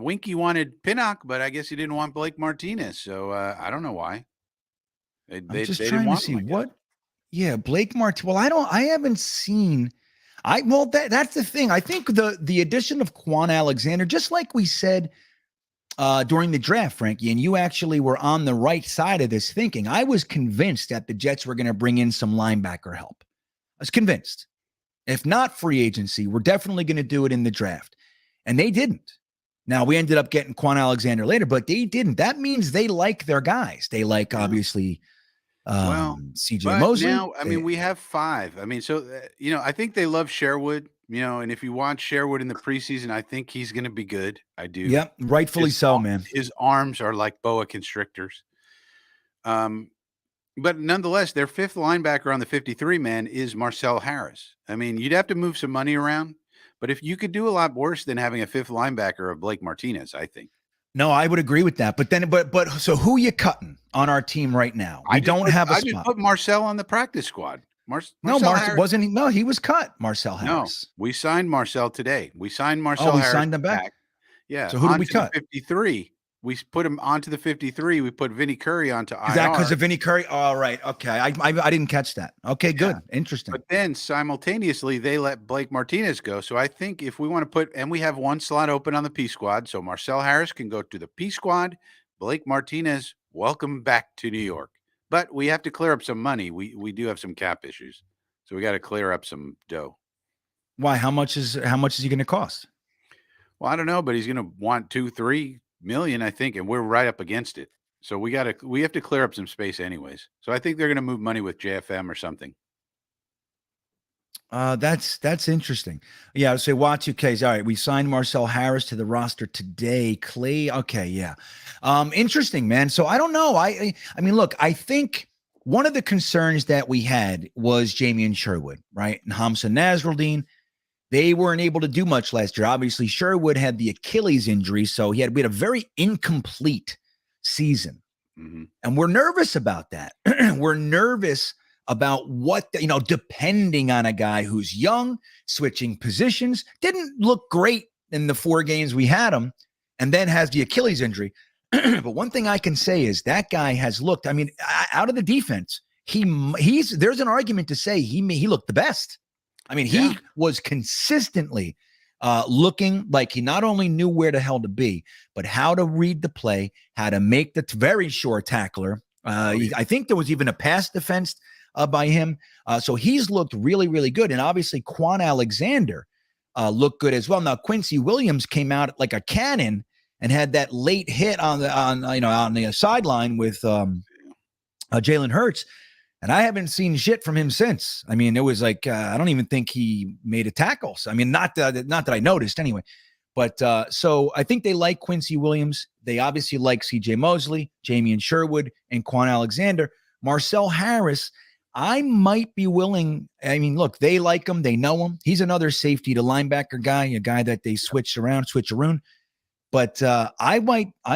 Winky wanted Pinnock, but I guess he didn't want Blake Martinez. So I don't know why. I'm just trying to see what. Yeah, Blake Martinez. Well, I haven't seen. That's the thing. I think the addition of Quan Alexander, just like we said during the draft, Frankie, and you actually were on the right side of this thinking. I was convinced that the Jets were going to bring in some linebacker help. I was convinced. If not free agency, we're definitely going to do it in the draft. And they didn't. Now, we ended up getting Quan Alexander later, but they didn't. That means they like their guys. They like, obviously, CJ Mosley. Now, we have 5. I think they love Sherwood, and if you want Sherwood in the preseason, I think he's going to be good. I do. Yep, rightfully so, man. His arms are like boa constrictors. But nonetheless, their 5th linebacker on the 53 man is Marcel Harris. You'd have to move some money around, but if you could do a lot worse than having a 5th linebacker of Blake Martinez, I think. No, I would agree with that. But so who are you cutting on our team right now? I just put Marcel on the practice squad. He was cut. Marcel Harris. No, we signed Marcel today. We signed Marcel Harris. Signed him back. Yeah. So who did we cut? 53. We put him onto the 53. We put Vinny Curry onto IR. Is that because of Vinny Curry? All right. Okay. I didn't catch that. Okay, good. Yeah. Interesting. But then simultaneously, they let Blake Martinez go. So I think if we want to and we have one slot open on the P squad. So Marcel Harris can go to the P squad. Blake Martinez, welcome back to New York. But we have to clear up some money. We do have some cap issues. So we got to clear up some dough. Why? How much is he going to cost? Well, I don't know, but he's going to want 2-3 million, I think, and we're right up against it. So we have to clear up some space anyways. So I think they're going to move money with JFM or something. That's interesting. Yeah, I would say Y2Ks. All right, we signed Marcel Harris to the roster today. Clay. Okay, yeah. Interesting, man. So I don't know. I mean, look, I think one of the concerns that we had was Jamie Sherwood, right? And Hamza Nasruddin. They weren't able to do much last year. Obviously, Sherwood had the Achilles injury, so we had a very incomplete season. Mm-hmm. And we're nervous about that. We're nervous about what, depending on a guy who's young, switching positions, didn't look great in the 4 games we had him, and then has the Achilles injury. But one thing I can say is that guy has looked, out of the defense, there's an argument to say he looked the best. He was consistently looking like he not only knew where the hell to be, but how to read the play, how to make the very short tackler. I think there was even a pass defense by him. So he's looked really, really good. And obviously Quan Alexander looked good as well. Now Quincy Williams came out like a cannon and had that late hit on the sideline with Jalen Hurts. And I haven't seen shit from him since. It was like, I don't even think he made a tackle. So, not that I noticed anyway. But so I think they like Quincy Williams. They obviously like CJ Mosley, Jamie Sherwood, and Quan Alexander. Marcel Harris, I might be willing. Look, they like him. They know him. He's another safety to linebacker guy, a guy that they switch around. But I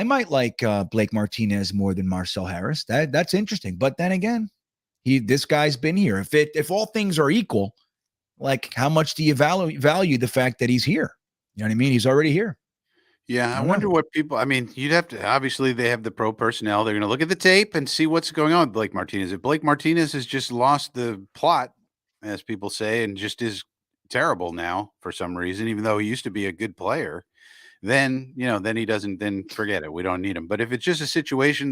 might like Blake Martinez more than Marcel Harris. That's interesting. But then again, this guy's been here. If all things are equal, like how much do you value the fact that he's here? You know what I mean? He's already here. Yeah, I wonder what people. You'd have to. Obviously, they have the pro personnel. They're going to look at the tape and see what's going on with Blake Martinez. If Blake Martinez has just lost the plot, as people say, and just is terrible now for some reason, even though he used to be a good player, then he doesn't. Then forget it. We don't need him. But if it's just a situation,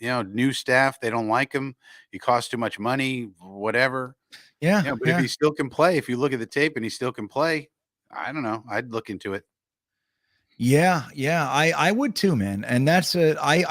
new staff, they don't like him. He costs too much money, whatever. Yeah, Yeah, but yeah. if he still can play, if you look at the tape and he still can play, I don't know. I'd look into it. Yeah, I would too, man. And I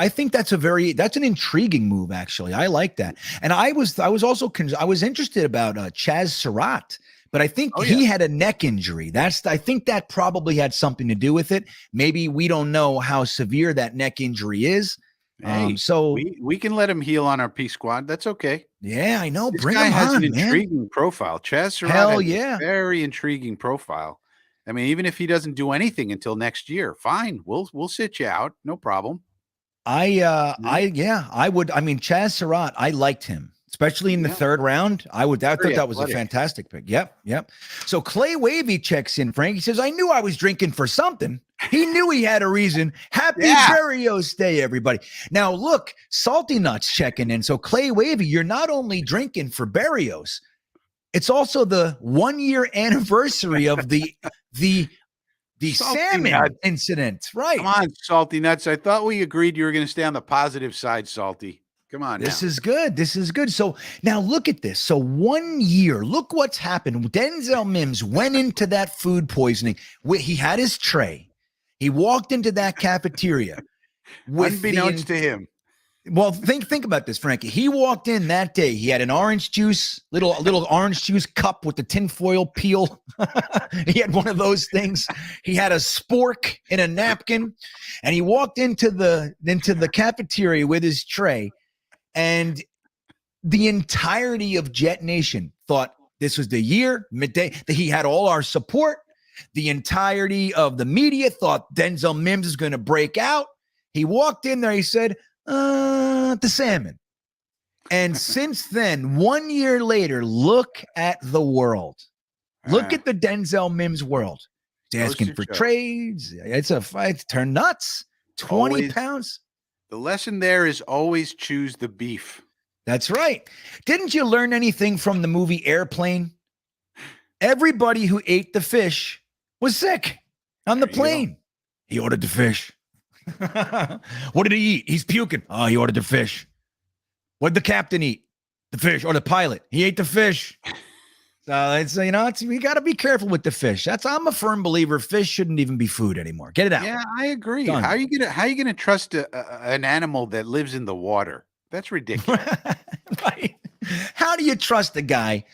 think that's an intriguing move, actually. I like that. And I was also I was interested about Chaz Surratt, but I think he had a neck injury. I think that probably had something to do with it. Maybe we don't know how severe that neck injury is. Hey, So we can let him heal on our P squad. That's okay. yeah, I know. This Bring guy him has on, an man. intriguing profile. Chaz Surratt Hell has yeah. a very intriguing profile. I mean, even if he doesn't do anything until next year, fine. We'll sit you out. No problem. I would. I mean, Chaz Surratt, I liked him, especially in the third round. I thought that was a fantastic pick. Yep. So Clay Wavy checks in, Frank. He says, I knew I was drinking for something. He knew he had a reason. Happy Barrios Day, everybody. Now, look, Salty Nuts checking in. So Clay Wavy, you're not only drinking for Barrios, it's also the 1-year anniversary of the salmon nuts incident, right? Come on, Salty Nuts. I thought we agreed you were going to stay on the positive side, Salty. Come on. This is good. This is good. So now look at this. So 1 year, look what's happened. Denzel Mims went into that food poisoning. He had his tray. He walked into that cafeteria. Unbeknownst to him. Well, think about this, Frankie. He walked in that day. He had an orange juice, little orange juice cup with the tinfoil peel. He had one of those things. He had a spork in a napkin, and he walked into the cafeteria with his tray. And the entirety of JetNation thought this was the year, midday, that he had all our support. The entirety of the media thought Denzel Mims is going to break out. He walked in there. He said, the salmon. And since then, 1 year later, look at the world. Look at the Denzel Mims world. He's asking for trades. It's a fight. Turn nuts. 20 pounds. The lesson there is always choose the beef. That's right. Didn't you learn anything from the movie Airplane? Everybody who ate the fish was sick on the plane. He ordered the fish. What did he eat? He's puking. Oh, he ordered the fish. What did the captain eat? The fish. Or the pilot? He ate the fish. So we got to be careful with the fish. I'm a firm believer. Fish shouldn't even be food anymore. Get it out. Yeah, I agree. Done. How are you gonna trust an animal that lives in the water? That's ridiculous. Right? How do you trust a guy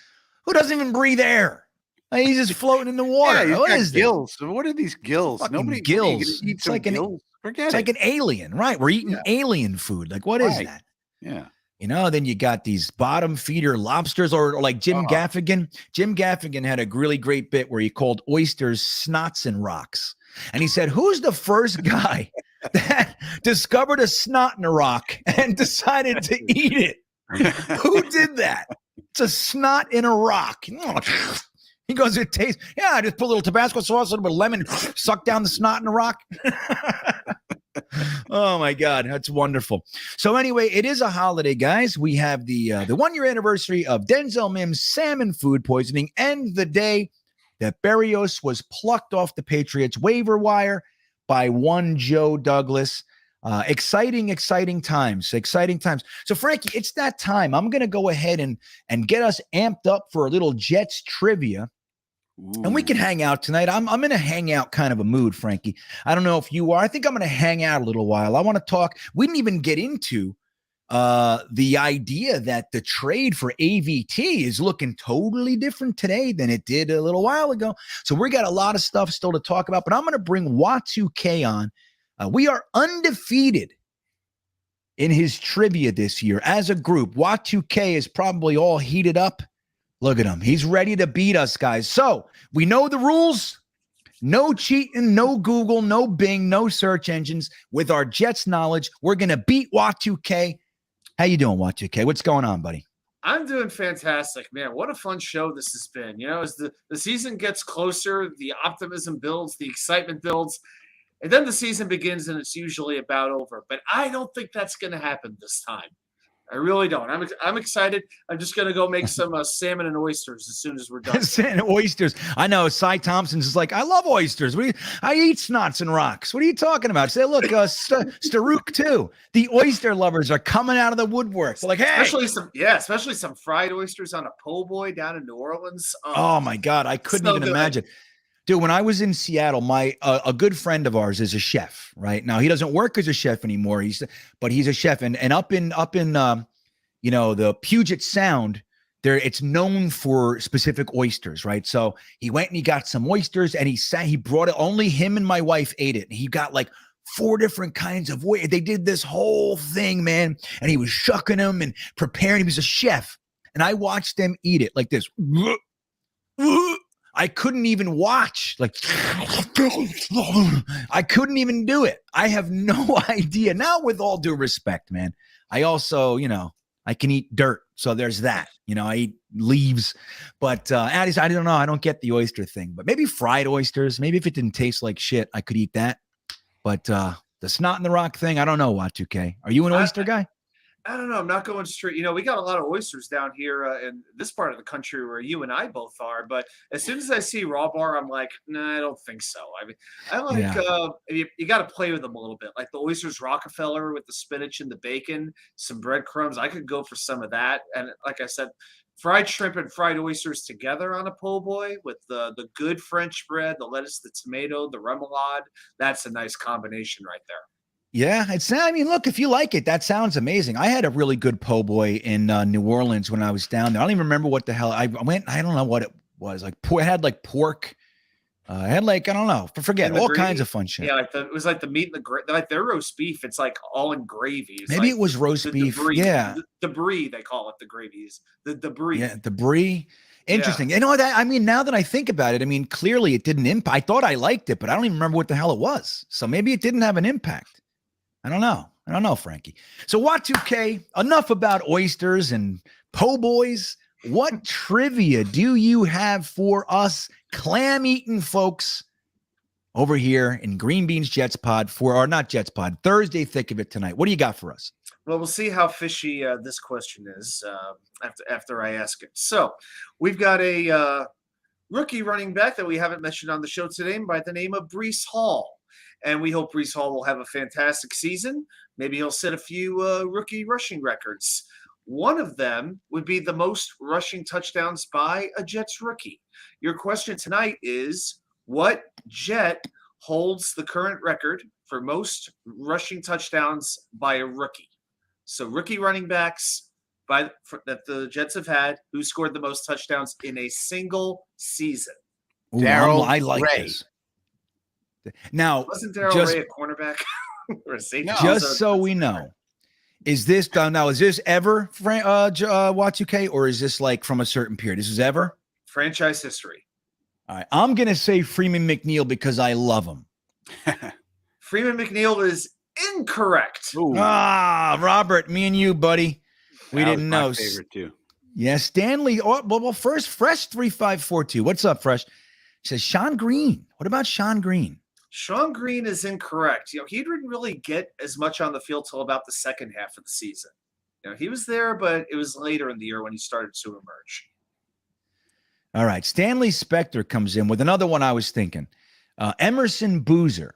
who doesn't even breathe air? He's just floating in the water. Yeah, what got is gills? So what are these gills? Nobody gills. It's like gills? It's like an alien, right? We're eating alien food. Like, what is that? Yeah. Then you got these bottom feeder lobsters or like Jim Gaffigan. Jim Gaffigan had a really great bit where he called oysters snots and rocks. And he said, who's the first guy that discovered a snot in a rock and decided to eat it? Who did that? It's a snot in a rock. He goes, it tastes, I just put a little Tabasco sauce, a little bit of lemon, suck down the snot in a rock. Oh my God, that's wonderful. So anyway, it is a holiday, guys. We have the 1 year anniversary of Denzel Mims' salmon food poisoning and the day that Barrios was plucked off the Patriots waiver wire by one Joe Douglas. Exciting times. So Frankie, it's that time. I'm going to go ahead and get us amped up for a little Jets trivia. Ooh. And we can hang out tonight. I'm in a hangout kind of a mood, Frankie. I don't know if you are. I think I'm going to hang out a little while. I want to talk. We didn't even get into the idea that the trade for AVT is looking totally different today than it did a little while ago. So we got a lot of stuff still to talk about, but I'm going to bring Watu-K on. We are undefeated in his trivia this year as a group. Watu-K is probably all heated up. Look at him. He's ready to beat us, guys. So we know the rules. No cheating, no Google, no Bing, no search engines. With our Jets knowledge, we're going to beat Watu-K. How you doing, Watu-K? What's going on, buddy? I'm doing fantastic, man. What a fun show this has been. As the season gets closer, the optimism builds, the excitement builds, and then the season begins and it's usually about over. But I don't think that's going to happen this time. I really don't. I'm excited. I'm just gonna go make some salmon and oysters as soon as we're done. And oysters. I know. Cy Thompson's is like, I love oysters. I eat snots and rocks. What are you talking about? Say, look, Staruk too. The oyster lovers are coming out of the woodwork. They're like, hey, especially some fried oysters on a po' boy down in New Orleans. Oh my God, I couldn't even imagine. Dude, when I was in Seattle, my a good friend of ours is a chef. Right now, he doesn't work as a chef anymore. But he's a chef, and up in the Puget Sound, there it's known for specific oysters, right? So he went and he got some oysters, and he brought it. Only him and my wife ate it. And he got like 4 different kinds of oysters. They did this whole thing, man, and he was shucking them and preparing. He was a chef, and I watched them eat it like this. I couldn't even watch. Like, I couldn't even do it. I have no idea. Now, with all due respect, man, I also, I can eat dirt. So there's that. I eat leaves. But I don't know. I don't get the oyster thing. But maybe fried oysters. Maybe if it didn't taste like shit, I could eat that. But the snot in the rock thing, I don't know, Y2K. Are you an oyster guy? I don't know. I'm not going straight. We got a lot of oysters down here in this part of the country where you and I both are. But as soon as I see raw bar, I'm like, nah, I don't think so. I mean, I like you got to play with them a little bit, like the oysters Rockefeller with the spinach and the bacon, some breadcrumbs. I could go for some of that. And like I said, fried shrimp and fried oysters together on a po' boy with the good French bread, the lettuce, the tomato, the remoulade. That's a nice combination right there. Yeah, look, if you like it, that sounds amazing. I had a really good po' boy in New Orleans when I was down there. I don't even remember what the hell I went. I don't know what it was. Like, it had like pork. It had like, I don't know, forget all kinds of fun shit. Yeah, it was like the meat and like their roast beef. It's like all in gravy. Maybe it was roast beef. Debris, yeah, the brie they call it. The gravies. The debris. Yeah, the brie. Interesting. Yeah. Now that I think about it, clearly it didn't impact. I thought I liked it, but I don't even remember what the hell it was. So maybe it didn't have an impact. I don't know, Frankie. So Y2K, enough about oysters and po' boys. What trivia do you have for us clam-eating folks over here in Green Beans Jets Pod not Jets Pod, Thursday Thick of It tonight? What do you got for us? Well, we'll see how fishy this question is after I ask it. So we've got a rookie running back that we haven't mentioned on the show today by the name of Breece Hall. And we hope Breece Hall will have a fantastic season. Maybe he'll set a few rookie rushing records. One of them would be the most rushing touchdowns by a Jets rookie. Your question tonight is, what Jet holds the current record for most rushing touchdowns by a rookie? So rookie running backs that the Jets have had, who scored the most touchdowns in a single season? Daryl, I like this. Now, wasn't Daryl Ray a cornerback or a safety? Just so we know, is this done now? Is this ever Y2K, or is this like from a certain period? This is ever franchise history. All right, I'm gonna say Freeman McNeil because I love him. Freeman McNeil is incorrect. Ooh. Robert, me and you, buddy, we didn't know. My favorite too. Yeah, Stanley. Oh, well, first, Fresh 3542. What's up, Fresh? He says Sean Green. What about Sean Green? Sean Green is incorrect. He didn't really get as much on the field till about the second half of the season. He was there, but it was later in the year when he started to emerge. All right. Stanley Spector comes in with another one I was thinking. Emerson Boozer.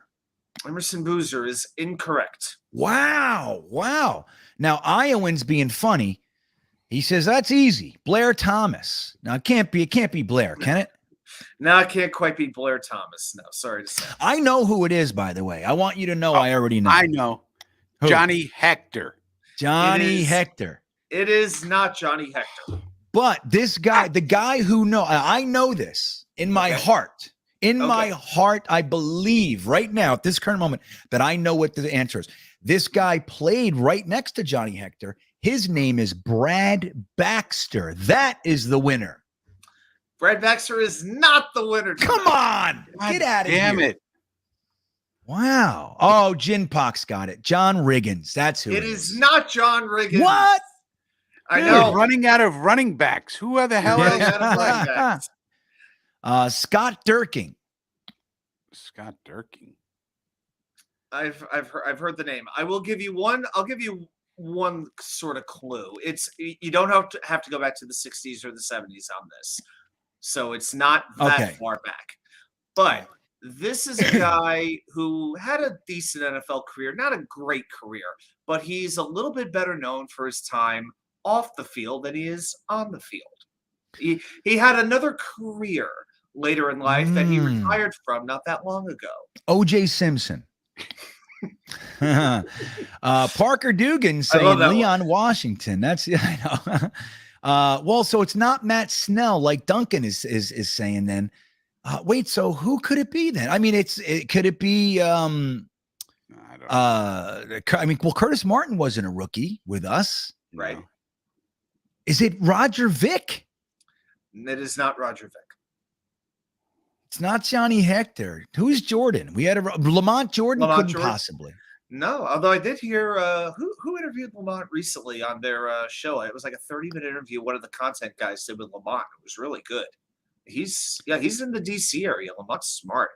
Emerson Boozer is incorrect. Wow. Now, Iowan's being funny. He says, that's easy. Blair Thomas. Now, it can't be Blair, can it? No, it can't quite be Blair Thomas. No, sorry to say. I know who it is, by the way. I want you to know I already know. I know. Who? Johnny Hector. Hector. It is not Johnny Hector. But this guy, the guy who I know this in my heart. In my heart, I believe right now at this current moment that I know what the answer is. This guy played right next to Johnny Hector. His name is Brad Baxter. That is the winner. Brad Baxter is not the winner tonight. Come on. Get out of here. Damn it. Wow. Oh, Gin Pox got it. John Riggins. That's who it is. Not John Riggins. What? I know. Running out of running backs. Who are the hell running out of running backs? Scott Durking. I've heard the name. I will give you one. I'll give you one sort of clue. It's you don't have to go back to the 60s or the 70s on this, so it's not that far back. But this is a guy who had a decent NFL career, not a great career, but he's a little bit better known for his time off the field than he is on the field. He had another career later in life that he retired from not that long ago. O.J. Simpson. Parker Dugan saying Leon Washington. That's I know. Well, so it's not Matt Snell like Duncan is saying then. Wait, so who could it be then? I mean, could it be I mean, well, Curtis Martin wasn't a rookie with us. Right. Is it Roger Vick? It is not Roger Vick. It's not Johnny Hector. Who's Jordan? We had Lamont Jordan. Couldn't possibly. No, although I did hear who interviewed Lamont recently on their show. It was like a 30-minute interview. One of the content guys did with Lamont. It was really good. He's in the DC area. Lamont's smart.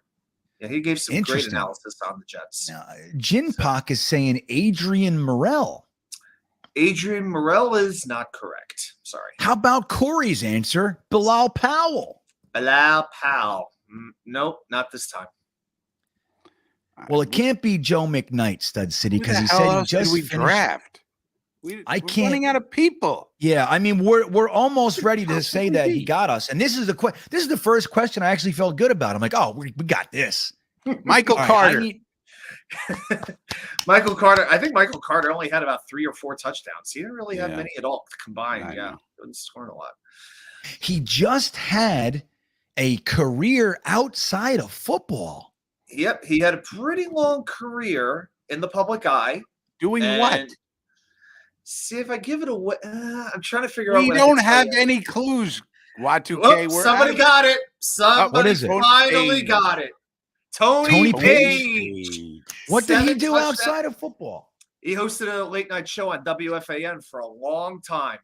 Yeah, he gave some great analysis on the Jets. Now, Jinpak is saying Adrian Morrell. Adrian Morrell is not correct. Sorry. How about Corey's answer? Bilal Powell. Bilal Powell. Nope, not this time. Well, it can't be Joe McKnight, Stud City, because he said he just finished. Draft. We're running out of people. Yeah, I mean, we're almost ready to say that he got us. And this is the first question I actually felt good about. I'm like, oh, we got this. Michael Carter. Michael Carter. I think Michael Carter only had about 3 or 4 touchdowns. He didn't really have many at all combined. Yeah, he wasn't scoring a lot. He just had a career outside of football. Yep, he had a pretty long career in the public eye. Doing what? See if I give it away. I'm trying to figure out. We don't have any clues. Y2K. Somebody got it. Somebody finally got it. Tony Page. What did he do outside of football? He hosted a late night show on WFAN for a long time.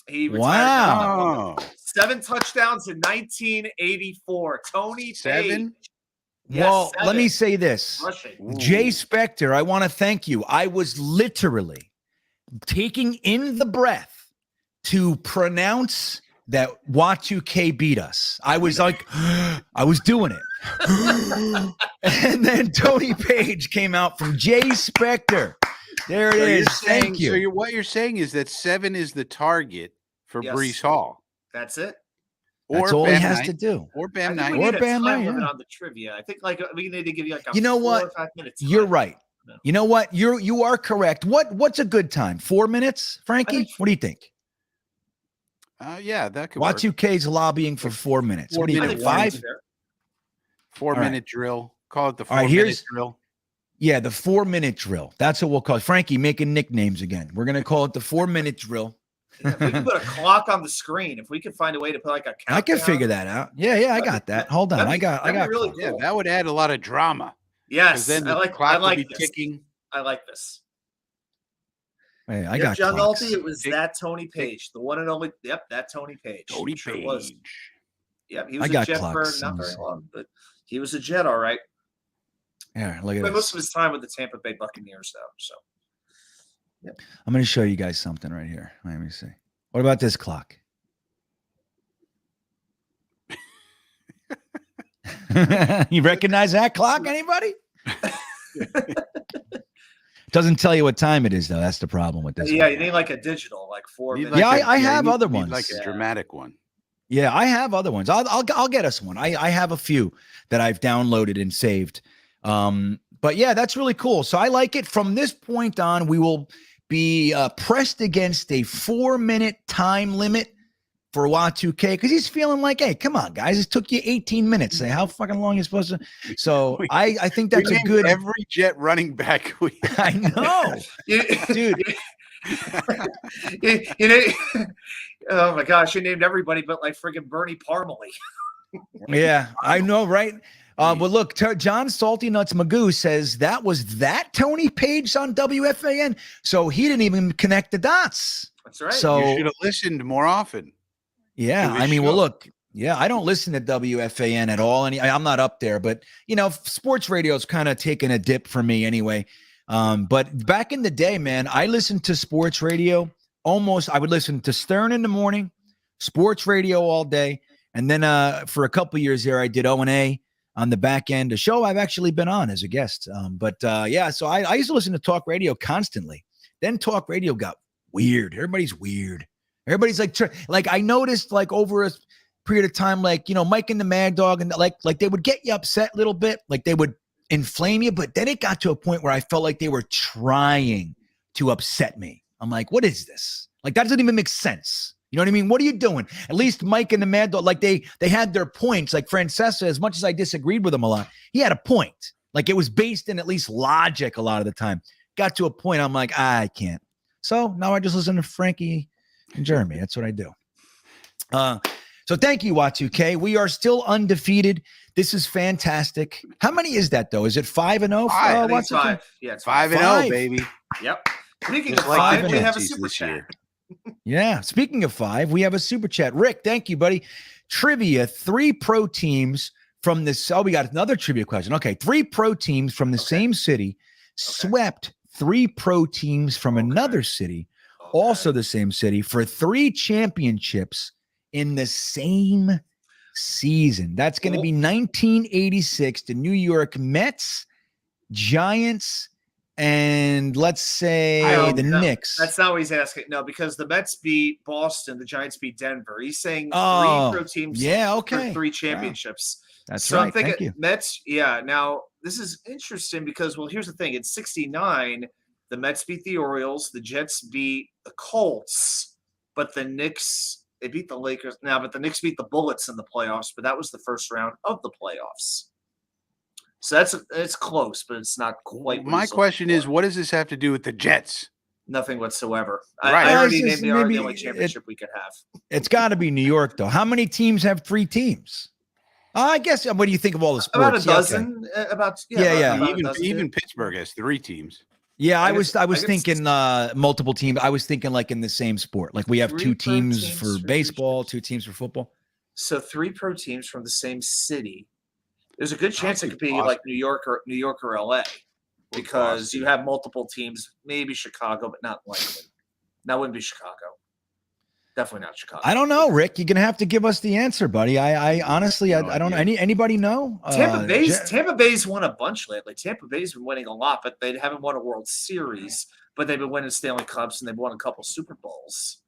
He retired. 7 touchdowns in 1984. Tony Page. Yes, well, let me say this. Jay Spector, I want to thank you. I was literally taking in the breath to pronounce that Y2K beat us. I was like, I was doing it. And then Tony Page came out from Jay Spector. There it is. Thank you. So what you're saying is that 7 is the target for Breece Hall. That's it. That's all he has to do. Or Bam Knight. Or Bam Knight. On the trivia. I think we need to give you like a 4 or 5 minutes. You're right. No. You know what? You are correct. What's a good time? 4 minutes, Frankie? What do you think? Yeah, that could work. Y2K's lobbying for 4 minutes. What do you think? 5? 4-minute drill. Call it the 4-minute drill. Yeah, the 4-minute drill. That's what we'll call it. Frankie making nicknames again. We're gonna call it the 4-minute drill. Yeah, we can put a clock on the screen. If we could find a way to put like a countdown. I can figure that out. Yeah, I got that. Hold on. I got really cool. Yeah, that would add a lot of drama. Yes, then I like this. Ticking. I like this. Hey, I got John Nolte. It was that Tony Page, the one and only. Yep, that Tony Page. Tony Page. Was. Yep, he was a Jet for not very long, but he was a Jet, all right. Yeah, look at this. Most of his time with the Tampa Bay Buccaneers, though. So, yep. I'm going to show you guys something right here. Let me see. What about this clock? You recognize that clock, anybody? Doesn't tell you what time it is, though. That's the problem with this. Yeah, you need like a digital, like 4 minutes. Yeah, I have other ones. Like a dramatic one. Yeah, I have other ones. I'll get us one. I have a few that I've downloaded and saved. But yeah, that's really cool. So I like it. From this point on, we will be pressed against a 4-minute time limit for Y2K because he's feeling like, hey, come on, guys, it took you 18 minutes. How fucking long are you supposed to? So I think that's a good. Every Jet running back. I know, dude. Oh my gosh, you named everybody but like friggin' Bernie Parmalee. Yeah, I know, right? Well, look, John Salty Nuts Magoo says that was Tony Page on WFAN, so he didn't even connect the dots. That's right. So you should have listened more often. Yeah, I mean, well, look, yeah, I don't listen to WFAN at all. I'm not up there, but sports radio is kind of taking a dip for me anyway. But back in the day, man, I listened to sports radio I would listen to Stern in the morning, sports radio all day. And then for a couple years there, I did O&A on the back end, a show I've actually been on as a guest. So I used to listen to talk radio constantly. Then talk radio got weird. Everybody's weird. Everybody's like I noticed like over a period of time, like, Mike and the Mad Dog and like they would get you upset a little bit. Like they would inflame you, but then it got to a point where I felt like they were trying to upset me. I'm like, what is this? Like, that doesn't even make sense. You know what I mean? What are you doing? At least Mike and the Mad Dog, like they had their points. Like Francesa, as much as I disagreed with him a lot, he had a point. Like it was based in at least logic a lot of the time. Got to a point, I'm like, I can't. So now I just listen to Frankie and Jeremy. That's what I do. So thank you, Y2K. We are still undefeated. This is fantastic. How many is that, though? Is it 5-0? I think it's 5. Yeah, it's 5-0, baby. Yep. Speaking Just of like 5, the we have a Nazis super this chat. year. Yeah. Speaking of 5, we have a super chat. Rick, thank you, buddy. Trivia, 3 pro teams from this. Oh, we got another trivia question. Okay. 3 pro teams from the same city swept 3 pro teams from another city, also the same city, for 3 championships in the same season. That's going to be 1986, the New York Mets, Giants, and let's say the Knicks. That's not what he's asking. No, because the Mets beat Boston, the Giants beat Denver. He's saying 3 pro teams for 3 championships. That's so right. I'm thinking Thank you. Mets, yeah. Now, this is interesting because, well, here's the thing. In 69, the Mets beat the Orioles, the Jets beat the Colts, but the Knicks, they beat the Lakers. Now, but the Knicks beat the Bullets in the playoffs, but that was the first round of the playoffs. So it's close, but it's not quite. My question is, what does this have to do with the Jets? Nothing whatsoever. Right. I already It's named just the only championship we could have. It's got to be New York, though. How many teams have 3 teams? I guess. What do you think of all the sports? About a dozen. About Even Pittsburgh has 3 teams. Yeah, I was thinking multiple teams. I was thinking like in the same sport. Like we have 2 teams for baseball, 2 teams for football. So 3 pro teams from the same city. There's a good chance it could be like New York or LA, because you have multiple teams. Maybe Chicago, but not likely. That wouldn't be Chicago. Definitely not Chicago. I don't know, Rick. You're gonna have to give us the answer, buddy. I honestly, I don't know. Anybody know? Tampa Bay's won a bunch lately. Tampa Bay's been winning a lot, but they haven't won a World Series. But they've been winning Stanley Cups and they've won a couple Super Bowls.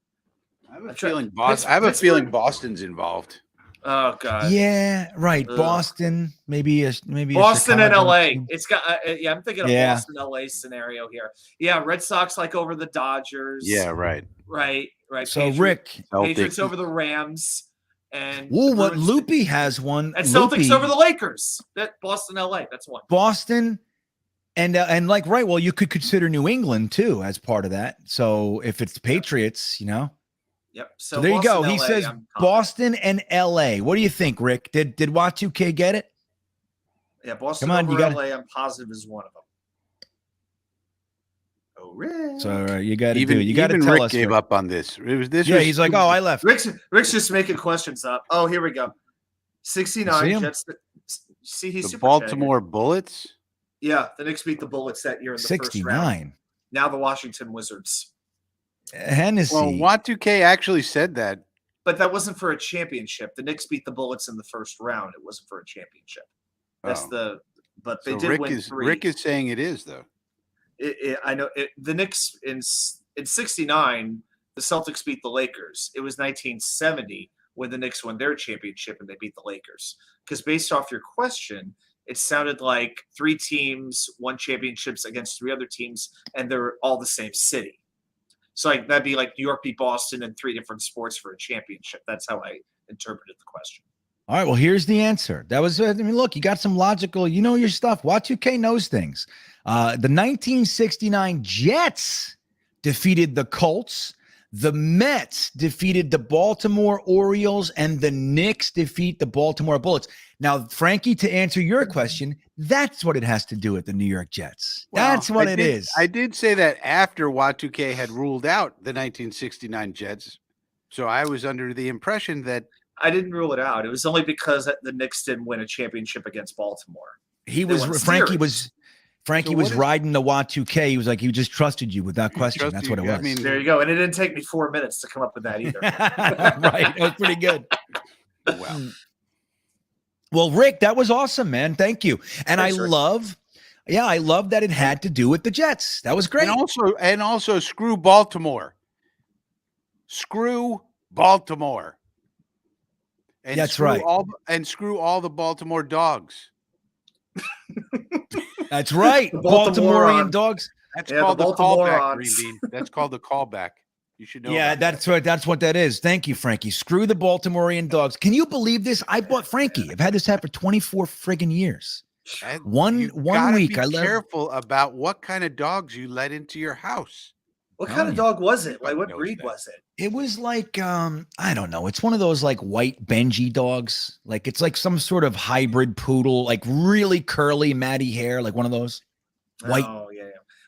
I have a feeling Boston's involved. Oh God. Yeah, right. Ugh. Boston, maybe Boston and LA. It's got I'm thinking of Boston LA scenario here. Yeah, Red Sox like over the Dodgers. Yeah, right. Right. So Patriots over the Rams, and what Loopy has one, and Celtics over the Lakers. That Boston LA. That's one. Boston. And like right, well, you could consider New England too as part of that. So if it's the Patriots, Yep. So there you go. He says Boston and LA. What do you think, Rick? Did Y2K get it? Yeah, Boston over LA, I'm positive is one of them. Oh, Rick. So you got to do it. You got to tell Rick us. Gave up on this. He's like, oh, I left. Rick's just making questions up. Oh, here we go. 69 Jets. See, he's the Baltimore Bullets. Yeah, the Knicks beat the Bullets that year in the 69. first round. Now the Washington Wizards. Hennessy. Well, Y2K actually said that. But that wasn't for a championship. The Knicks beat the Bullets in the first round. It wasn't for a championship. But they did win 3. Rick is saying it is, though. I know the Knicks in 69, the Celtics beat the Lakers. It was 1970 when the Knicks won their championship and they beat the Lakers. Because based off your question, it sounded like 3 teams won championships against 3 other teams, and they're all the same city. So that'd be like New York beat Boston in 3 different sports for a championship. That's how I interpreted the question. All right, well, here's the answer. That was, look, you got some logical, your stuff. Y2K knows things. The 1969 Jets defeated the Colts. The Mets defeated the Baltimore Orioles, and the Knicks defeat the Baltimore Bullets. Now, Frankie, to answer your question, that's what it has to do with the New York Jets. That's what it is. I did say that after Y2K had ruled out the 1969 Jets. So I was under the impression that I didn't rule it out. It was only because the Knicks didn't win a championship against Baltimore. Frankie So was what is- riding the Y2K. He was like, he just trusted you without question. trusted That's what it you. was. I mean, There you go. And it didn't take me 4 minutes to come up with that either. Right. That was pretty good. well, Well, Rick, that was awesome, man. Thank you. And Thanks, I Rick. love that it had to do with the Jets. That was great. and also screw Baltimore. Screw Baltimore. And That's screw right. Screw all the Baltimore dogs. That's right. The Baltimore Baltimorean dogs. That's Yeah, called the the callback, Baltimoreans. Green Bean. That's called the callback. You should know. Yeah, about that's right. That's what that is. Thank you, Frankie. Screw the Baltimorean dogs. Can you believe this? I bought Frankie. I've had this hat for 24 friggin' years. that. One Gotta week. Be I love. careful about what kind of dogs you let into your house. What Oh, kind of yeah. dog was it? Like, what Knows breed that. was it? It was like I don't know. It's one of those like white Benji dogs. Like it's like some sort of hybrid poodle, like really curly, matty hair, like one of those. White. Oh, yeah.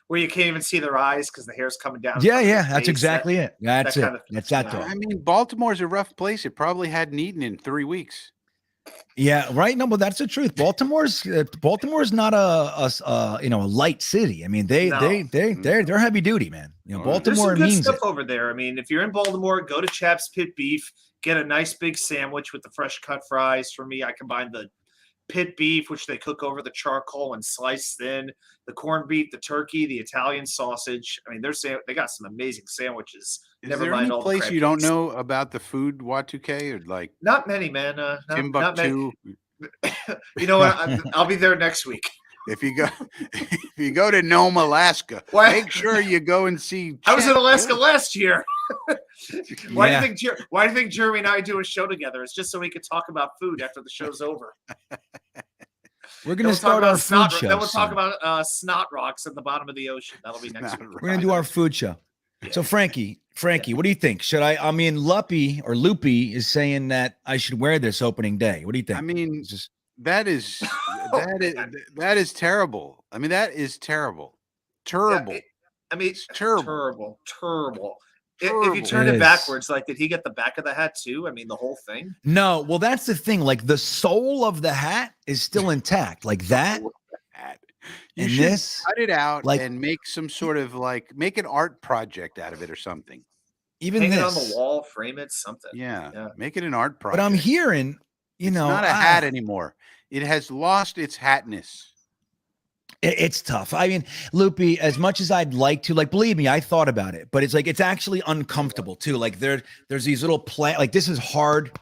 Where you can't even see their eyes because the hair's coming down. Yeah, from their yeah, that's face. exactly it. That's that it. kind of- That's that yeah. dog. I mean, Baltimore's a rough place. It probably hadn't eaten in 3 weeks. Yeah, right. No, but that's the truth. Baltimore's not a light city. I mean, No. they're heavy duty, man. You know, All right. There's Baltimore some good means stuff it. over there. I mean, if you're in Baltimore, go to Chap's Pit Beef, get a nice big sandwich with the fresh cut fries. For me, I combine the pit beef, which they cook over the charcoal and slice thin, the corned beef, the turkey, the Italian sausage. I mean, they got some amazing sandwiches. Is Never there mind any all the place crab you don't cakes. know about the food Y2K or like Not many, man. Not many. Timbuktu? You know what? I'll be there next week. If you go to Nome, Alaska, What? make sure you go and see. I was in Chet Alaska Gillis. last year. Why Yeah. do you think Jeremy and I do a show together? It's just so we could talk about food after the show's over. We're Then gonna we'll talk start about our food show. Then we'll talk soon. about snot rocks at the bottom of the ocean. That'll be next week. We're gonna do our food show. So Frankie, what do you think? Should I mean, Loopy is saying that I should wear this opening day. What do you think? I mean, It's just- that is terrible. I mean, that is terrible. Terrible. I mean, It's terrible. terrible. If Terrible. you turn It it is. backwards, like, did he get the back of the hat too? I mean, the whole thing. no, well, that's the thing. Like the soul of the hat is still intact. Like that. You And should this, cut it out like- and make some sort of make an art project out of it or something. even Hang this. it on the wall, frame it, something. Yeah, Yeah. make it an art project. But I'm hearing, you It's know, not a hat anymore. It has lost its hatness. It's tough. I mean, Loopy, as much as I'd like to, like, believe me, I thought about it, but it's like, it's actually uncomfortable too. Like there's these little like this is hard.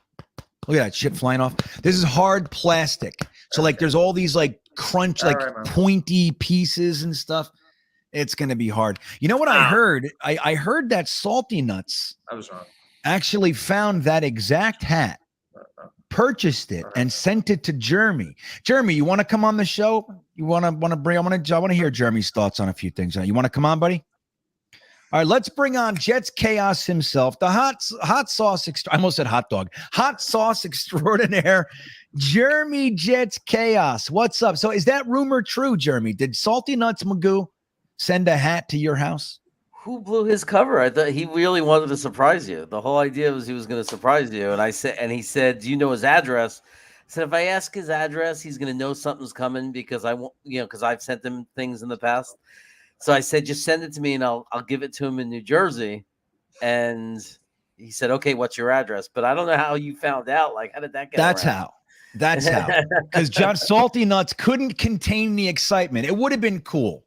Look at that shit flying off. This is hard plastic. So like, there's all these like crunch, like All right, man. pointy pieces and stuff. It's going to be hard. You know what I heard? I heard that Salty Nuts I was wrong. actually found that exact hat, purchased it, and sent it to Jeremy. Jeremy, you want to come on the show? You want to bring? I want to hear Jeremy's thoughts on a few things. You want to come on, buddy? All right, let's bring on Jets Chaos himself, the hot sauce. I almost said hot dog. Hot sauce extraordinaire, Jeremy Jets Chaos. What's up? So is that rumor true, Jeremy? Did Salty Nuts Magoo send a hat to your house? Who blew his cover? I thought he really wanted to surprise you. The whole idea was he was going to surprise you. And he said, "Do you know his address?" I said, "If I ask his address, he's going to know something's coming because I won't, because I've sent him things in the past." So I said, "Just send it to me and I'll give it to him in New Jersey." And he said, "Okay, what's your address?" But I don't know how you found out. Like, how did that get? That's around? how. That's how. Because John Salty Nuts couldn't contain the excitement. It would have been cool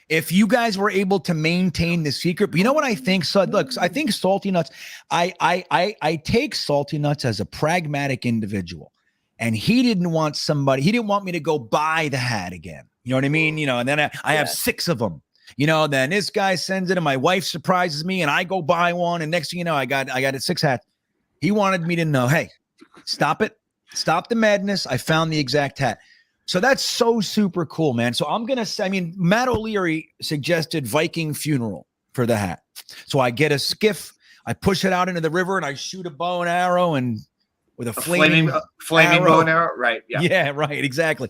if you guys were able to maintain the secret. But you know what I think? So look, I think Salty Nuts, I take Salty Nuts as a pragmatic individual. And he didn't want me to go buy the hat again. You know what I mean? And then I have 6 of them. Then this guy sends it and my wife surprises me and I go buy one. And next thing you know, I got 6 hats. He wanted me to know, hey, stop it. Stop the madness. I found the exact hat. So that's so super cool, man. So I'm going to say, Matt O'Leary suggested Viking funeral for the hat. So I get a skiff, I push it out into the river and I shoot a bow and arrow and with a flaming bow and arrow. Right. Yeah. Yeah, right. Exactly.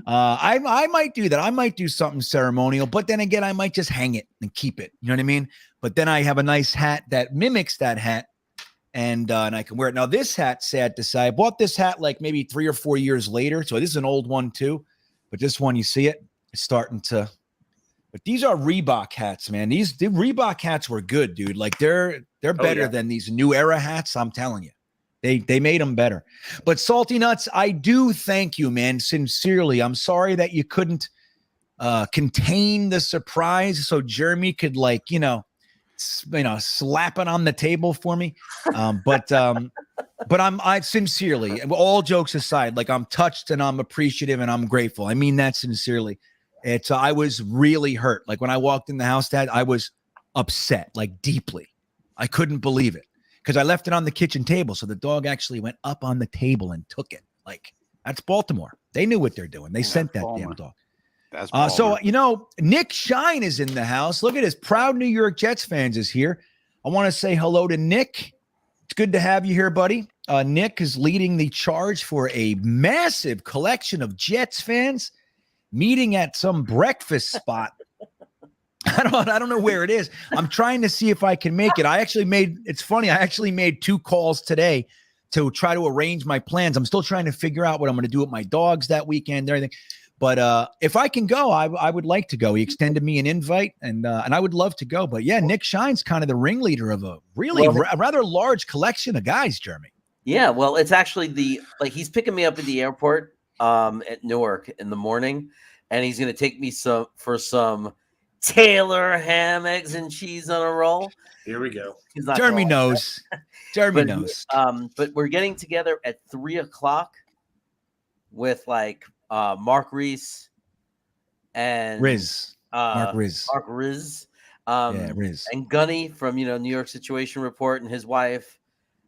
I might do that. I might do something ceremonial, but then again, I might just hang it and keep it. You know what I mean? But then I have a nice hat that mimics that hat. And I can wear it. Now, this hat, sad to say, I bought this hat like maybe 3 or 4 years later. So this is an old one too. But this one, you see it, it's starting to But these are Reebok hats, man. The Reebok hats were good, dude. Like they're better than these new era hats. I'm telling you, they made them better. But Salty Nuts, I do thank you, man. Sincerely, I'm sorry that you couldn't contain the surprise so Jeremy could slap it on the table for me. But I sincerely, all jokes aside, like I'm touched and I'm appreciative and I'm grateful. I mean that sincerely. I was really hurt. Like when I walked in the house, Dad, I was upset, like deeply. I couldn't believe it because I left it on the kitchen table. So the dog actually went up on the table and took it. Like that's Baltimore. They knew what they're doing. They sent that damn dog. That's so, Nick Shine is in the house. Look at this. Proud New York Jets fans is here. I want to say hello to Nick. It's good to have you here, buddy. Nick is leading the charge for a massive collection of Jets fans meeting at some breakfast spot. I don't know where it is. I'm trying to see if I can make it. It's funny. I actually made 2 calls today to try to arrange my plans. I'm still trying to figure out what I'm going to do with my dogs that weekend and everything. But if I can go, I would like to go. He extended me an invite and I would love to go. But yeah, Nick Shine's kind of the ringleader of a really rather large collection of guys, Jeremy. Yeah. Well, it's actually he's picking me up at the airport at Newark in the morning, and he's going to take me for some Taylor ham, eggs, and cheese on a roll. Here we go. Jeremy knows. Jeremy knows. But we're getting together at 3:00 with Mark Reese and Riz. Mark Riz. Riz. Riz. And Gunny from New York Situation Report and his wife.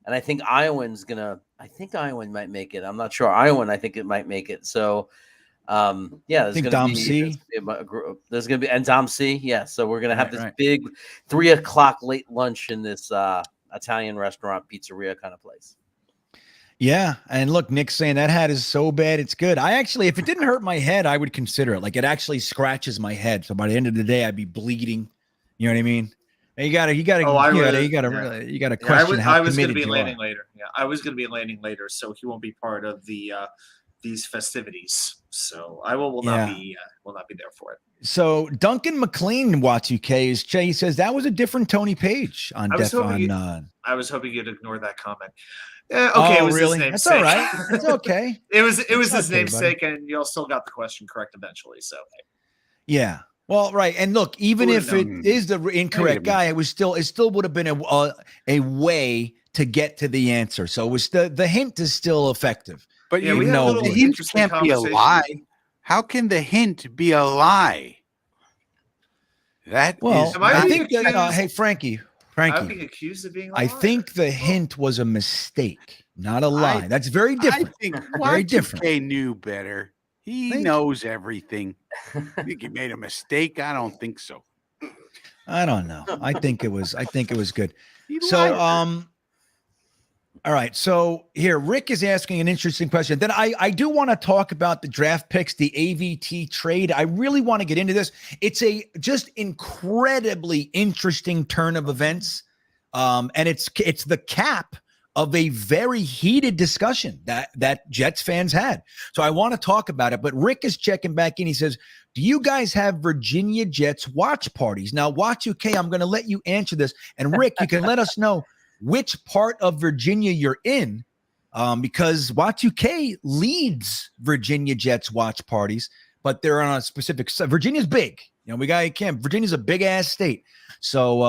And I think Iowan might make it. I'm not sure. I think it might make it. So there's going to be there's going to be and Dom C. Yeah. So we're going to have this big 3:00 late lunch in this Italian restaurant pizzeria kind of place. Yeah. And look, Nick's saying that hat is so bad, it's good. If it didn't hurt my head, I would consider it. Like it actually scratches my head. So by the end of the day, I'd be bleeding. You know what I mean? You gotta question how I was going to committed be you landing are. later. Yeah, I was going to be landing later, so he won't be part of these festivities. So I will not be there for it. So Duncan McLean Y2K he says that was a different Tony Page on Jetsfan. I was hoping you'd ignore that comment. Okay, it was really? his That's namesake. all right. It's okay. it was his namesake, and you all still got the question correct eventually. So yeah. Well, right. And look, even if it is the incorrect guy, it still would have been a way to get to the answer. So it was the hint is still effective. But the hint can't be a lie. How can the hint be a lie? I think that hey Frankie. I'm being accused of being a liar. I think the hint was a mistake, not a lie. That's very different. I think very different. Y2K knew better. He knows everything. I think he made a mistake. I don't think so. I don't know. I think it was good. So all right. So here, Rick is asking an interesting question. Then I do want to talk about the draft picks, the AVT trade. I really want to get into this. It's a just incredibly interesting turn of events. And it's the cap of a very heated discussion that Jets fans had. So I want to talk about it, but Rick is checking back in. He says, do you guys have Virginia Jets watch parties? Now, Y2K, I'm going to let you answer this. And Rick, you can let us know which part of Virginia you're in, because Y2K leads Virginia Jets watch parties, but they're on a specific side. Virginia's big. Virginia's a big ass state. So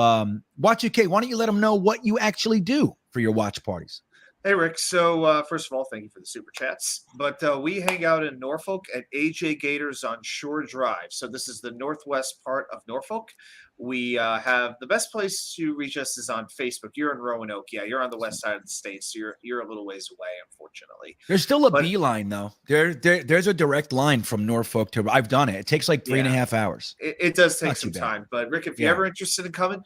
Y2K, why don't you let them know what you actually do for your watch parties? Hey, Rick. So first of all, thank you for the super chats. But we hang out in Norfolk at AJ Gators on Shore Drive. So this is the northwest part of Norfolk. We have the best place to reach us is on Facebook. You're in Roanoke. Yeah, you're on the west side of the state, so you're a little ways away, unfortunately. There's still a beeline, though. There's a direct line from Norfolk to. I've done it. It takes like 3.5 hours. It does take some time. But Rick, if you're ever interested in coming,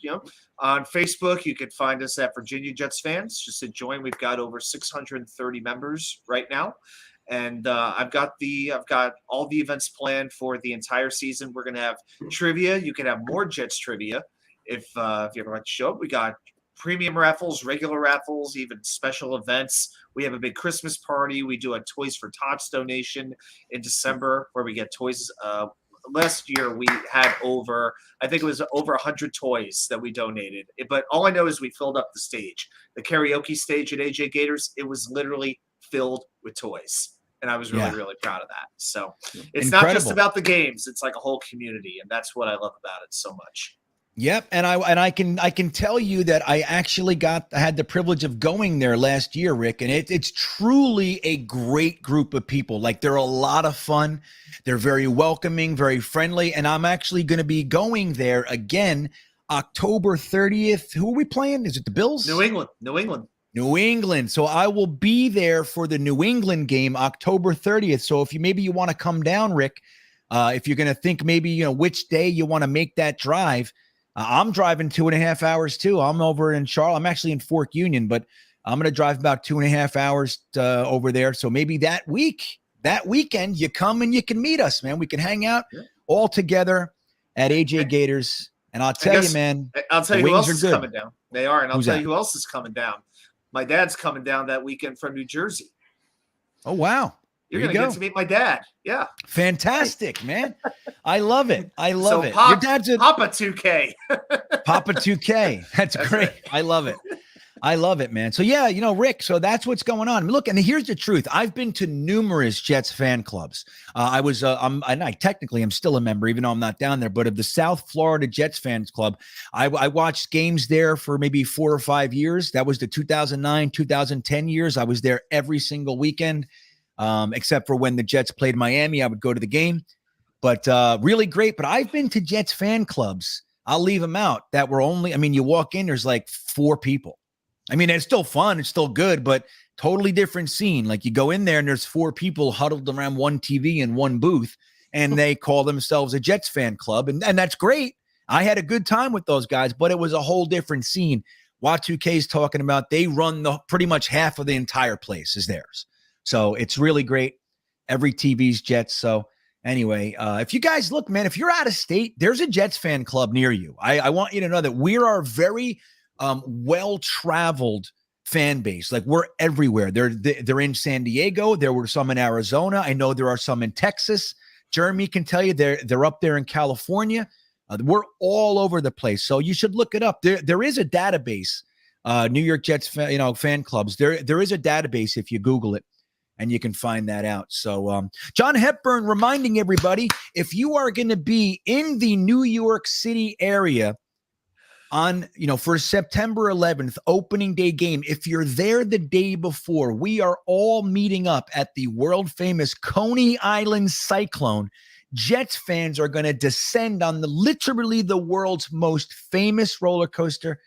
on Facebook, you can find us at Virginia Jets Fans. Just to join, we've got over 630 members right now. And I've got all the events planned for the entire season. We're going to have trivia. You can have more Jets trivia if you ever want to show up. We got premium raffles, regular raffles, even special events. We have a big Christmas party. We do a Toys for Tots donation in December where we get toys last year we had I think it was over 100 toys that we donated. But all I know is we filled up the stage. The karaoke stage at AJ Gators, it was literally filled with toys. And I was really, really proud of that. So it's not just about the games. It's like a whole community. And that's what I love about it so much. Yep. And I can tell you that I actually had the privilege of going there last year, Rick. And it's truly a great group of people. Like, they're a lot of fun. They're very welcoming, very friendly. And I'm actually going to be going there again, October 30th. Who are we playing? Is it the Bills? New England. So I will be there for the New England game, October 30th. So if you want to come down, Rick, if you're going to think maybe, which day you want to make that drive, I'm driving 2.5 hours too. I'm over in Charlotte. I'm actually in Fork Union, but I'm going to drive about 2.5 hours over there. So maybe that weekend, you come and you can meet us, man. We can hang out all together at AJ Gators. And I'll tell you, man, I'll tell you who else is coming down. They are. And I'll tell you who else is coming down. My dad's coming down that weekend from New Jersey. Oh, wow. You're going to get to meet my dad. Yeah. Fantastic, man. I love it. So it. Your dad's Papa 2K. Papa 2K. That's great. Right. I love it, man. So yeah, Rick, so that's what's going on. I mean, look, and here's the truth. I've been to numerous Jets fan clubs. I'm still a member, even though I'm not down there, but of the South Florida Jets fans club, I watched games there for maybe 4 or 5 years. That was the 2009, 2010 years. I was there every single weekend. Except for when the Jets played Miami, I would go to the game, but really great. But I've been to Jets fan clubs. I'll leave them out that were you walk in, there's like 4 people. I mean, it's still fun. It's still good, but totally different scene. Like, you go in there and there's 4 people huddled around one TV in one booth, and they call themselves a Jets fan club. And that's great. I had a good time with those guys, but it was a whole different scene. Y2K's talking about, they run pretty much half of the entire place is theirs. So it's really great. Every TV's Jets. So anyway, if you guys look, man, if you're out of state, there's a Jets fan club near you. I want you to know that we are a very well-traveled fan base. Like, we're everywhere. They're in San Diego. There were some in Arizona. I know there are some in Texas. Jeremy can tell you they're up there in California. We're all over the place. So you should look it up. There is a database, New York Jets fan clubs. There is a database if you Google it, and you can find that out. So John Hepburn reminding everybody, if you are going to be in the New York City area on, for September 11th, opening day game, if you're there the day before, we are all meeting up at the world famous Coney Island Cyclone. Jets fans are going to descend on literally the world's most famous roller coaster.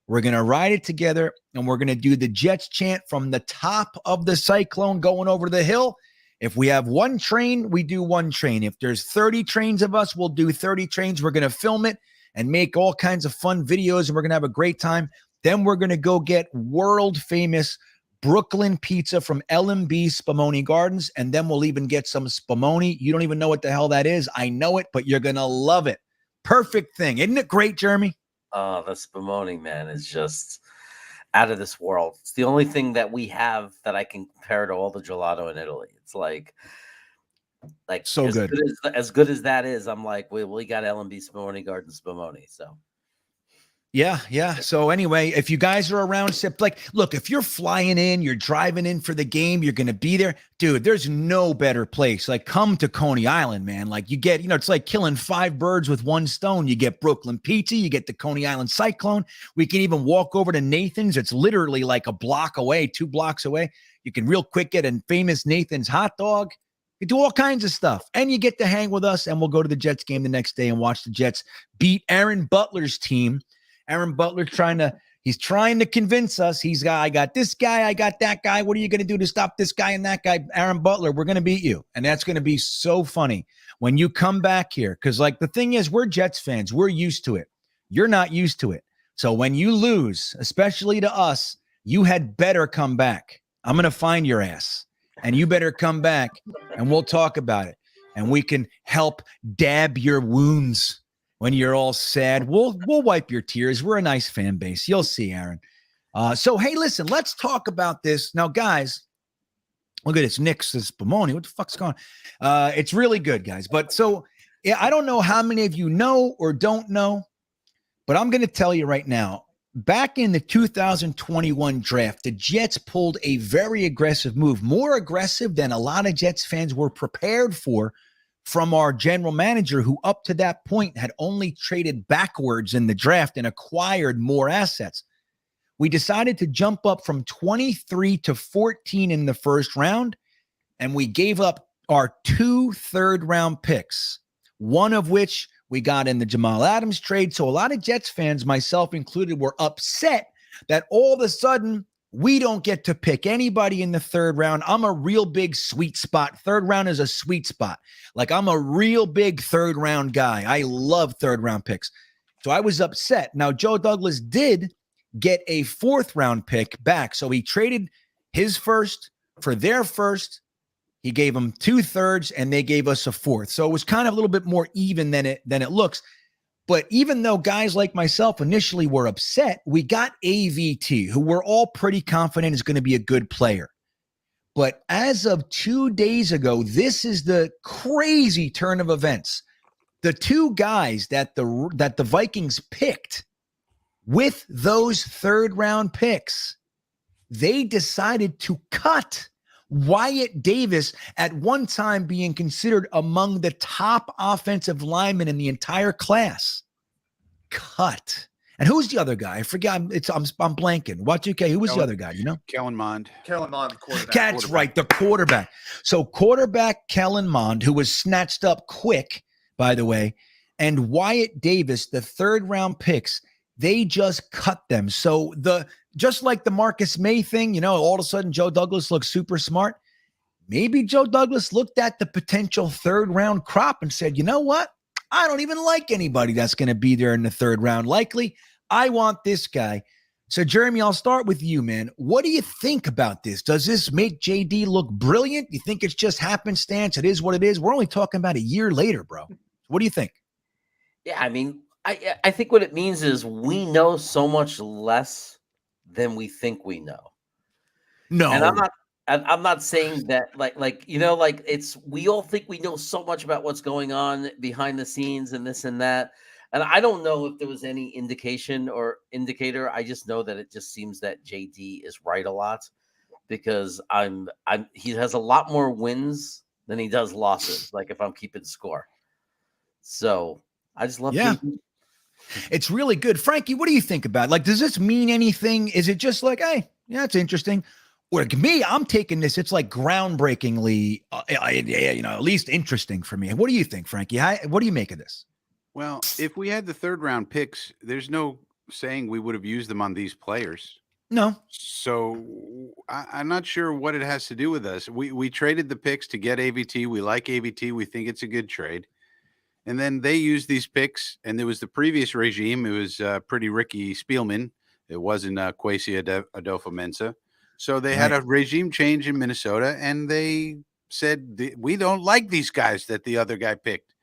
We're going to ride it together, and we're going to do the Jets chant from the top of the Cyclone going over the hill. If we have one train, we do one train. If there's 30 trains of us, we'll do 30 trains. We're going to film it and make all kinds of fun videos, and we're going to have a great time. Then we're going to go get world-famous Brooklyn pizza from L&B Spumoni Gardens, and then we'll even get some Spumoni. You don't even know what the hell that is. I know it, but you're going to love it. Perfect thing. Isn't it great, Jeremy? Oh, the Spumoni, man, is just out of this world. It's the only thing that we have that I can compare to all the gelato in Italy. It's like so good. As good as that is, I'm like, we got L&B Spumoni Garden Spumoni. So yeah. So anyway, if you guys are around, look, if you're flying in, you're driving in for the game, you're going to be there, dude, there's no better place. Like, come to Coney Island, man. Like, you get, it's like killing 5 birds with one stone. You get Brooklyn pizza, you get the Coney Island Cyclone. We can even walk over to Nathan's. It's literally like a block away, 2 blocks away. You can real quick get a famous Nathan's hot dog. You do all kinds of stuff, and you get to hang with us, and we'll go to the Jets game the next day and watch the Jets beat Aaron Butler's team. Aaron Butler he's trying to convince us. I got this guy, I got that guy. What are you going to do to stop this guy and that guy? Aaron Butler, we're going to beat you. And that's going to be so funny when you come back here. Because, the thing is, we're Jets fans. We're used to it. You're not used to it. So when you lose, especially to us, you had better come back. I'm going to find your ass. And you better come back, and we'll talk about it. And we can help dab your wounds. When you're all sad, we'll wipe your tears. We're a nice fan base. You'll see, Aaron. So, hey, listen, let's talk about this. Now, guys, look at this. Nick's this Spumoni. What the fuck's going on? It's really good, guys. But so Yeah, I don't know how many of you know or don't know, but I'm going to tell you right now. Back in the 2021 draft, the Jets pulled a very aggressive move, more aggressive than a lot of Jets fans were prepared for, from our general manager, who up to that point had only traded backwards in the draft and acquired more assets. We decided to jump up from 23 to 14 in the first round, and we gave up our 2 third-round picks, one of which we got in the Jamal Adams trade. So a lot of Jets fans, myself included, were upset that all of a sudden we don't get to pick anybody in the third round. I'm a real big sweet spot. Third round is a sweet spot. Like, I'm a real big third round guy. I love third round picks. So I was upset. Now, Joe Douglas did get a 4th round pick back. So he traded his first for their first. He gave them 2 thirds and they gave us a 4th. So it was kind of a little bit more even than it looks. But even though guys like myself initially were upset, we got AVT, who we're all pretty confident is going to be a good player. But as of 2 days ago, this is the crazy turn of events. The 2 guys that the Vikings picked with those third round picks, they decided to cut Wyatt Davis, at one time being considered among the top offensive linemen in the entire class. Cut. And who's the other guy? I forgot. I'm blanking. What, UK? Who was the other guy? You know? Kellen Mond. Kellen Mond, the quarterback. That's right, the quarterback. So quarterback Kellen Mond, who was snatched up quick, by the way, and Wyatt Davis, the third round picks, they just cut them. So just like the Marcus May thing, you know, all of a sudden Joe Douglas looks super smart. Maybe Joe Douglas looked at the potential third round crop and said, you know what? I don't even like anybody that's going to be there in the third round. Likely, I want this guy. So, Jeremy, I'll start with you, man. What do you think about this? Does this make JD look brilliant? You think it's just happenstance? It is what it is. We're only talking about a year later, bro. What do you think? Yeah, I mean, I think what it means is we know so much less than we think we know. No, and I'm not saying that like you know, like we all think we know so much about what's going on behind the scenes and this and that. And I don't know if there was any indication or indicator. I just know that it just seems that JD is right a lot, because he has a lot more wins than he does losses. Like, if I'm keeping score. So I just love JD. It's really good. Frankie, what do you think about it? Like, does this mean anything? Is it just like, hey, yeah, it's interesting? Or like me, I'm taking this, it's like groundbreakingly, at least interesting for me. What do you think, Frankie? What do you make of this? Well, if we had the third round picks, there's no saying we would have used them on these players. No. So I'm not sure what it has to do with us. We traded the picks to get AVT. We like AVT. We think it's a good trade. And then they used these picks, and there was the previous regime. It was pretty Ricky Spielman. It wasn't Kwesi Adofo-Mensah. So they had a regime change in Minnesota, and they said, we don't like these guys that the other guy picked.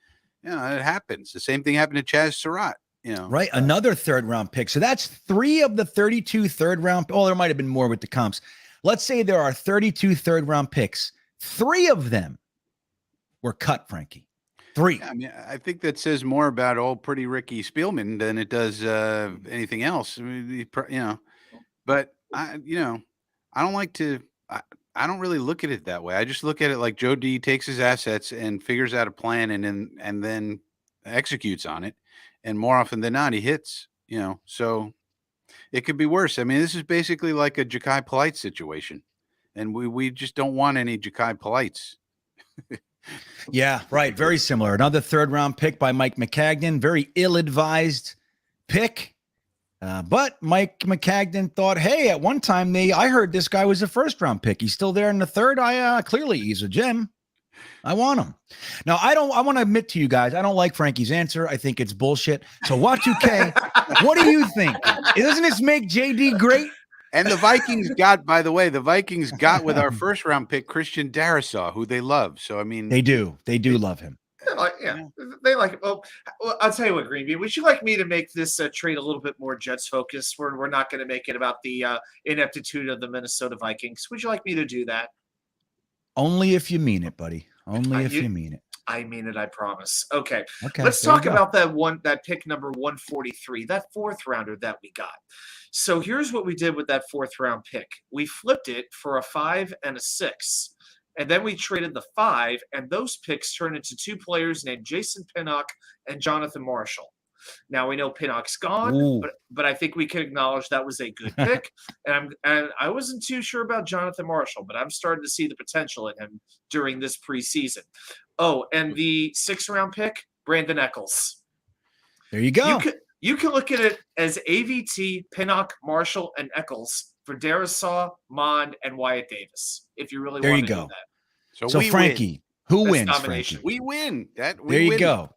You know, it happens. The same thing happened to Chaz Surratt. You know, right? Another third round pick. So that's 3 of the 32 third round. Oh, there might have been more with the comps. Let's say there are 32 third round picks. 3 of them were cut, Frankie. 3. Yeah, I mean, I think that says more about old pretty Ricky Spielman than it does anything else. I mean, but I don't like to. I don't really look at it that way. I just look at it like Joe D takes his assets and figures out a plan and then executes on it. And more often than not, he hits. You know, so it could be worse. I mean, this is basically like a Ja'Kai Polite situation, and we just don't want any Ja'Kai Polites. Yeah, right. Very similar. Another third round pick by Mike Maccagnan. Very ill-advised pick. But Mike Maccagnan thought, hey, at one time I heard this guy was a first round pick. He's still there in the third. Clearly he's a gem. I want him. Now, I want to admit to you guys, I don't like Frankie's answer. I think it's bullshit. So Watch UK, what do you think? Doesn't this make JD great? And the Vikings got, by the way, with our first round pick, Christian Darrisaw, who they love. So, I mean, they do love him. They like it. Well, I'll tell you what, Greenbean, would you like me to make this trade a little bit more Jets focused? We're not going to make it about the ineptitude of the Minnesota Vikings. Would you like me to do that? Only if you mean it, buddy. Only if you mean it. I mean it, I promise. Okay. Okay. Let's there you talk go. about that pick number 143, that fourth rounder that we got. So here's what we did with that fourth round pick. We flipped it for a 5 and a 6. And then we traded the 5, and those picks turned into 2 players named Jason Pinnock and Jonathan Marshall. Now we know Pinnock's gone, Ooh. but I think we can acknowledge that was a good pick. And I wasn't too sure about Jonathan Marshall, but I'm starting to see the potential in him during this preseason. Oh, and the 6th round pick, Brandon Eccles. There you go. You can look at it as AVT, Pinnock, Marshall, and Eccles for Darisaw, Mond, and Wyatt Davis. If you really There want you to go. do that. So we Frankie, win. who That's wins? domination. Frankie? We win. That we There you win go.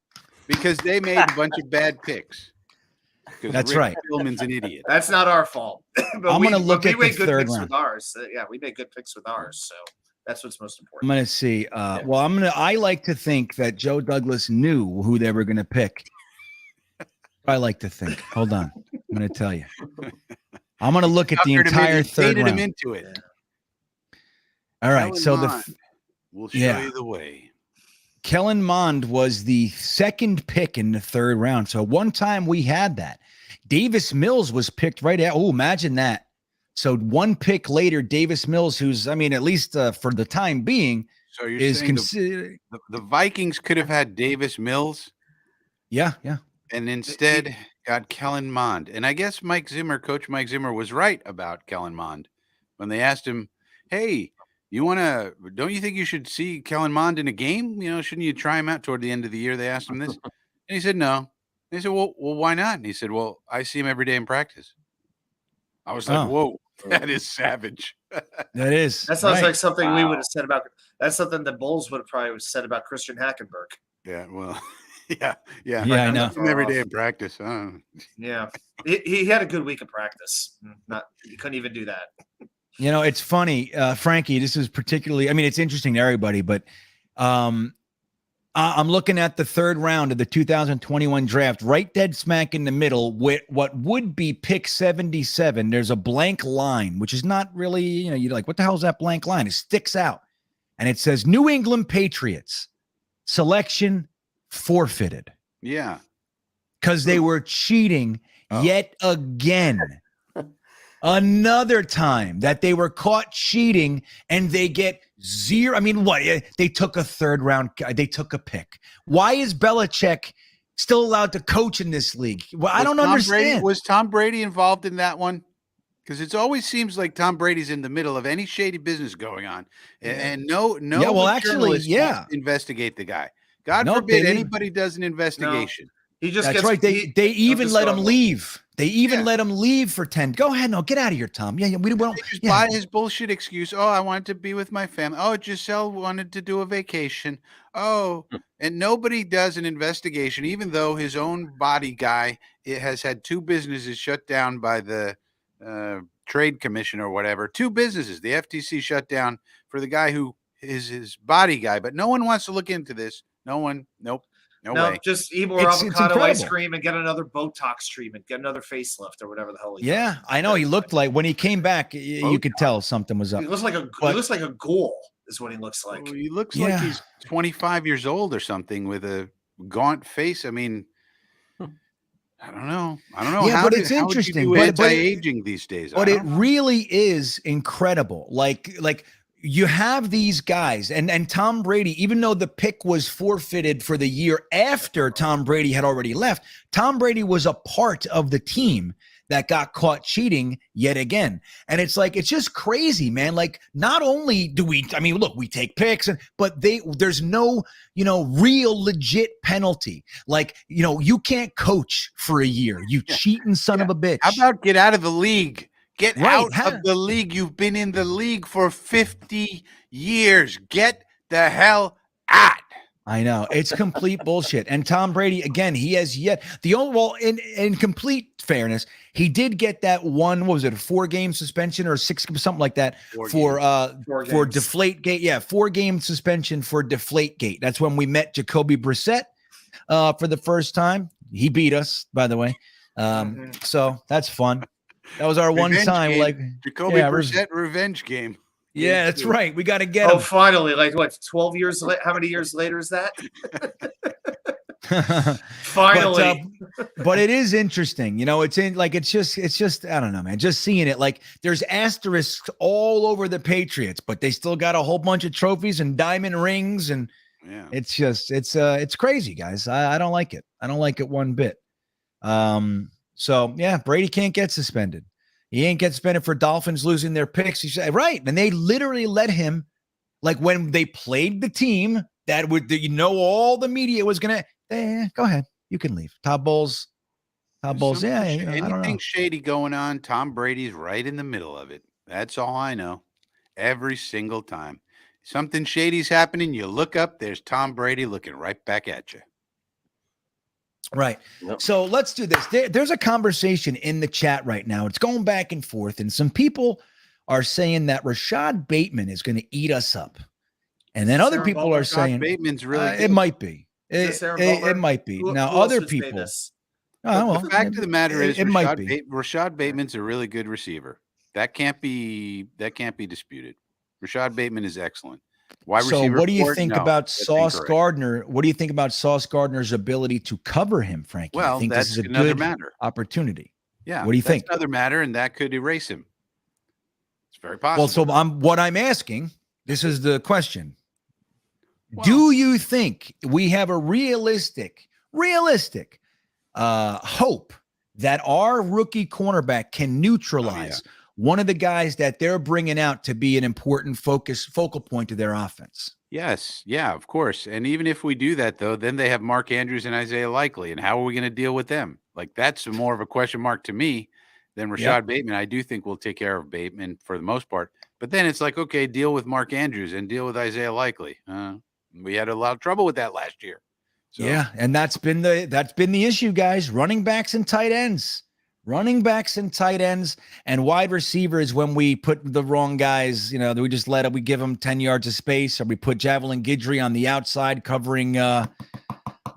because they made a bunch of bad picks. 'Cause That's Rick right. Tillman's an idiot. That's not our fault. But I'm gonna look we at made the good third picks round. with ours. Yeah, we made good picks with ours. So that's what's most I'm important. gonna see. Well, I like to think that Joe Douglas knew who they were gonna pick. I like to think. Hold on. I'm gonna tell you. I'm gonna look at the Suckered him in, entire he third baited him round. into it. All right. Kellen So Mond will show yeah. you the way. Kellen Mond was the second pick in the third round. So one time we had that. Davis Mills was picked right at. Oh, imagine that. So one pick later, Davis Mills, who's, I mean, at least for the time being, So you're is saying considered. the Vikings could have had Davis Mills Yeah, yeah. and instead got Kellen Mond. And I guess Coach Mike Zimmer was right about Kellen Mond when they asked him, hey, don't you think you should see Kellen Mond in a game? Shouldn't you try him out toward the end of the year? They asked him this. And he said, no. And they said, well, why not? And he said, well, I see him every day in practice. I was like, whoa, that is savage. That is. That sounds right. like something we would have said about. That's something the Bulls would have probably said about Christian Hackenberg. Yeah, well, yeah. Yeah, I know. I see him every day in practice. Yeah, he had a good week of practice. He couldn't even do that. It's funny, Frankie, this is particularly, I mean, it's interesting to everybody, but I'm looking at the third round of the 2021 draft, right dead smack in the middle with what would be pick 77. There's a blank line, which is not really, you're like, what the hell is that blank line? It sticks out. And it says New England Patriots selection forfeited. Yeah. Because they were cheating yet again. Another time that they were caught cheating and they get 0. I mean, what? They took a third round. They took a pick. Why is Belichick still allowed to coach in this league? Well, I don't understand. Was Tom Brady involved in that one? Because it always seems like Tom Brady's in the middle of any shady business going on. And no. Yeah, well, actually, yeah. Investigate the guy. God Nope, forbid anybody does an investigation. No. He just That's gets, right. They even let him leave. They even Yeah. let him leave for 10. Go ahead. No, get out of here, Tom. Yeah, we don't. They just Yeah. buy his bullshit excuse. Oh, I wanted to be with my family. Oh, Giselle wanted to do a vacation. Oh, and nobody does an investigation, even though his own body guy has had 2 businesses shut down by the trade commission or whatever. 2 businesses. The FTC shut down for the guy who is his body guy, but no one wants to look into this. No one. Nope. No way. Just eat more It's avocado ice incredible. cream and get another Botox treatment, get another facelift or whatever the hell. Yeah, I know. He looked like when he came back, you could tell something was up. He looks like a ghoul. Is what he looks like. Well, he looks like he's 25 years old or something with a gaunt face. I mean, I don't know. Yeah, but it's interesting. But anti-aging these days. But it really is incredible. Like you have these guys, and Tom Brady, even though the pick was forfeited for the year after Tom Brady had already left, Tom Brady was a part of the team that got caught cheating yet again. And it's like, it's just crazy, man. Like, not only do we take picks, but there's no, real legit penalty. Like, you can't coach for a year. You cheating son of a bitch. How about get out of the league? Get out of the league. You've been in the league for 50 years. Get the hell out. I know. It's complete bullshit. And Tom Brady, again, he has yet in complete fairness, he did get that one, what was it, a 4-game suspension or 6, something like that for Deflategate. Yeah, 4-game suspension for Deflategate. That's when we met Jacoby Brissett for the first time. He beat us, by the way. So that's fun. That was our one time, game. like Jacoby Brissett revenge game. Yeah, that's right. We got to get Oh, him. finally! Like what? 12 years? How many years later is that? Finally. But it is interesting. You know, it's just, I don't know, man. Just seeing it, like there's asterisks all over the Patriots, but they still got a whole bunch of trophies and diamond rings. And it's just, it's crazy, guys. I don't like it. I don't like it one bit. So yeah, Brady can't get suspended. He ain't get suspended for Dolphins losing their picks. He said, right. And they literally let him, like when they played the team that would, all the media was going to, go ahead. You can leave. Todd Bowles. Yeah. Anything shady going on, Tom Brady's right in the middle of it. That's all I know. Every single time. Something shady's happening, you look up, there's Tom Brady looking right back at you. Right. Yep. So let's do this. There's a conversation in the chat right now. It's going back and forth, and some people are saying that Rashad Bateman is going to eat us up. And then other people are saying Bateman's really it might be. It might be. Now, other people. The fact of the matter is, Rashad Bateman's a really good receiver. That can't be disputed. Rashad Bateman is excellent. So what do you think about Sauce Gardner? What do you think about Sauce Gardner's ability to cover him, Frankie? Well, I think that's this is another good matter. Opportunity. Yeah. What do you think? Another matter, and that could erase him. It's very possible. Well, so what I'm asking, this is the question. Well, do you think we have a realistic hope that our rookie cornerback can neutralize one of the guys that they're bringing out to be an important focal point of their offense? Yes. Yeah, of course. And even if we do that, though, then they have Mark Andrews and Isaiah Likely. And how are we going to deal with them? Like, that's more of a question mark to me than Rashad Bateman. I do think we'll take care of Bateman for the most part. But then it's like, okay, deal with Mark Andrews and deal with Isaiah Likely. We had a lot of trouble with that last year. So. Yeah, and that's been the issue, guys. Running backs and tight ends. And wide receivers, when we put the wrong guys, we just we give them 10 yards of space, or we put Javelin Guidry on the outside covering the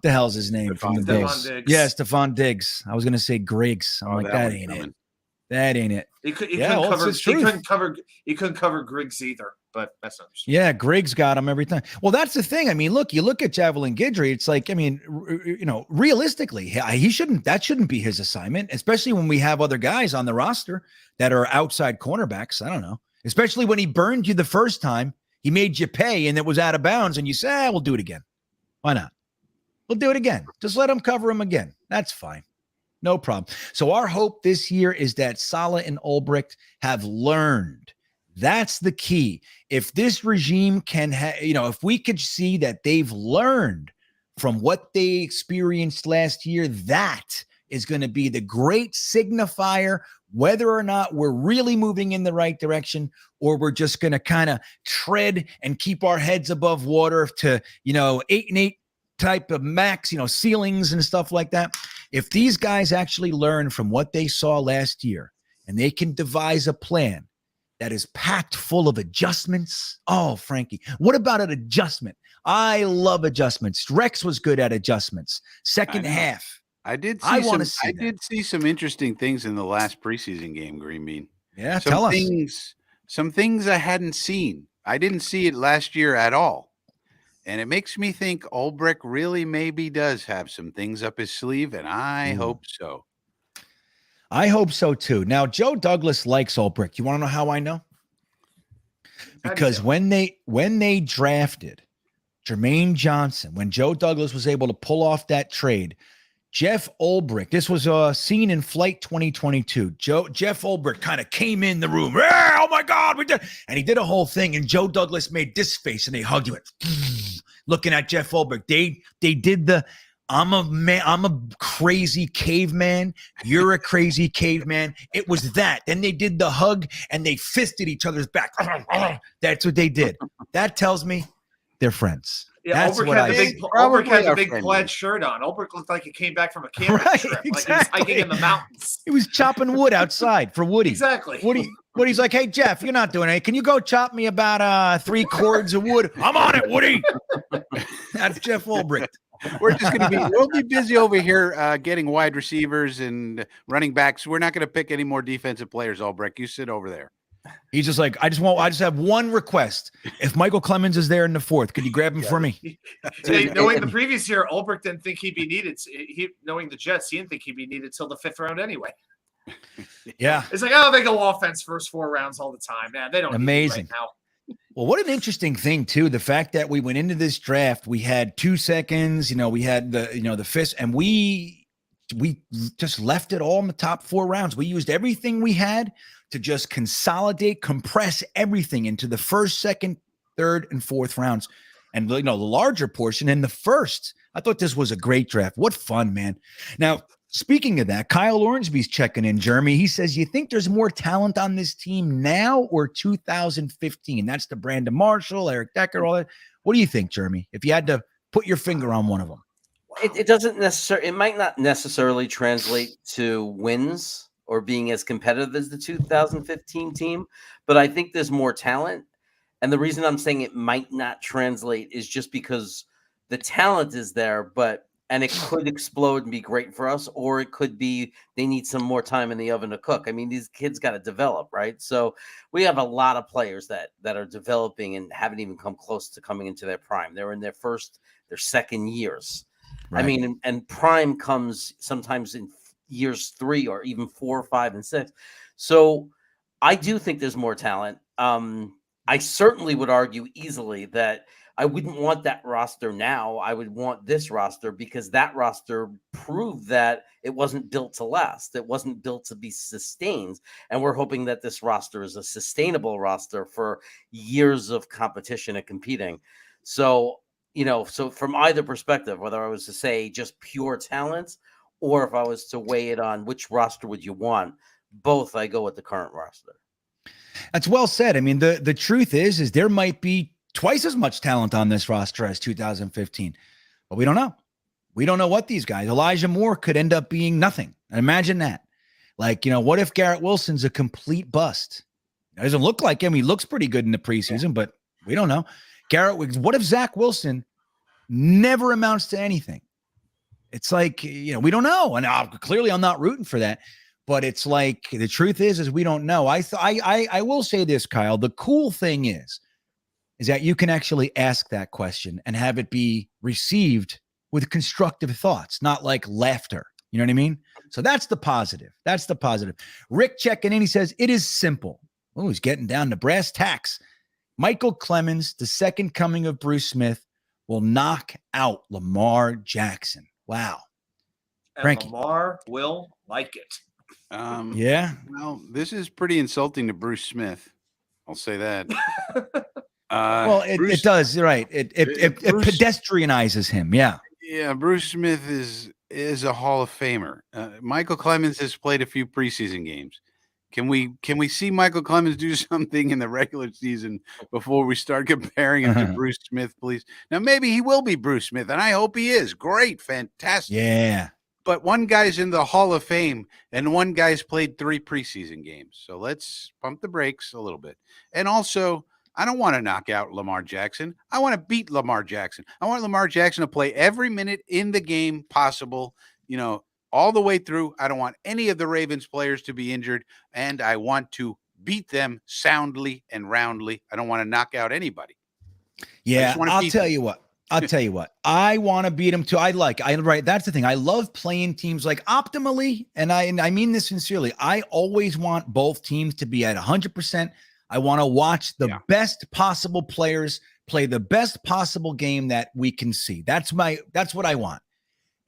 hell's his name from the Bills? Yeah, Stephon Diggs. I was going to say Griggs. I'm that ain't it. That ain't it. He couldn't cover Griggs either, but that's not. Yeah, Griggs got him every time. Well, that's the thing. I mean, look at Javelin Guidry. It's like, realistically, that shouldn't be his assignment, especially when we have other guys on the roster that are outside cornerbacks. I don't know. Especially when he burned you the first time, he made you pay and it was out of bounds, and you say, we'll do it again. Why not? We'll do it again. Just let him cover him again. That's fine. No problem. So our hope this year is that Saleh and Ulbricht have learned. That's the key. If this regime can if we could see that they've learned from what they experienced last year, that is going to be the great signifier whether or not we're really moving in the right direction, or we're just going to kind of tread and keep our heads above water to, 8-8 type of max, ceilings and stuff like that. If these guys actually learn from what they saw last year and they can devise a plan that is packed full of adjustments. Oh, Frankie, what about an adjustment? I love adjustments. Rex was good at adjustments. Second half. I did see some interesting things in the last preseason game, GreenBean. Yeah, tell us. Some things I hadn't seen. I didn't see it last year at all. And it makes me think Ulbricht really maybe does have some things up his sleeve, and I hope so. I hope so too. Now, Joe Douglas likes Ulbricht. You want to know how I know? Because when they drafted Jermaine Johnson, when Joe Douglas was able to pull off that trade, Jeff Ulbricht, this was seen in Flight 2022. Jeff Ulbricht kind of came in the room. Oh my God, we did, and he did a whole thing. And Joe Douglas made this face, and they hugged you. Looking at Jeff Ulbricht, they did the I'm a crazy caveman. You're a crazy caveman. It was that. Then they did the hug, and they fisted each other's back. That's what they did. That tells me they're friends. Yeah, Ulbricht had the big plaid shirt on. Ulbricht looked like he came back from a camping trip. Like he was hiking in the mountains. He was chopping wood outside for Woody. Exactly. Woody's like, hey, Jeff, you're not doing it. Can you go chop me about 3 cords of wood? I'm on it, Woody. That's Jeff Ulbricht. We'll be busy over here getting wide receivers and running backs. We're not going to pick any more defensive players, Ulbricht. You sit over there. He's just like, I just have one request. If Michael Clemens is there in the fourth, could you grab him for me? Knowing the previous year, Ulbrich didn't think he'd be needed. Knowing the Jets, he didn't think he'd be needed till the 5th round anyway. Yeah. It's like, oh, they go offense first 4 rounds all the time. Man, they don't Amazing. need it right now. Well, what an interesting thing too. The fact that we went into this draft, we had 2 seconds, we had the fist, and we just left it all in the top 4 rounds. We used everything we had to just consolidate, compress everything into the first, second, third, and fourth rounds. And the larger portion in the first. I thought this was a great draft. What fun, man. Now, speaking of that, Kyle Ornsby's checking in, Jeremy. He says, you think there's more talent on this team now or 2015? That's the Brandon Marshall, Eric Decker, all that. What do you think, Jeremy, if you had to put your finger on one of them? It doesn't necessarily, it might not necessarily translate to wins or being as competitive as the 2015 team, but I think there's more talent. And the reason I'm saying it might not translate is just because the talent is there, and it could explode and be great for us, or it could be they need some more time in the oven to cook. I mean, these kids got to develop, right? So we have a lot of players that are developing and haven't even come close to coming into their prime. They're in their second years. Right. I mean, and prime comes sometimes in years 3 or even 4, 5, and 6. So I do think there's more talent. I certainly would argue easily that I wouldn't want that roster now. I would want this roster because that roster proved that it wasn't built to last. It wasn't built to be sustained. And we're hoping that this roster is a sustainable roster for years of competition and competing. So, so from either perspective, whether I was to say just pure talent or if I was to weigh it on which roster would you want, both I go with the current roster. That's well said. I mean, the truth is there might be twice as much talent on this roster as 2015, but we don't know. We don't know what these guys, Elijah Moore could end up being nothing. Imagine that. Like, what if Garrett Wilson's a complete bust? It doesn't look like him. He looks pretty good in the preseason, but we don't know. What if Zach Wilson never amounts to anything? It's like, we don't know. And clearly I'm not rooting for that. But it's like the truth is we don't know. I will say this, Kyle. The cool thing is that you can actually ask that question and have it be received with constructive thoughts, not like laughter. You know what I mean? So that's the positive. That's the positive. Rick checking in. He says, it is simple. Oh, he's getting down to brass tacks. Michael Clemens, the second coming of Bruce Smith, will knock out Lamar Jackson. Wow. And Frankie. Lamar will like it. Yeah. Well, this is pretty insulting to Bruce Smith. I'll say that. Well, it does. You're right. It pedestrianizes him. Yeah. Yeah. Bruce Smith is a Hall of Famer. Michael Clemens has played a few preseason games. Can we see Michael Clemens do something in the regular season before we start comparing him to Bruce Smith, please? Now, maybe he will be Bruce Smith, and I hope he is. Great. Fantastic. Yeah. But one guy's in the Hall of Fame and one guy's played 3 preseason games. So let's pump the brakes a little bit. And also, I don't want to knock out Lamar Jackson. I want to beat Lamar Jackson. I want Lamar Jackson to play every minute in the game possible, all the way through. I don't want any of the Ravens players to be injured, and I want to beat them soundly and roundly. I don't want to knock out anybody. Yeah, I'll tell you what. I want to beat them too. Right. That's the thing. I love playing teams like optimally. And I mean this sincerely. I always want both teams to be at 100%. I want to watch the best possible players play the best possible game that we can see. That's what I want.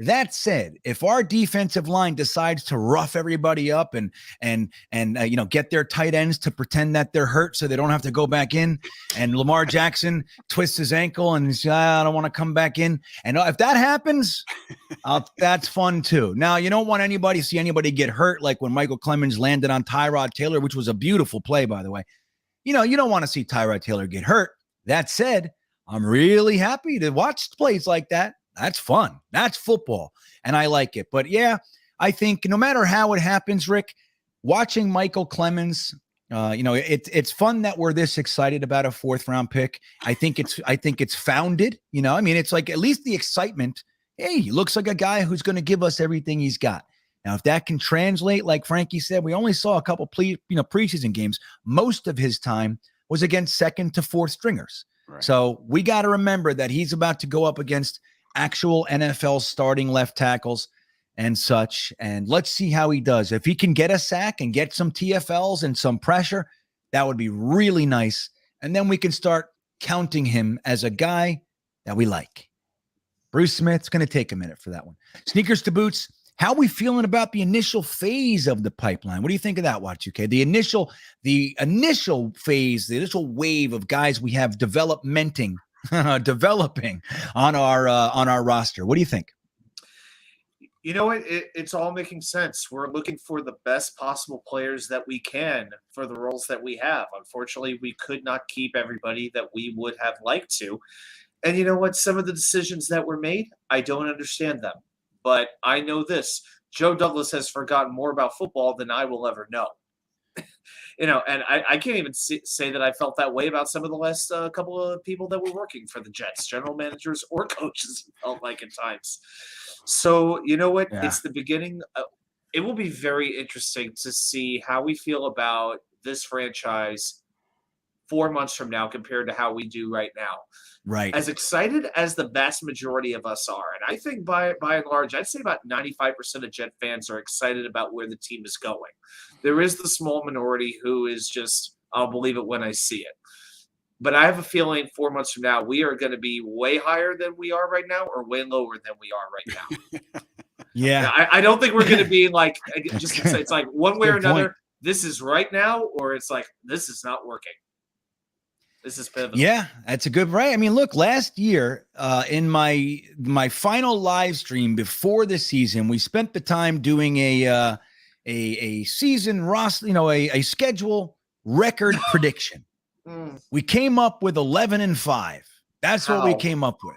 That said, if our defensive line decides to rough everybody up and get their tight ends to pretend that they're hurt so they don't have to go back in, and Lamar Jackson twists his ankle and says, I don't want to come back in, and if that happens, that's fun too. Now, you don't want see anybody get hurt like when Michael Clemens landed on Tyrod Taylor, which was a beautiful play, by the way. You don't want to see Tyrod Taylor get hurt. That said, I'm really happy to watch plays like that. That's fun. That's football. And I like it. But yeah, I think no matter how it happens, Rick, watching Michael Clemens, it's fun that we're this excited about a 4th round pick. I think it's founded, it's like at least the excitement. Hey, he looks like a guy who's going to give us everything he's got. Now, if that can translate, like Frankie said, we only saw a couple preseason games. Most of his time was against second to fourth stringers. Right. So we got to remember that he's about to go up against actual NFL starting left tackles and such. And let's see how he does. If he can get a sack and get some TFLs and some pressure, that would be really nice. And then we can start counting him as a guy that we like. Bruce Smith's going to take a minute for that one. Sneakers to Boots. How are we feeling about the initial phase of the pipeline? What do you think of that, Y2K? The initial phase, the initial wave of guys we have developing on our roster. What do you think? You know what? It's all making sense. We're looking for the best possible players that we can for the roles that we have. Unfortunately, we could not keep everybody that we would have liked to. And you know what? Some of the decisions that were made, I don't understand them. But I know this. Joe Douglas has forgotten more about football than I will ever know. And I can't even say that I felt that way about some of the last couple of people that were working for the Jets, general managers or coaches, felt like at times. So, you know what? Yeah. It's the beginning. It will be very interesting to see how we feel about this franchise 4 months from now compared to how we do right now. Right. As excited as the vast majority of us are, and I think by and large, I'd say about 95% of Jet fans are excited about where the team is going. There is the small minority who is just, I'll believe it when I see it. But I have a feeling 4 months from now, we are going to be way higher than we are right now or way lower than we are right now. Yeah. I don't think we're going to be like, just it's like one way or Good another, point. this is right now, or it's like, this is not working. This is pivotal. Yeah, that's a good right. I mean, look, last year in my final live stream before the season, we spent the time doing a season roster, a schedule record prediction. We came up with 11-5. That's what we came up with.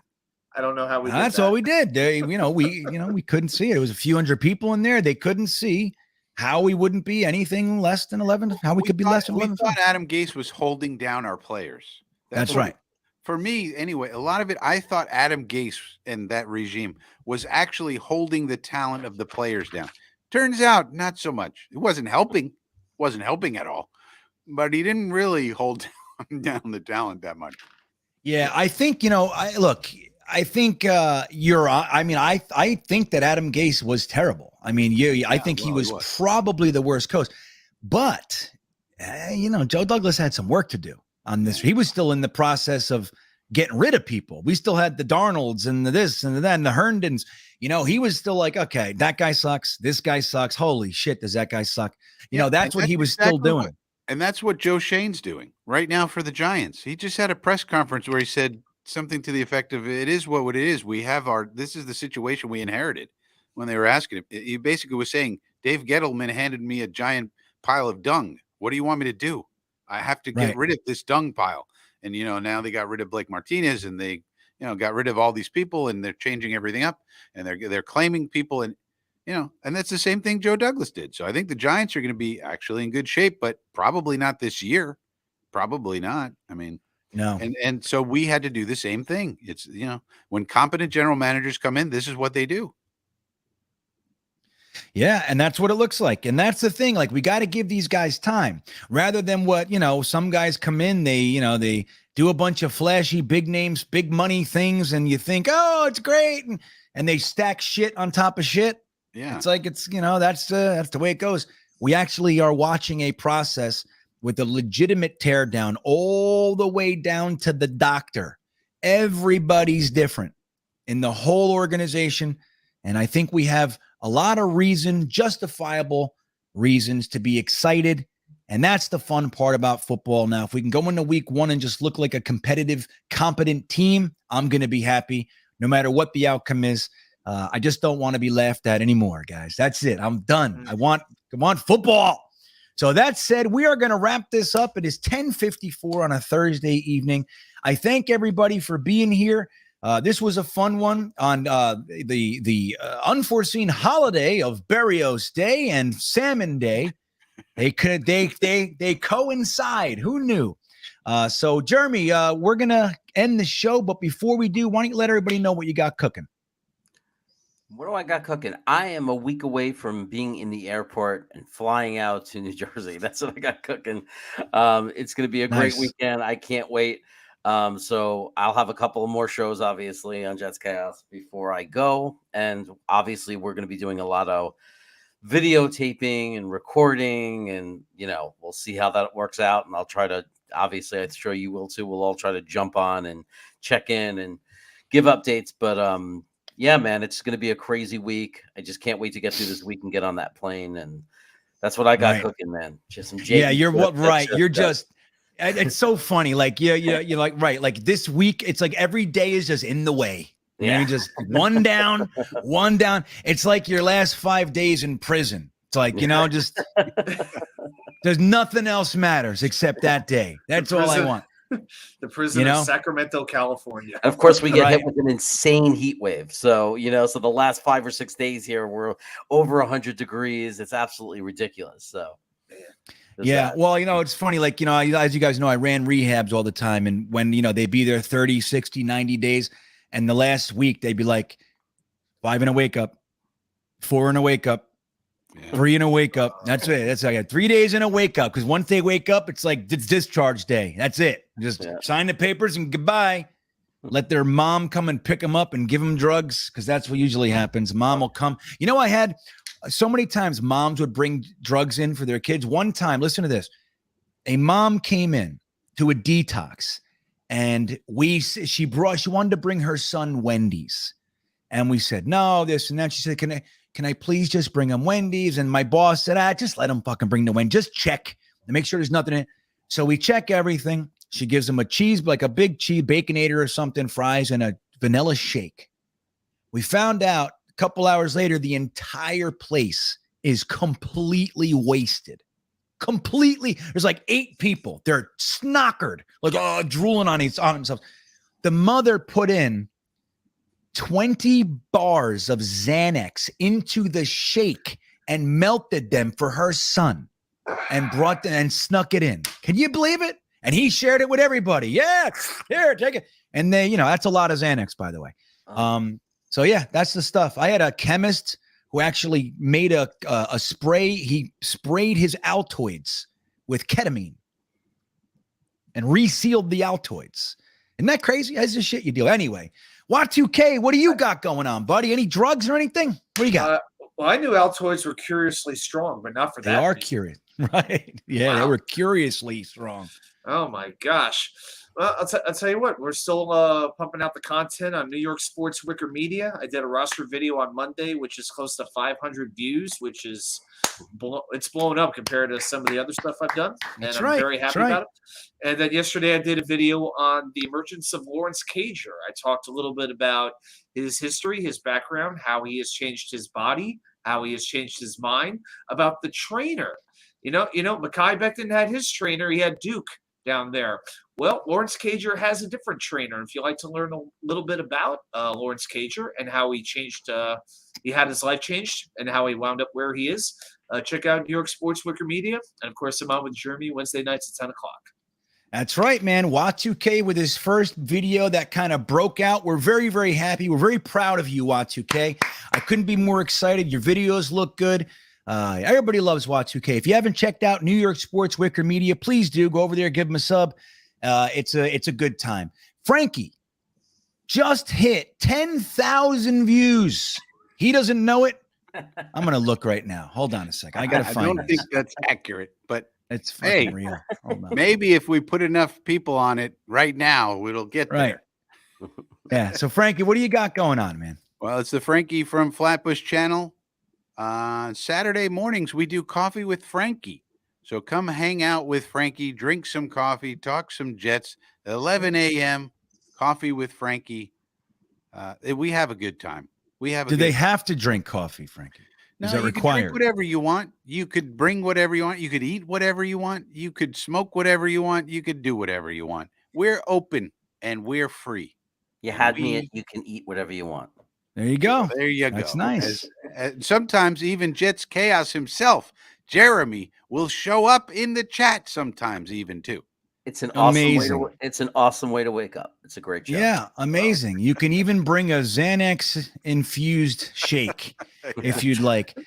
I don't know how we did That's that. all we did. We couldn't see it. It was a few hundred people in there. They couldn't see how we wouldn't be anything less than 11. How we could be less than 11. We thought Adam Gase was holding down our players. That's right. For me, anyway, a lot of it, I thought Adam Gase and that regime was actually holding the talent of the players down. Turns out, not so much. It wasn't helping at all. But he didn't really hold down the talent that much. Yeah, I think, I think you're. I mean, I think that Adam Gase was terrible. I mean, I think he was probably the worst coach. But Joe Douglas had some work to do on this. He was still in the process of getting rid of people. We still had the Darnolds and the this and the that and the Herndons. He was still like, okay, that guy sucks. This guy sucks. Holy shit, does that guy suck? That's what he was still doing. And that's what Joe Shane's doing right now for the Giants. He just had a press conference where he said something to the effect of, it is what it is. This is the situation we inherited. When they were asking him, he basically was saying, Dave Gettleman handed me a giant pile of dung. What do you want me to do? I have to get rid of this dung pile. And, now they got rid of Blake Martinez and they, got rid of all these people and they're changing everything up and they're claiming people and, and that's the same thing Joe Douglas did. So I think the Giants are going to be actually in good shape, but probably not this year. Probably not. I mean, no. And so we had to do the same thing. It's, when competent general managers come in, this is what they do. Yeah, and that's what it looks like. And that's the thing. Like, we got to give these guys time rather than what, some guys come in, they do a bunch of flashy, big names, big money things. And you think, oh, it's great. And they stack shit on top of shit. Yeah. It's like, that's the way it goes. We actually are watching a process with a legitimate teardown all the way down to the doctor. Everybody's different in the whole organization. And I think we have a lot of justifiable reasons to be excited. And that's the fun part about football. Now, if we can go into week one and just look like a competitive, competent team, I'm going to be happy no matter what the outcome is. I just don't want to be laughed at anymore, guys. That's it. I'm done. I want football. So that said, we are going to wrap this up. It is 10:54 on a Thursday evening. I thank everybody for being here. This was a fun one on the unforeseen holiday of Barrios Day and Salmon Day. They coincide. Who knew? So Jeremy, we're gonna end the show, but before we do, why don't you let everybody know what you got cooking? What do I got cooking? I am a week away from being in the airport and flying out to New Jersey. That's what I got cooking. It's going to be a great Nice. weekend. I can't wait. So I'll have a couple of more shows, obviously, on Jets Chaos before I go. And obviously, we're going to be doing a lot of videotaping and recording. And, we'll see how that works out. And I'll try to, obviously, I'm sure you will too. We'll all try to jump on and check in and give updates. But, yeah, man, it's going to be a crazy week. I just can't wait to get through this week and get on that plane. And that's what I got cooking, man. Just some Yeah, you're right. You're just, it's so funny. Like, you're like, right. Like this week, it's like every day is just in the way. Yeah. You're just one down, one down. It's like your last 5 days in prison. It's like, just there's nothing else matters except that day. That's all I want. The prison of Sacramento, California. And of course, we get hit with an insane heat wave. So, so the last 5 or 6 days here, we're over 100 degrees. It's absolutely ridiculous. So, yeah. Well, it's funny. Like, as you guys know, I ran rehabs all the time. And when, they'd be there 30, 60, 90 days. And the last week, they'd be like 5 in a wake up, 4 in a wake up, 3 in a wake up. That's it. That's I got 3 days in a wake up. Because once they wake up, it's like it's discharge day. That's it. Just sign the papers and goodbye. Let their mom come and pick them up and give them drugs, because that's what usually happens. Mom will come. I had so many times moms would bring drugs in for their kids. One time, listen to this. A mom came in to a detox, and she wanted to bring her son Wendy's. And we said, no, this and that. She said, can I please just bring him Wendy's? And my boss said, just let him fucking bring the Wendy's. Just check and make sure there's nothing in it. So we check everything. She gives him a cheese, like a big cheese, Baconator or something, fries, and a vanilla shake. We found out a couple hours later, the entire place is completely wasted. Completely. There's like 8 people. They're snockered, like, drooling on themselves. The mother put in 20 bars of Xanax into the shake and melted them for her son and brought them and snuck it in. Can you believe it? And he shared it with everybody. Yeah, here, take it. And they, that's a lot of Xanax, by the way. So yeah, that's the stuff. I had a chemist who actually made a spray. He sprayed his Altoids with ketamine and resealed the Altoids. Isn't that crazy? That's the shit you do. Anyway, Y2K, what do you got going on, buddy? Any drugs or anything? What do you got? Well, I knew Altoids were curiously strong, but not for that. They are curious, right? Yeah, wow. They were curiously strong. Oh my gosh. Well, I'll tell you what, we're still pumping out the content on New York Sports Wicker Media. I did a roster video on Monday, which is close to 500 views, which is it's blown up compared to some of the other stuff I've done. And I'm very happy about it. And then yesterday I did a video on the emergence of Lawrence Cager. I talked a little bit about his history, his background, how he has changed his body, how he has changed his mind, about the trainer. Mekhi Becton had his trainer. He had Duke down there. Well, Lawrence Cager has a different trainer. If you'd like to learn a little bit about Lawrence Cager and how he changed, he had his life changed and how he wound up where he is, check out New York Sports Wicker Media. And, of course, I'm on with Jeremy Wednesday nights at 10 o'clock. That's right, man. Y2K with his first video that kind of broke out. We're very, very happy. We're very proud of you, Y2K. I couldn't be more excited. Your videos look good. Everybody loves Y2K. If you haven't checked out New York Sports Wicker Media, please do go over there, give him a sub. It's a good time. Frankie just hit 10,000 views. He doesn't know it. I'm going to look right now. Hold on a second. I got to find I don't think that's accurate, but it's fucking real. Hold on. Maybe if we put enough people on it right now, it'll get there. Yeah. So Frankie, what do you got going on, man? Well, it's the Frankie from Flatbush channel. Saturday mornings, we do Coffee with Frankie. So come hang out with Frankie, drink some coffee, talk some Jets. 11 a.m., Coffee with Frankie. We have a good time. Do they have to drink coffee, Frankie? Is that required? Can drink whatever you want. You could bring whatever you want. You could eat whatever you want. You could smoke whatever you want. You could do whatever you want. We're open and we're free. You had me at you can eat whatever you want. There you go. There you go. That's nice. Sometimes even Jets Chaos himself, Jeremy, will show up in the chat sometimes even too. It's an Amazing. awesome way to wake up. It's a great show. Yeah, amazing. You can even bring a Xanax infused shake if you'd like.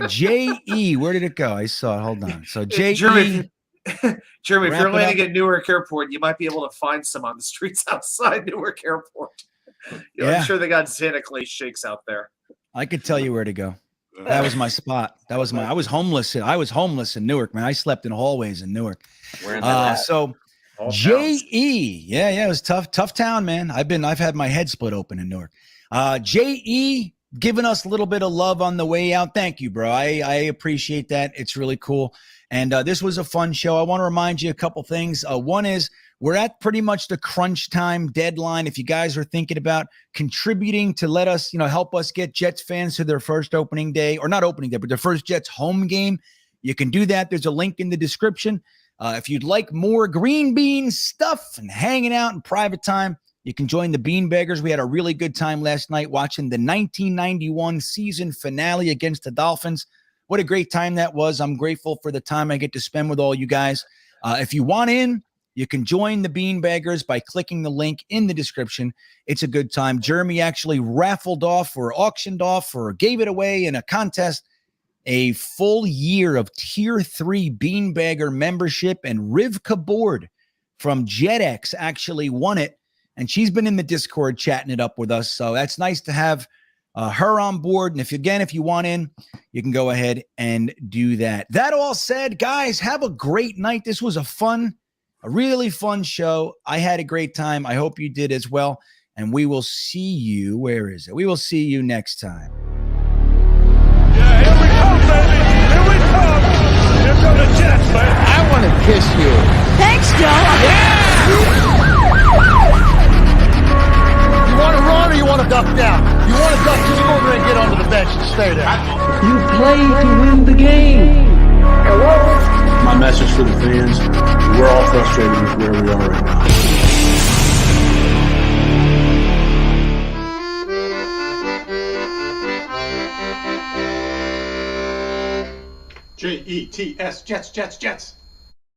J.E., where did it go? I saw it. Hold on. So J.E. Jeremy, if Wrap you're it landing up. at Newark Airport, you might be able to find some on the streets outside Newark Airport. Yeah. I'm sure they got Santa Claus shakes out there. I could tell you where to go. That was my spot. I was homeless. I was homeless in Newark, man. I slept in hallways in Newark. So J.E. Yeah, it was tough town, man. I've had my head split open in Newark. J.E. giving us a little bit of love on the way out. Thank you, bro. I appreciate that. It's really cool. And this was a fun show. I want to remind you a couple things. One is we're at pretty much the crunch time deadline. If you guys are thinking about contributing to let us, help us get Jets fans to their first opening day, or not opening day, but their first Jets home game, you can do that. There's a link in the description. If you'd like more Green Bean stuff and hanging out in private time, you can join the Beanbaggers. We had a really good time last night watching the 1991 season finale against the Dolphins. What a great time that was. I'm grateful for the time I get to spend with all you guys. If you want in, you can join the Beanbaggers by clicking the link in the description. It's a good time. Jeremy actually raffled off or auctioned off or gave it away in a contest a full year of Tier 3 Beanbagger membership, and Rivka Board from JetX actually won it, and she's been in the Discord chatting it up with us, so that's nice to have her on board. And if you want in, you can go ahead and do that. That all said, guys, have a great night. This was a really fun show. I had a great time. I hope you did as well, and we will see you. Where is it? We will see you next time. Yeah, here we come, baby. Here we come. Here come the Jets, man. I want to kiss you. Thanks, Joe. Yeah! You want to run or you want to duck down? You want to duck, just go over there and get onto the bench and stay there. You play to win the game. My message for the fans, we're all frustrated with where we are right now. Jets, Jets, Jets.